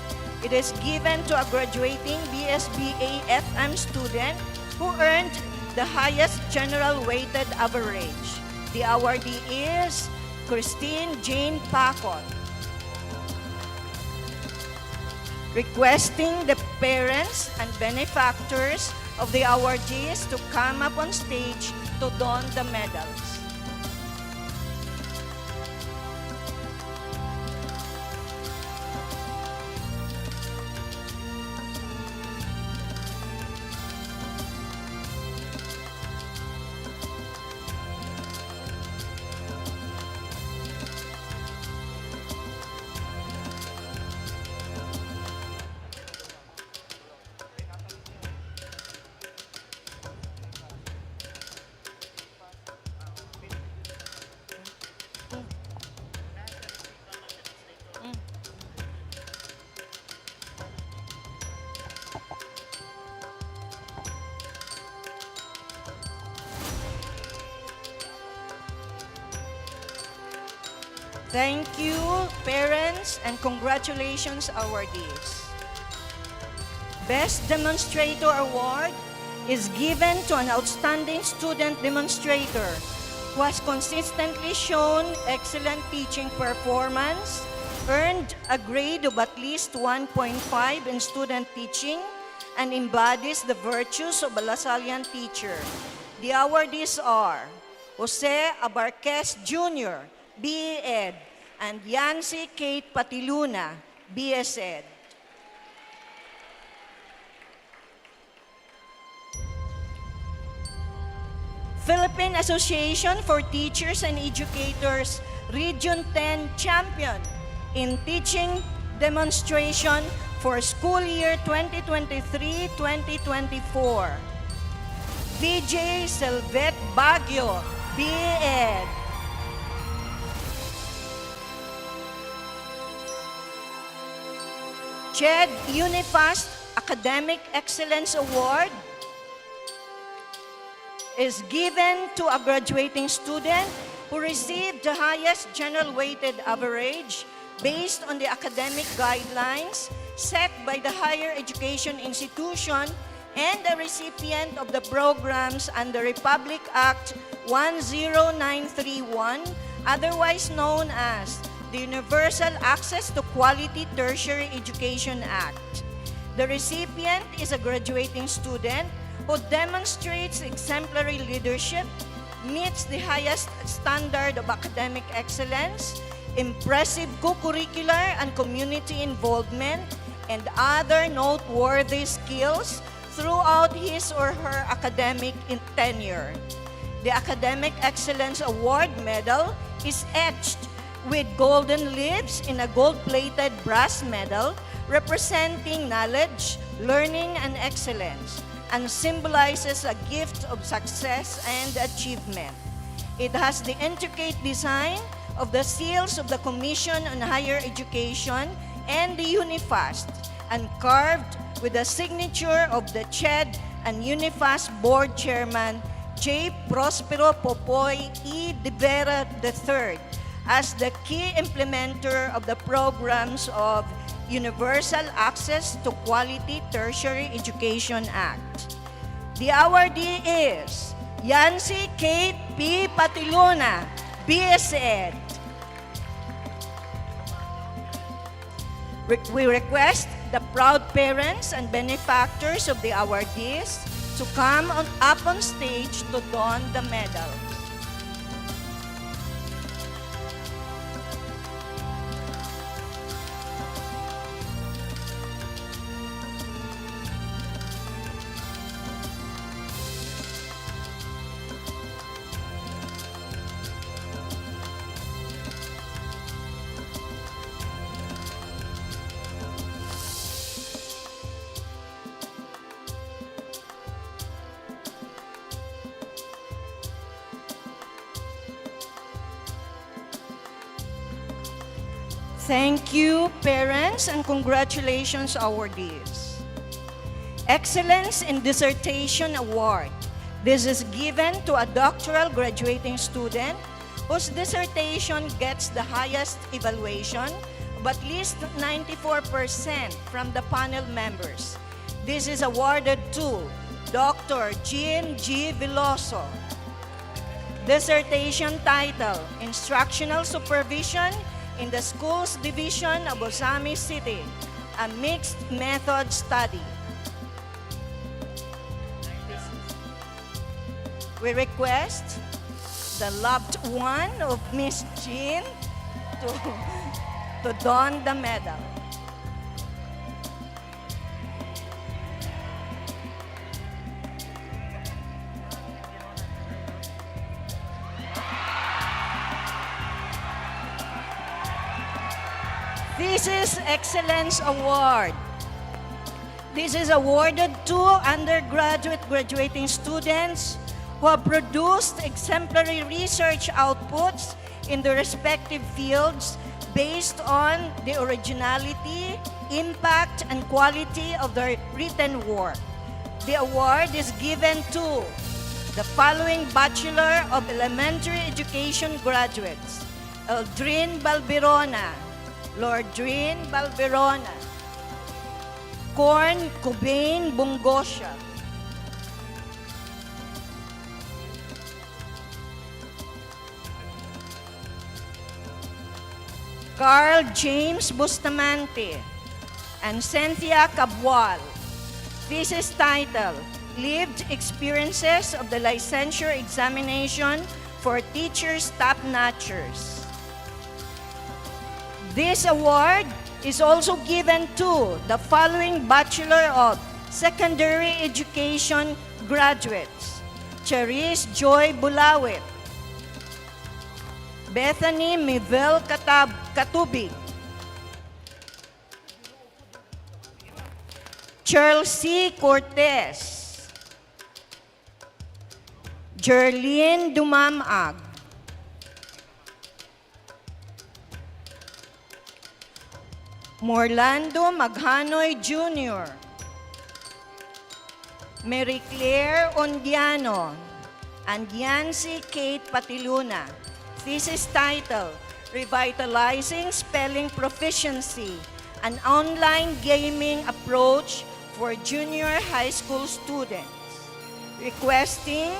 It is given to a graduating BSBA FM student who earned the highest general weighted average. The awardee is Christine Jane Pacot. Requesting the parents and benefactors of the awardees to come up on stage to don the medals. Thank you, parents, and congratulations, awardees. Best Demonstrator Award is given to an outstanding student demonstrator who has consistently shown excellent teaching performance, earned a grade of at least 1.5 in student teaching, and embodies the virtues of a Lasallian teacher. The awardees are Jose Abarquez Jr., BE Ed, and Yancy Kate Patiluna, BS Ed. Philippine Association for Teachers and Educators, Region 10 Champion in Teaching Demonstration for school year 2023-2024. VJ Selvet Baguio, B.Ed. CHED Unifast Academic Excellence Award is given to a graduating student who received the highest general weighted average based on the academic guidelines set by the higher education institution and a recipient of the programs under Republic Act 10931, otherwise known as the Universal Access to Quality Tertiary Education Act. The recipient is a graduating student who demonstrates exemplary leadership, meets the highest standard of academic excellence, impressive co-curricular and community involvement, and other noteworthy skills throughout his or her academic tenure. The Academic Excellence Award medal is etched with golden leaves in a gold-plated brass medal representing knowledge, learning, and excellence, and symbolizes a gift of success and achievement. It has the intricate design of the seals of the Commission on Higher Education and the Unifast, and carved with the signature of the CHED and Unifast Board Chairman J. Prospero Popoy E. De Vera III as the key implementer of the programs of Universal Access to Quality Tertiary Education Act. The awardee is Yancy Kate P. Patiluna, BSED. We request the proud parents and benefactors of the awardees to come up on stage to don the medals. Thank you, parents, and congratulations, awardees. Excellence in Dissertation Award. This is given to a doctoral graduating student whose dissertation gets the highest evaluation of at least 94% from the panel members. This is awarded to Dr. Jean G. Veloso. Dissertation title, Instructional Supervision in the Schools Division of Osamis City, a mixed method study. We request the loved one of Miss Jean to don the medal. This is Excellence Award. This is awarded to undergraduate graduating students who have produced exemplary research outputs in their respective fields based on the originality, impact, and quality of their written work. The award is given to the following Bachelor of Elementary Education graduates: Eldrin Balberona, Lordrin Balberona, Corn Cobain Bungosha, Carl James Bustamante, and Cynthia Cabwal. This is titled Lived Experiences of the Licensure Examination for Teachers Top-Notchers. This award is also given to the following Bachelor of Secondary Education graduates: Charis Joy Bulawit, Bethany Mivel Katubig, Chelsea Cortez. Jerlyn Dumamag. Morlando Maghanoy Jr. Mary Claire Ondiano and Yancy Kate Patiluna. Thesis title, Revitalizing Spelling Proficiency, an online gaming approach for junior high school students. Requesting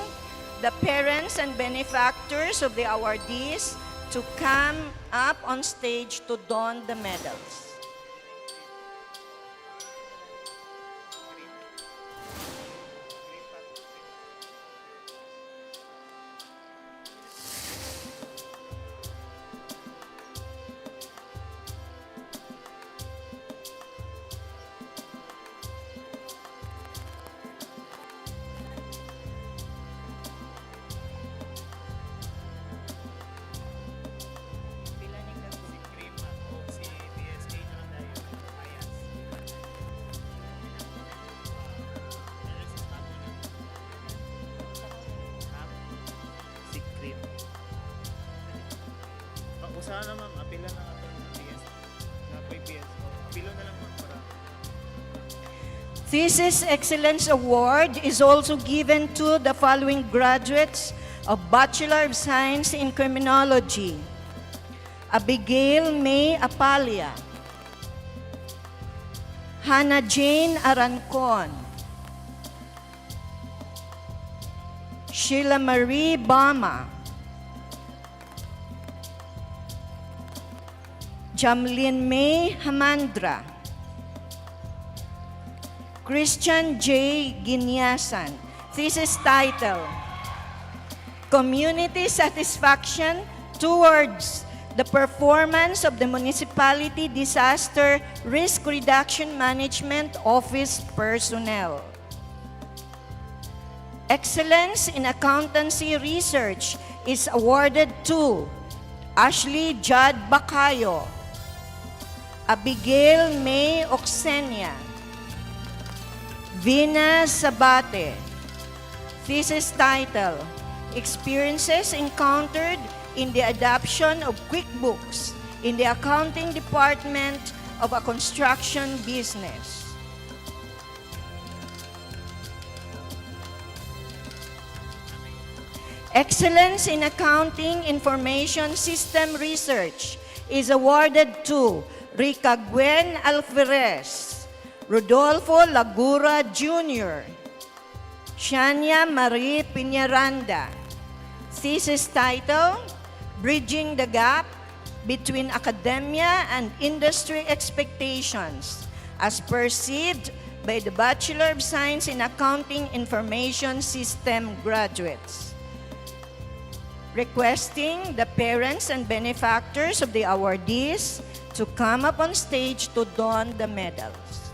the parents and benefactors of the awardees to come up on stage to don the medals. Sana ma'am, apila na ato ng PS. Napoy PS. Apilo na lang ma'am para. Thesis Excellence Award is also given to the following graduates of Bachelor of Science in Criminology. Abigail May Apalia, Hannah Jane Arancon, Sheila Marie Bama, Jamlin May Hamandra, Christian J. Ginyasan. Thesis title, Community Satisfaction Towards the Performance of the Municipality Disaster Risk Reduction Management Office Personnel. Excellence in Accountancy Research is awarded to Ashley Judd Bacayo, Abigail May Oxenia, Vina Sabate. Thesis title, Experiences Encountered in the Adoption of QuickBooks in the Accounting Department of a Construction Business. Excellence in Accounting Information System Research is awarded to Rica Gwen Alvarez, Rodolfo Lagura Jr., Shania Marie Piñaranda. Thesis title, Bridging the Gap Between Academia and Industry Expectations as Perceived by the Bachelor of Science in Accounting Information System graduates. Requesting the parents and benefactors of the awardees to come up on stage to don the medals.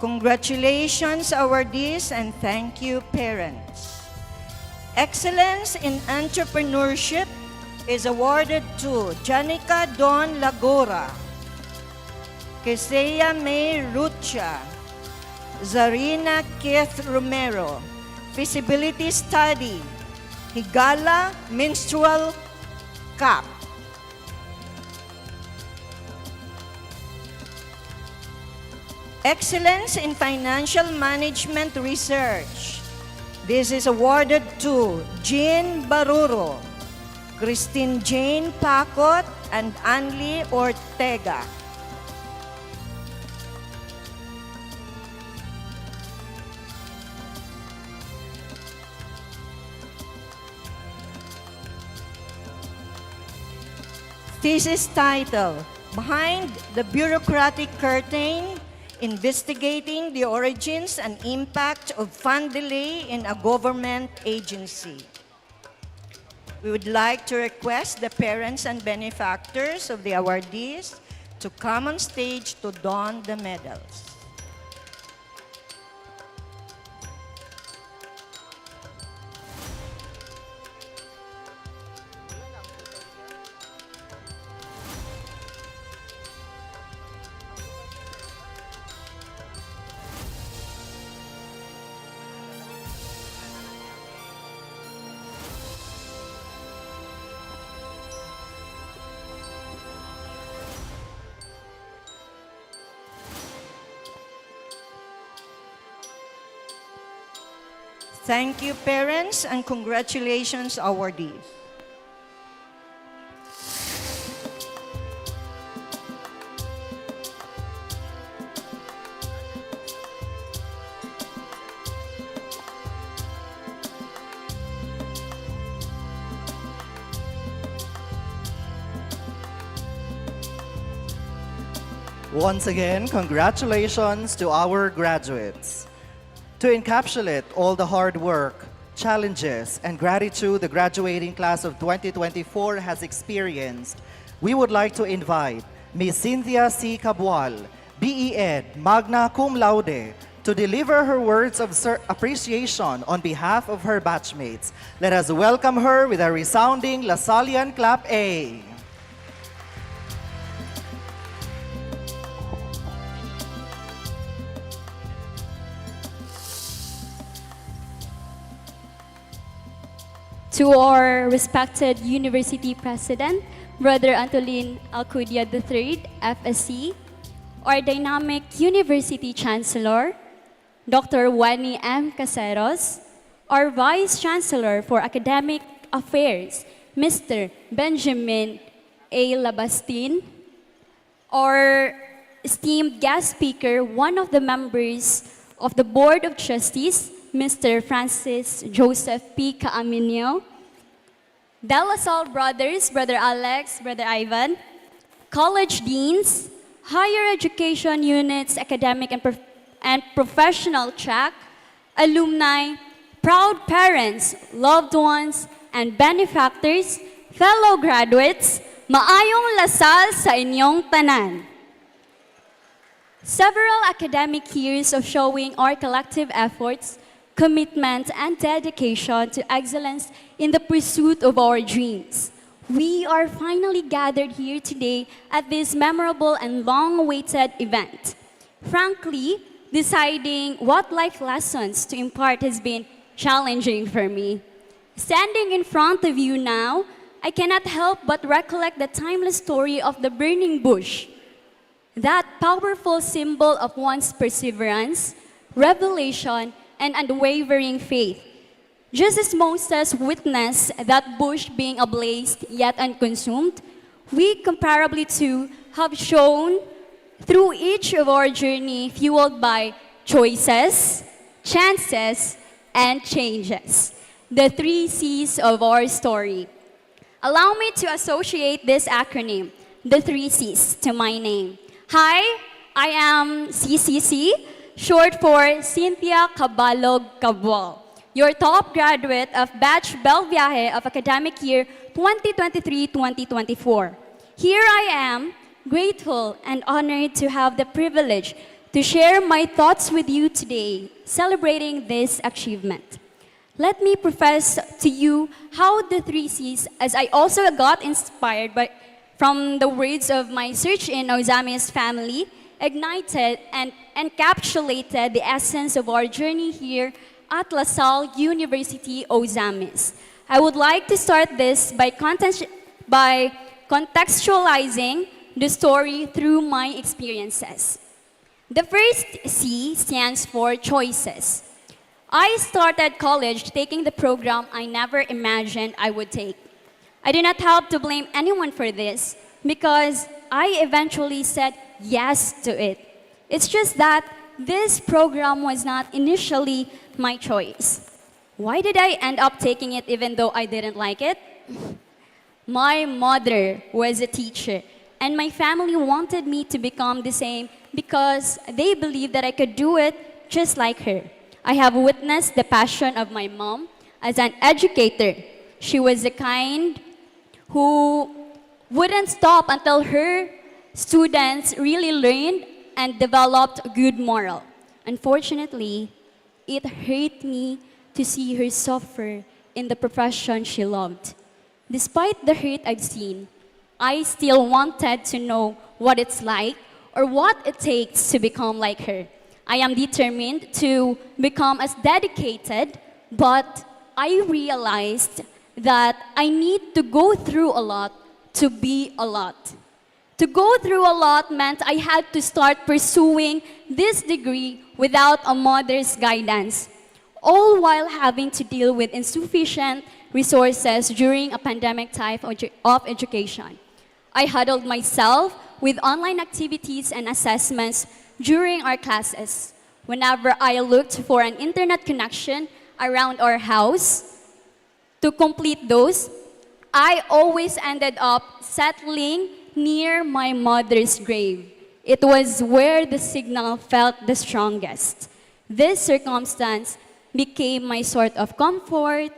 Congratulations, awardees, and thank you, parents. Excellence in Entrepreneurship is awarded to Janica Don Lagora, Kesea May Rucha, Zarina Keith Romero. Feasibility Study, Higala Menstrual Cup. Excellence in Financial Management Research. This is awarded to Jean Baruro, Christine Jane Pacot and Anli Ortega. Thesis title, Behind the Bureaucratic Curtain, Investigating the Origins and Impact of Fund Delay in a Government Agency. We would like to request the parents and benefactors of the awardees to come on stage to don the medals. Thank you, parents, and congratulations, awardees. Once again, congratulations to our graduates. To encapsulate all the hard work, challenges, and gratitude the graduating class of 2024 has experienced, we would like to invite Ms. Cynthia C. Cabwal, BE Ed, magna cum laude, to deliver her words of appreciation on behalf of her batchmates. Let us welcome her with a resounding Lasallian clap A. To our respected University President, Brother Antolin Alcudia III, FSC, our dynamic University Chancellor, Dr. Wani M. Caseros, our Vice Chancellor for Academic Affairs, Mr. Benjamin A. Labastin, our esteemed guest speaker, one of the members of the Board of Trustees, Mr. Francis Joseph P. Caaminio, De La Salle brothers, Brother Alex, Brother Ivan, college deans, higher education units, academic and professional track, alumni, proud parents, loved ones, and benefactors, fellow graduates, maayong lasal sa inyong tanan. Several academic years of showing our collective efforts, commitment, and dedication to excellence in the pursuit of our dreams. We are finally gathered here today at this memorable and long-awaited event. Frankly, deciding what life lessons to impart has been challenging for me. Standing in front of you now, I cannot help but recollect the timeless story of the burning bush, that powerful symbol of one's perseverance, revelation, and unwavering faith. Just as Moses witnessed that bush being ablaze yet unconsumed, we comparably too have shown through each of our journey fueled by choices, chances, and changes. The 3 C's of our story. Allow me to associate this acronym, the 3 C's, to my name. Hi, I am CCC, short for Cynthia Cabalog Cabwal, your top graduate of Batch Belviaje of academic year 2023-2024. Here I am, grateful and honored to have the privilege to share my thoughts with you today, celebrating this achievement. Let me profess to you how the 3 C's, as I also got inspired from the words of my search in Ozamis family, ignited and encapsulated the essence of our journey here at La Salle University, Ozamis. I would like to start this by contextualizing the story through my experiences. The first C stands for choices. I started college taking the program I never imagined I would take. I do not have to blame anyone for this because I eventually said yes to it. It's just that this program was not initially my choice. Why did I end up taking it even though I didn't like it? My mother was a teacher, and my family wanted me to become the same because they believed that I could do it just like her. I have witnessed the passion of my mom as an educator. She was the kind who wouldn't stop until her students really learned and developed good moral. Unfortunately, it hurt me to see her suffer in the profession she loved. Despite the hurt I've seen, I still wanted to know what it's like or what it takes to become like her. I am determined to become as dedicated, but I realized that I need to go through a lot to be a lot. To go through a lot meant I had to start pursuing this degree without a mother's guidance, all while having to deal with insufficient resources during a pandemic type of education. I huddled myself with online activities and assessments during our classes. Whenever I looked for an internet connection around our house to complete those, I always ended up settling near my mother's grave. It was where the signal felt the strongest. This circumstance became my sort of comfort,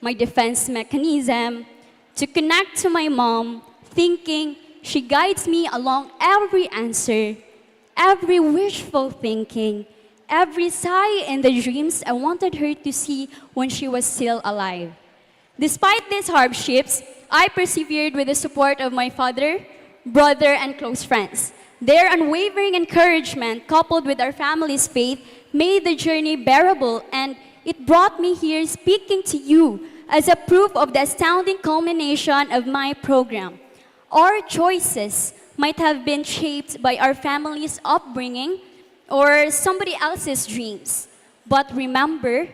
my defense mechanism, to connect to my mom, thinking she guides me along every answer, every wishful thinking, every sigh in the dreams I wanted her to see when she was still alive. Despite these hardships, I persevered with the support of my father, brother, and close friends. Their unwavering encouragement, coupled with our family's faith, made the journey bearable, and it brought me here speaking to you as a proof of the astounding culmination of my program. Our choices might have been shaped by our family's upbringing or somebody else's dreams. But remember,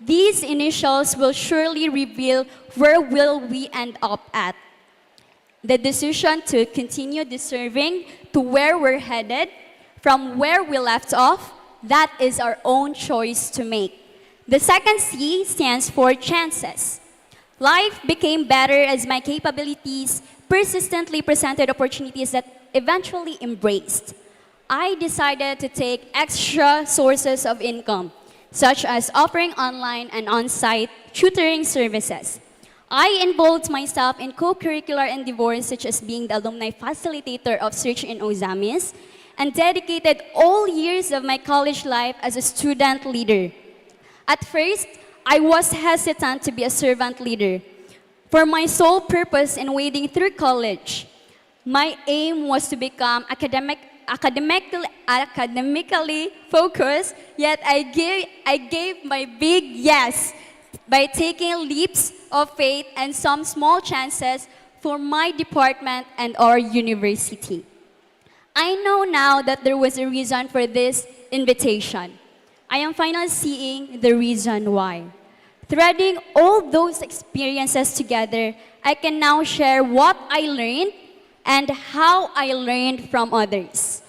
these initials will surely reveal where will we end up at. The decision to continue deserving to where we're headed, from where we left off, that is our own choice to make. The second C stands for chances. Life became better as my capabilities persistently presented opportunities that eventually embraced. I decided to take extra sources of income, such as offering online and on-site tutoring services. I involved myself in co-curricular endeavors such as being the alumni facilitator of Search in Ozamis and dedicated all years of my college life as a student leader. At first, I was hesitant to be a servant leader. For my sole purpose in wading through college, my aim was to become academically focused, yet I gave my big yes by taking leaps of faith and some small chances for my department and our university. I know now that there was a reason for this invitation. I am finally seeing the reason why. Threading all those experiences together, I can now share what I learned and how I learned from others.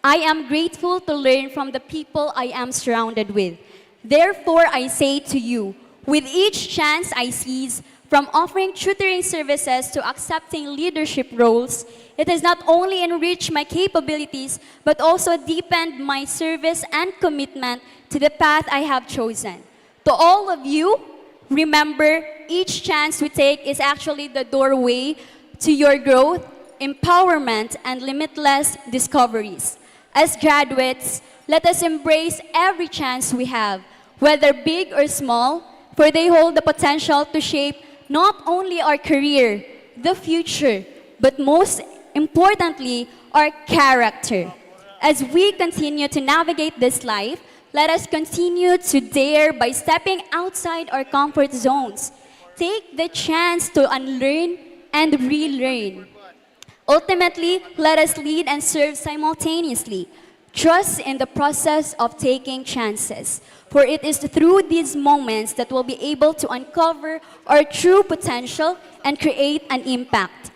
I am grateful to learn from the people I am surrounded with. Therefore, I say to you, with each chance I seize, from offering tutoring services to accepting leadership roles, it has not only enriched my capabilities, but also deepened my service and commitment to the path I have chosen. To all of you, remember, each chance we take is actually the doorway to your growth, empowerment, and limitless discoveries. As graduates, let us embrace every chance we have, whether big or small, for they hold the potential to shape not only our career, the future, but most importantly, our character. As we continue to navigate this life, let us continue to dare by stepping outside our comfort zones. Take the chance to unlearn and relearn. Ultimately, let us lead and serve simultaneously. Trust in the process of taking chances, for it is through these moments that we'll be able to uncover our true potential and create an impact.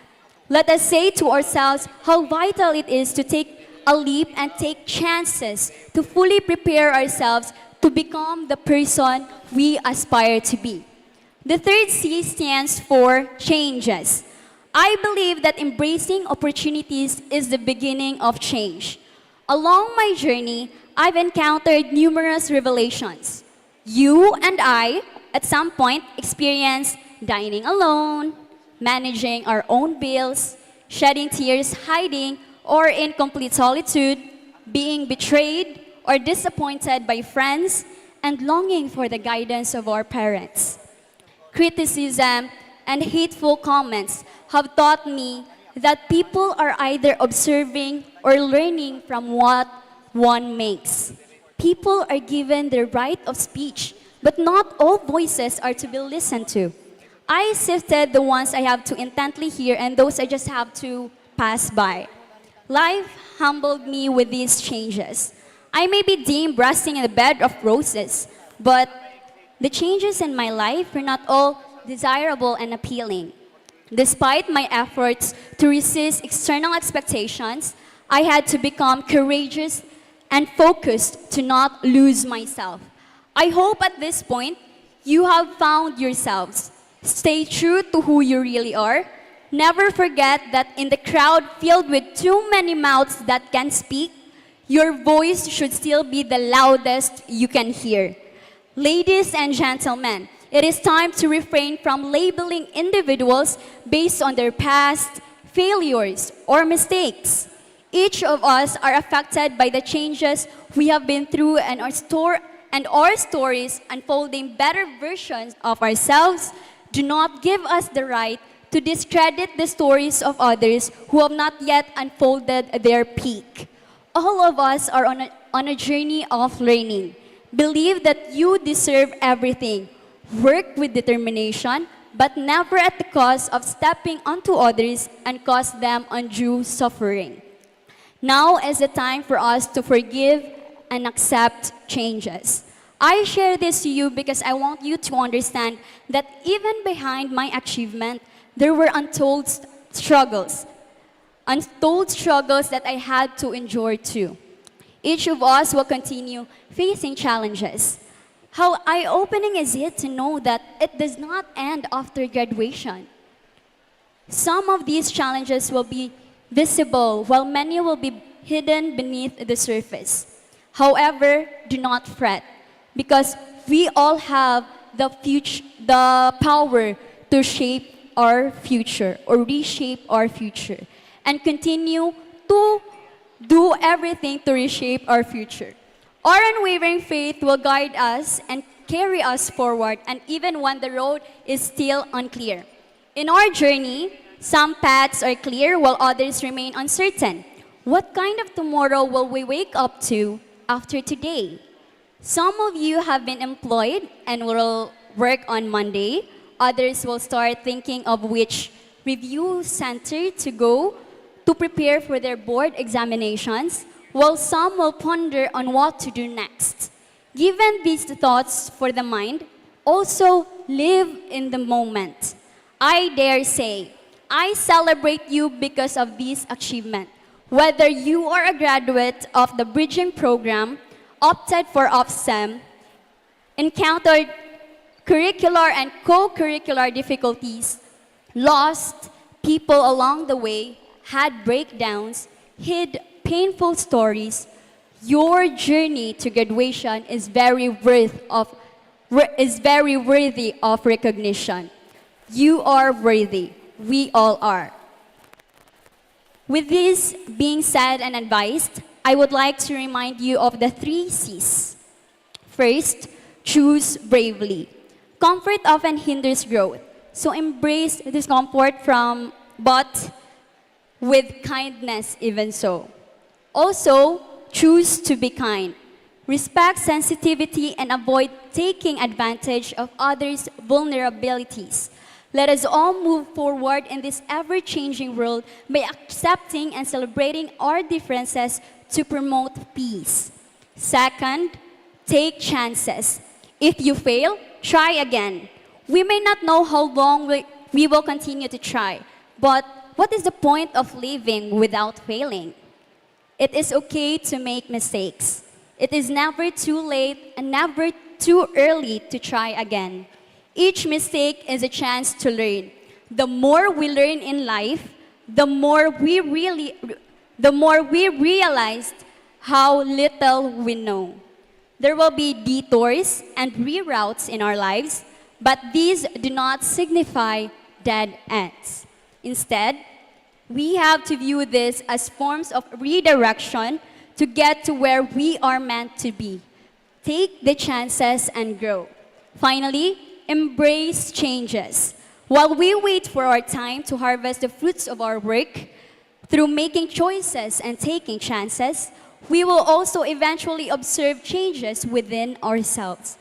Let us say to ourselves how vital it is to take a leap and take chances to fully prepare ourselves to become the person we aspire to be. The third C stands for changes. I believe that embracing opportunities is the beginning of change. Along my journey, I've encountered numerous revelations. You and I, at some point, experienced dining alone, managing our own bills, shedding tears, hiding, or in complete solitude, being betrayed or disappointed by friends, and longing for the guidance of our parents. Criticism and hateful comments have taught me that people are either observing or learning from what one makes. People are given the right of speech, but not all voices are to be listened to. I sifted the ones I have to intently hear and those I just have to pass by. Life humbled me with these changes. I may be deemed resting in a bed of roses, but the changes in my life were not all desirable and appealing. Despite my efforts to resist external expectations, I had to become courageous and focused to not lose myself. I hope at this point you have found yourselves. Stay true to who you really are. Never forget that in the crowd filled with too many mouths that can speak, your voice should still be the loudest you can hear. Ladies and gentlemen, it is time to refrain from labeling individuals based on their past, failures, or mistakes. Each of us are affected by the changes we have been through and our stories unfolding better versions of ourselves do not give us the right to discredit the stories of others who have not yet unfolded their peak. All of us are on a journey of learning. Believe that you deserve everything. Work with determination, but never at the cost of stepping onto others and cause them undue suffering. Now is the time for us to forgive and accept changes. I share this to you because I want you to understand that even behind my achievement, there were untold struggles that I had to endure too. Each of us will continue facing challenges. How eye-opening is it to know that it does not end after graduation? Some of these challenges will be visible, while many will be hidden beneath the surface. However, do not fret, because we all have the power to shape our future or reshape our future and continue to do everything to reshape our future. Our unwavering faith will guide us and carry us forward, and even when the road is still unclear. In our journey, some paths are clear while others remain uncertain. What kind of tomorrow will we wake up to after today? Some of you have been employed and will work on Monday. Others will start thinking of which review center to go to prepare for their board examinations, while some will ponder on what to do next. Given these thoughts for the mind, also live in the moment. I dare say, I celebrate you because of this achievement. Whether you are a graduate of the bridging program, opted for off-SEM, encountered curricular and co-curricular difficulties, lost people along the way, had breakdowns, hid painful stories, your journey to graduation is very worthy of recognition. You are worthy. We all are. With this being said and advised, I would like to remind you of the 3 C's. First, choose bravely. Comfort often hinders growth, so embrace discomfort but with kindness even so. Also, choose to be kind. Respect sensitivity and avoid taking advantage of others' vulnerabilities. Let us all move forward in this ever-changing world by accepting and celebrating our differences to promote peace. Second, take chances. If you fail, try again. We may not know how long we will continue to try, but what is the point of living without failing? It is okay to make mistakes. It is never too late and never too early to try again. Each mistake is a chance to learn. The more we learn in life, the more we realize how little we know. There will be detours and reroutes in our lives, but these do not signify dead ends. Instead, we have to view this as forms of redirection to get to where we are meant to be. Take the chances and grow. Finally, embrace changes. While we wait for our time to harvest the fruits of our work, through making choices and taking chances, we will also eventually observe changes within ourselves.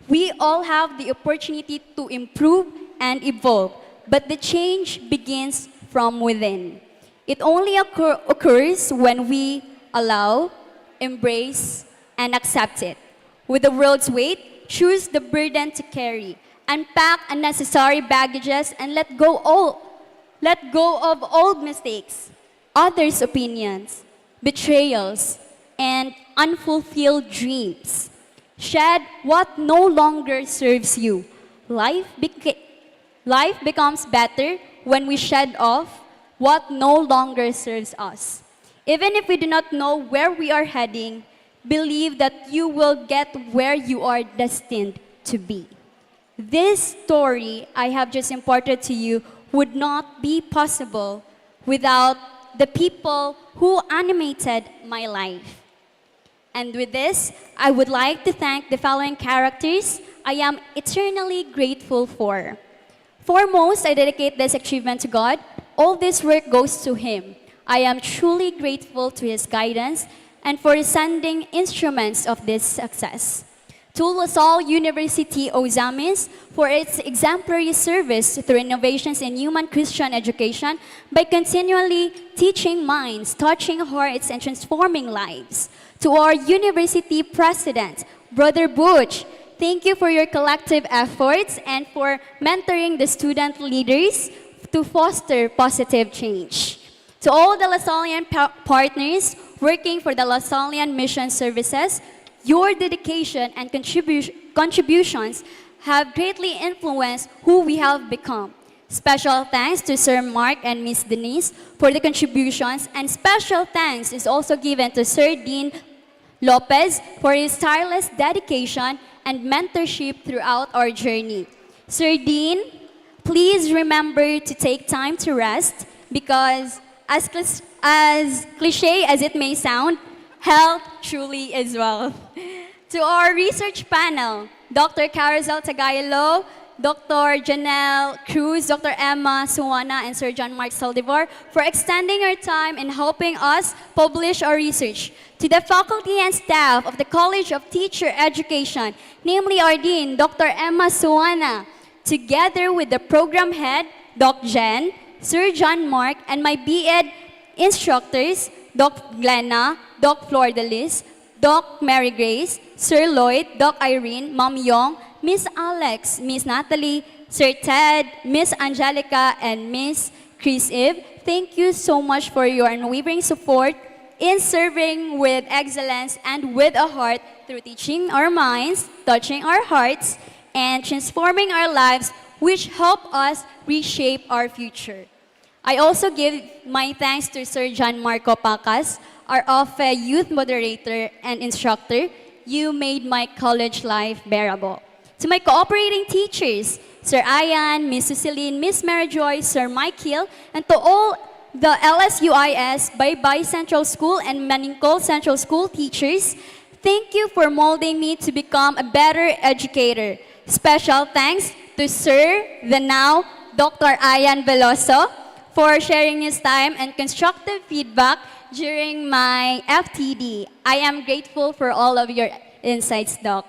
We all have the opportunity to improve and evolve, but the change begins from within. It only occurs when we allow, embrace, and accept it. With the world's weight, choose the burden to carry. Unpack unnecessary baggages and let go of old mistakes, others' opinions, betrayals, and unfulfilled dreams. Shed what no longer serves you. Life becomes better when we shed off what no longer serves us. Even if we do not know where we are heading, believe that you will get where you are destined to be. This story I have just imparted to you would not be possible without the people who animated my life. And with this, I would like to thank the following characters I am eternally grateful for. Foremost, I dedicate this achievement to God. All this work goes to Him. I am truly grateful to His guidance and for sending instruments of this success. To LaSalle University Ozamis for its exemplary service through innovations in human Christian education by continually teaching minds, touching hearts, and transforming lives. To our university president, Brother Butch, thank you for your collective efforts and for mentoring the student leaders to foster positive change. To all the LaSallian partners working for the LaSallian Mission Services, your dedication and contributions have greatly influenced who we have become. Special thanks to Sir Mark and Miss Denise for the contributions, and special thanks is also given to Sir Dean Lopez for his tireless dedication and mentorship throughout our journey. Sir Dean, please remember to take time to rest because as cliche as it may sound, health truly is wealth. To our research panel, Dr. Carousel Tagayalo, Dr. Janelle Cruz, Dr. Emma Suwana, and Sir John Mark Saldivar for extending your time in helping us publish our research. To the faculty and staff of the College of Teacher Education, namely our Dean, Dr. Emma Suwana, together with the program head, Doc Jen, Sir John Mark, and my B.Ed instructors, Doc Glenna, Doc Flor Delis, Doc Mary Grace, Sir Lloyd, Doc Irene, Ma'am Yong, Miss Alex, Miss Natalie, Sir Ted, Miss Angelica, and Miss Chris Eve, thank you so much for your unwavering support in serving with excellence and with a heart through teaching our minds, touching our hearts, and transforming our lives, which help us reshape our future. I also give my thanks to Sir John Marco Pacas, our OFE youth moderator and instructor. You made my college life bearable. To my cooperating teachers, Sir Ayan, Miss Suceline, Miss Mary Joy, Sir Mike Hill, and to all the LSUIS, Baybay Central School, and Maningkol Central School teachers, thank you for molding me to become a better educator. Special thanks to Sir, the now Dr. Ayan Veloso, for sharing his time and constructive feedback during my FTD. I am grateful for all of your insights, Doc.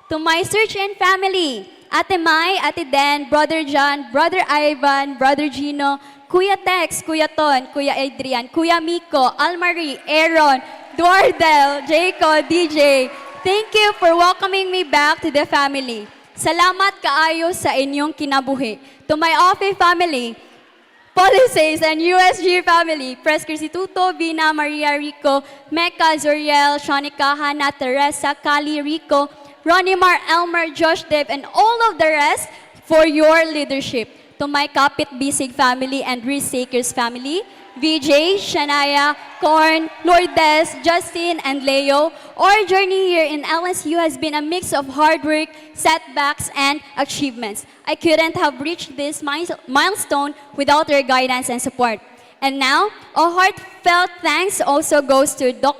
To my Search In family, Ate Mai, Ate Den, Brother John, Brother Ivan, Brother Gino, Kuya Tex, Kuya Ton, Kuya Adrian, Kuya Miko, Almarie, Aaron, Duardel, Jaco, DJ, thank you for welcoming me back to the family. Salamat kaayo sa inyong kinabuhi. To my OFE family, Policies and USG family, Pres Tuto, Vina, Maria Rico, Mecca, Zuriel, Shanika, Hannah, Teresa, Kali, Rico, Ronimar, Elmer, Josh, Dave, and all of the rest for your leadership. To my Kapit Bisig family and Reese Sakers family, VJ, Shania, Korn, Lourdes, Justin, and Leo, our journey here in LSU has been a mix of hard work, setbacks, and achievements. I couldn't have reached this milestone without your guidance and support. And now, a heartfelt thanks also goes to Dr.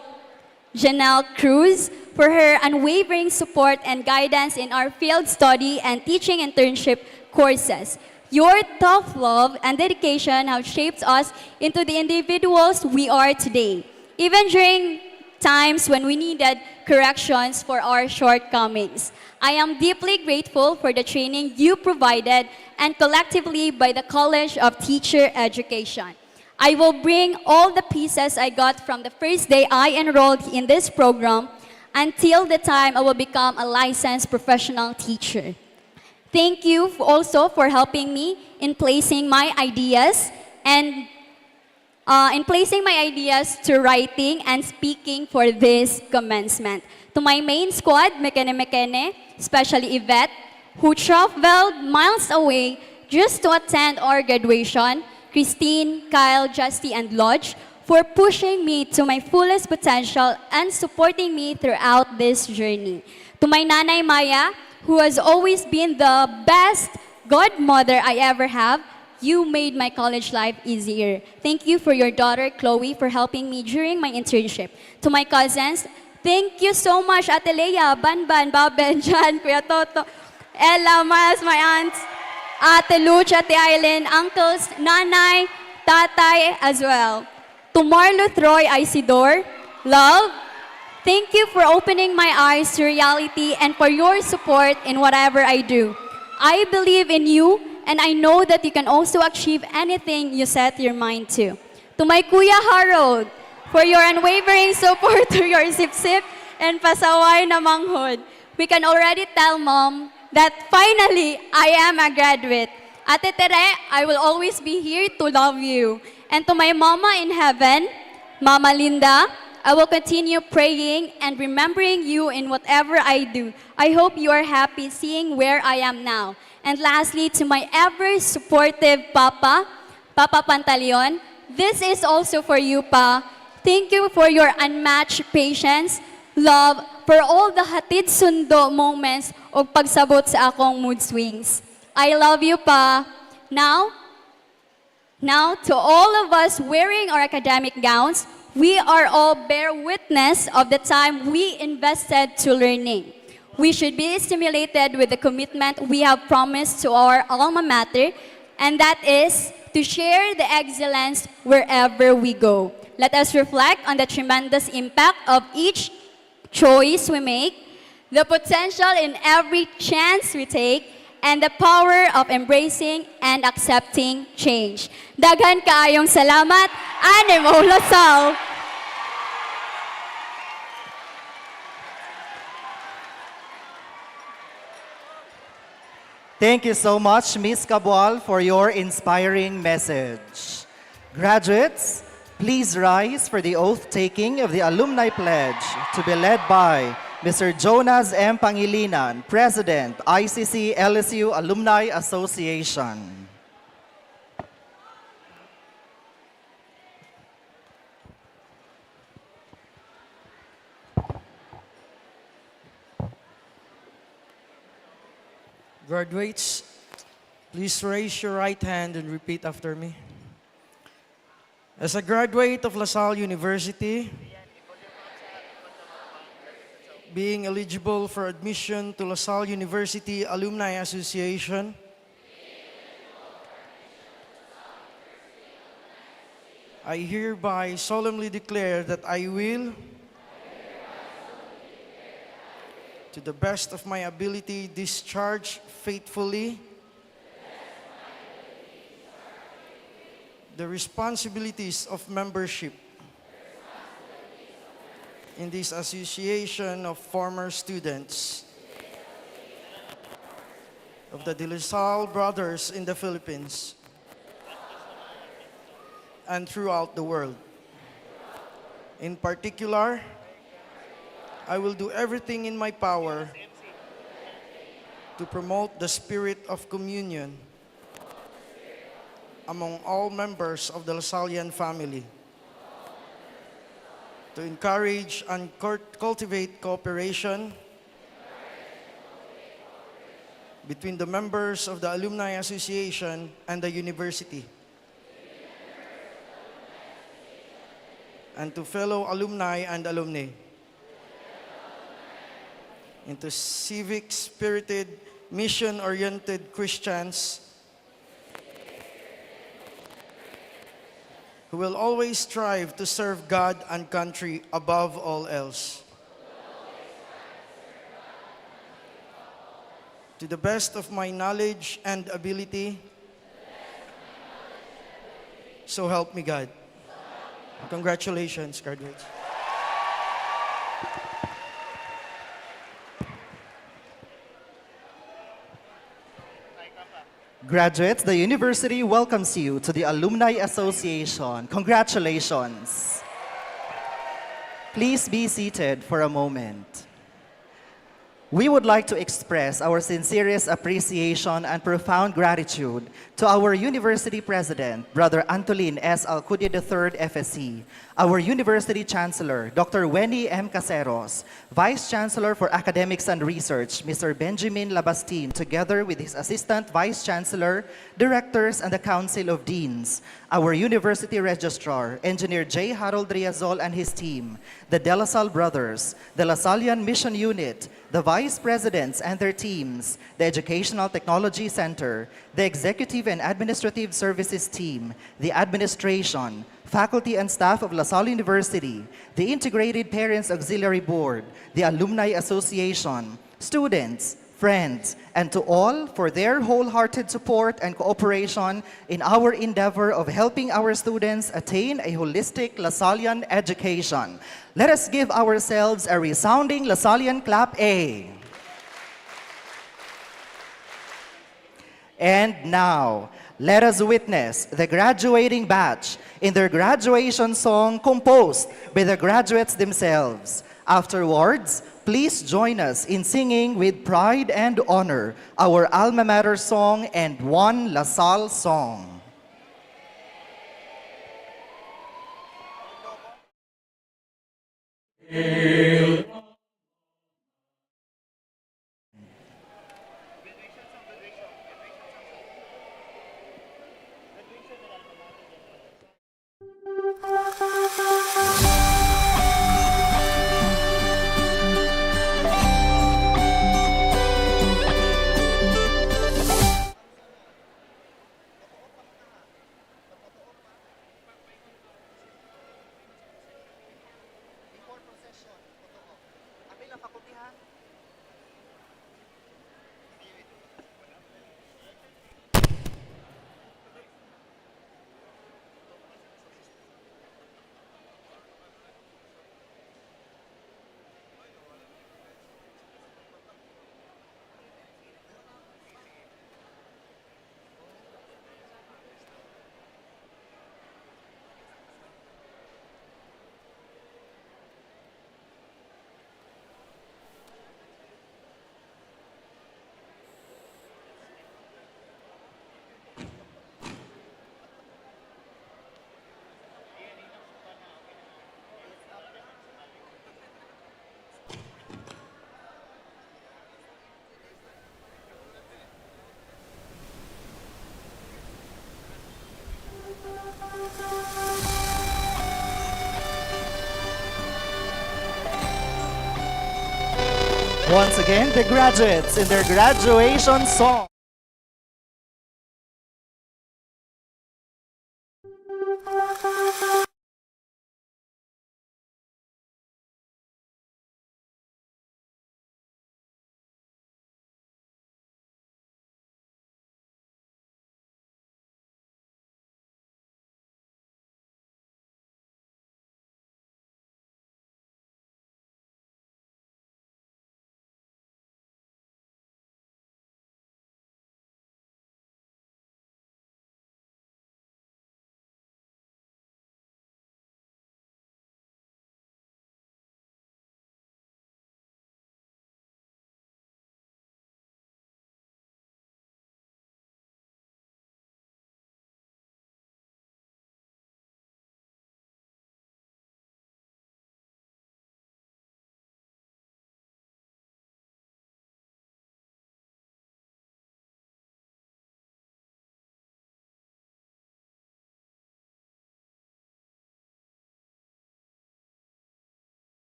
Janelle Cruz for her unwavering support and guidance in our field study and teaching internship courses. Your tough love and dedication have shaped us into the individuals we are today, even during times when we needed corrections for our shortcomings. I am deeply grateful for the training you provided and collectively by the College of Teacher Education. I will bring all the pieces I got from the first day I enrolled in this program until the time I will become a licensed professional teacher. Thank you also for helping me in placing my ideas to writing and speaking for this commencement. To my main squad, Mekene, especially Yvette, who traveled miles away just to attend our graduation, Christine, Kyle, Justy, and Lodge, for pushing me to my fullest potential and supporting me throughout this journey. To my Nanay Maya, who has always been the best godmother I ever have, you made my college life easier. Thank you for your daughter, Chloe, for helping me during my internship. To my cousins, thank you so much, Ate Leia, Banban, Babel, Jan, Kuya Toto, Ella, Miles, my aunts, Ate Luch, Ate Aileen, uncles, nanay, tatay as well. To Marlo, Troy, Isidore, love, thank you for opening my eyes to reality and for your support in whatever I do. I believe in you and I know that you can also achieve anything you set your mind to. To my Kuya Harold, for your unwavering support to your sip-sip and pasaway na manghod. We can already tell Mom that finally I am a graduate. Ate Tere, I will always be here to love you. And to my Mama in heaven, Mama Linda, I will continue praying and remembering you in whatever I do. I hope you are happy seeing where I am now. And lastly, to my ever-supportive Papa, Papa Pantaleon, this is also for you, Pa. Thank you for your unmatched patience, love, for all the hatid sundo moments o pagsabot sa akong mood swings. I love you, Pa. Now, to all of us wearing our academic gowns, we are all bear witness of the time we invested to learning. We should be stimulated with the commitment we have promised to our alma mater, and that is to share the excellence wherever we go. Let us reflect on the tremendous impact of each choice we make, the potential in every chance we take, and the power of embracing and accepting change. Daghan kaayong salamat, Animo, Salle. Thank you so much, Ms. Cabual, for your inspiring message. Graduates, please rise for the oath-taking of the Alumni Pledge to be led by Mr. Jonas M. Pangilinan, President, ICC LSU Alumni Association. Graduates, please raise your right hand and repeat after me. As a graduate of LaSalle University, being eligible for admission to LaSalle University Alumni Association, I hereby solemnly declare that I will, to the best of my ability, discharge faithfully the responsibilities of membership in this association of former students of the De La Salle Brothers in the Philippines and throughout the world. In particular, I will do everything in my power to promote the spirit of communion among all members of the Lasallian family, to encourage and cultivate cooperation between the members of the Alumni Association and the university, and to fellow alumni and alumni, into civic-spirited, mission-oriented Christians who will always strive to serve God and country above all else. To the best of my knowledge and ability, so help me God. Congratulations, graduates. Graduates, the university welcomes you to the Alumni Association. Congratulations. Please be seated for a moment. We would like to express our sincerest appreciation and profound gratitude to our University President, Brother Antolin S. Alcudia III, FSC, our University Chancellor, Dr. Wendy M. Caseros, Vice Chancellor for Academics and Research, Mr. Benjamin Labastin, together with his Assistant Vice Chancellor, Directors, and the Council of Deans, our University Registrar, Engineer J. Harold Riazol and his team, the De La Salle Brothers, the Lasallian Mission Unit, the Vice Presidents and their teams, the Educational Technology Center, the Executive and Administrative Services team, the administration, faculty and staff of LaSalle University, the Integrated Parents Auxiliary Board, the Alumni Association, students, friends, and to all for their wholehearted support and cooperation in our endeavor of helping our students attain a holistic Lasallian education. Let us give ourselves a resounding Lasallian clap A. And now, let us witness the graduating batch in their graduation song composed by the graduates themselves. Afterwards, please join us in singing with pride and honor our alma mater song and one LaSalle song. Once again, the graduates in their graduation song.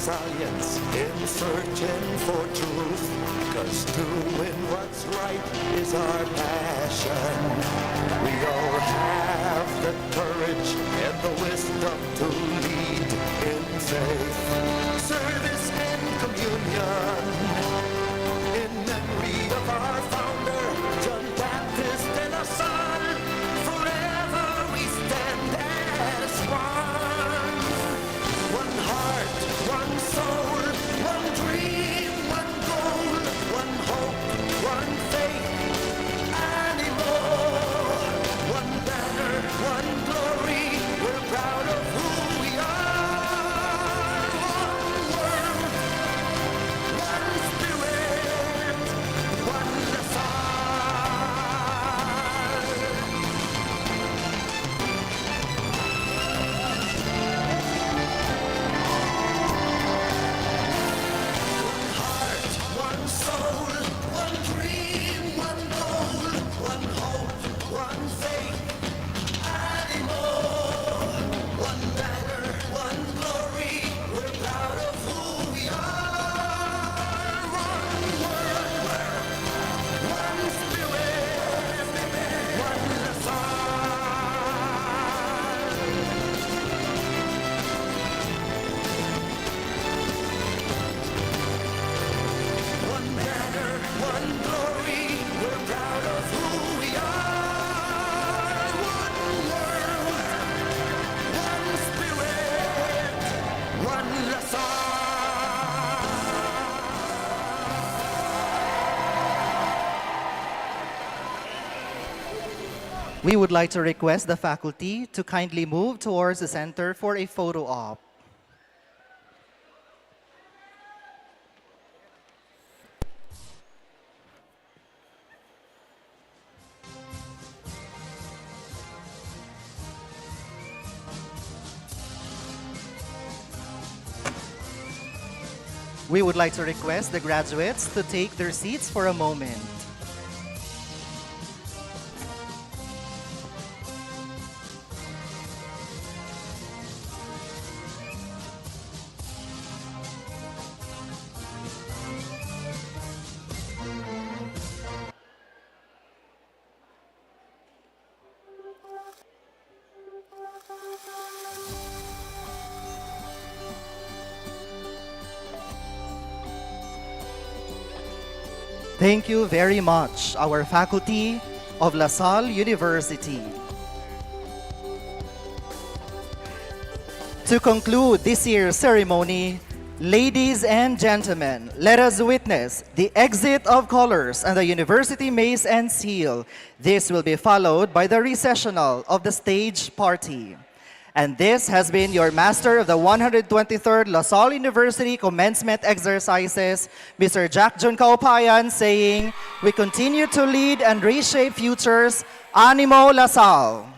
science in searching for truth, 'cause doing what's right is our passion. We all have the courage and the wisdom to lead in faith, service and communion, in memory of our founder, John Baptist and our son. Forever we stand as one. One heart, one soul, one dream, one goal, one hope, one faith, Animo. One banner, one glory, we're proud of who we are. One world, We would like to request the faculty to kindly move towards the center for a photo op. We would like to request the graduates to take their seats for a moment. Thank you very much, our faculty of La Salle University. To conclude this year's ceremony, ladies and gentlemen, let us witness the exit of colors and the University Mace and Seal. This will be followed by the recessional of the stage party. And this has been your master of the 123rd La Salle University Commencement Exercises, Mr. Jack John Kaupayan, saying, "We continue to lead and reshape futures. Animo, La Salle."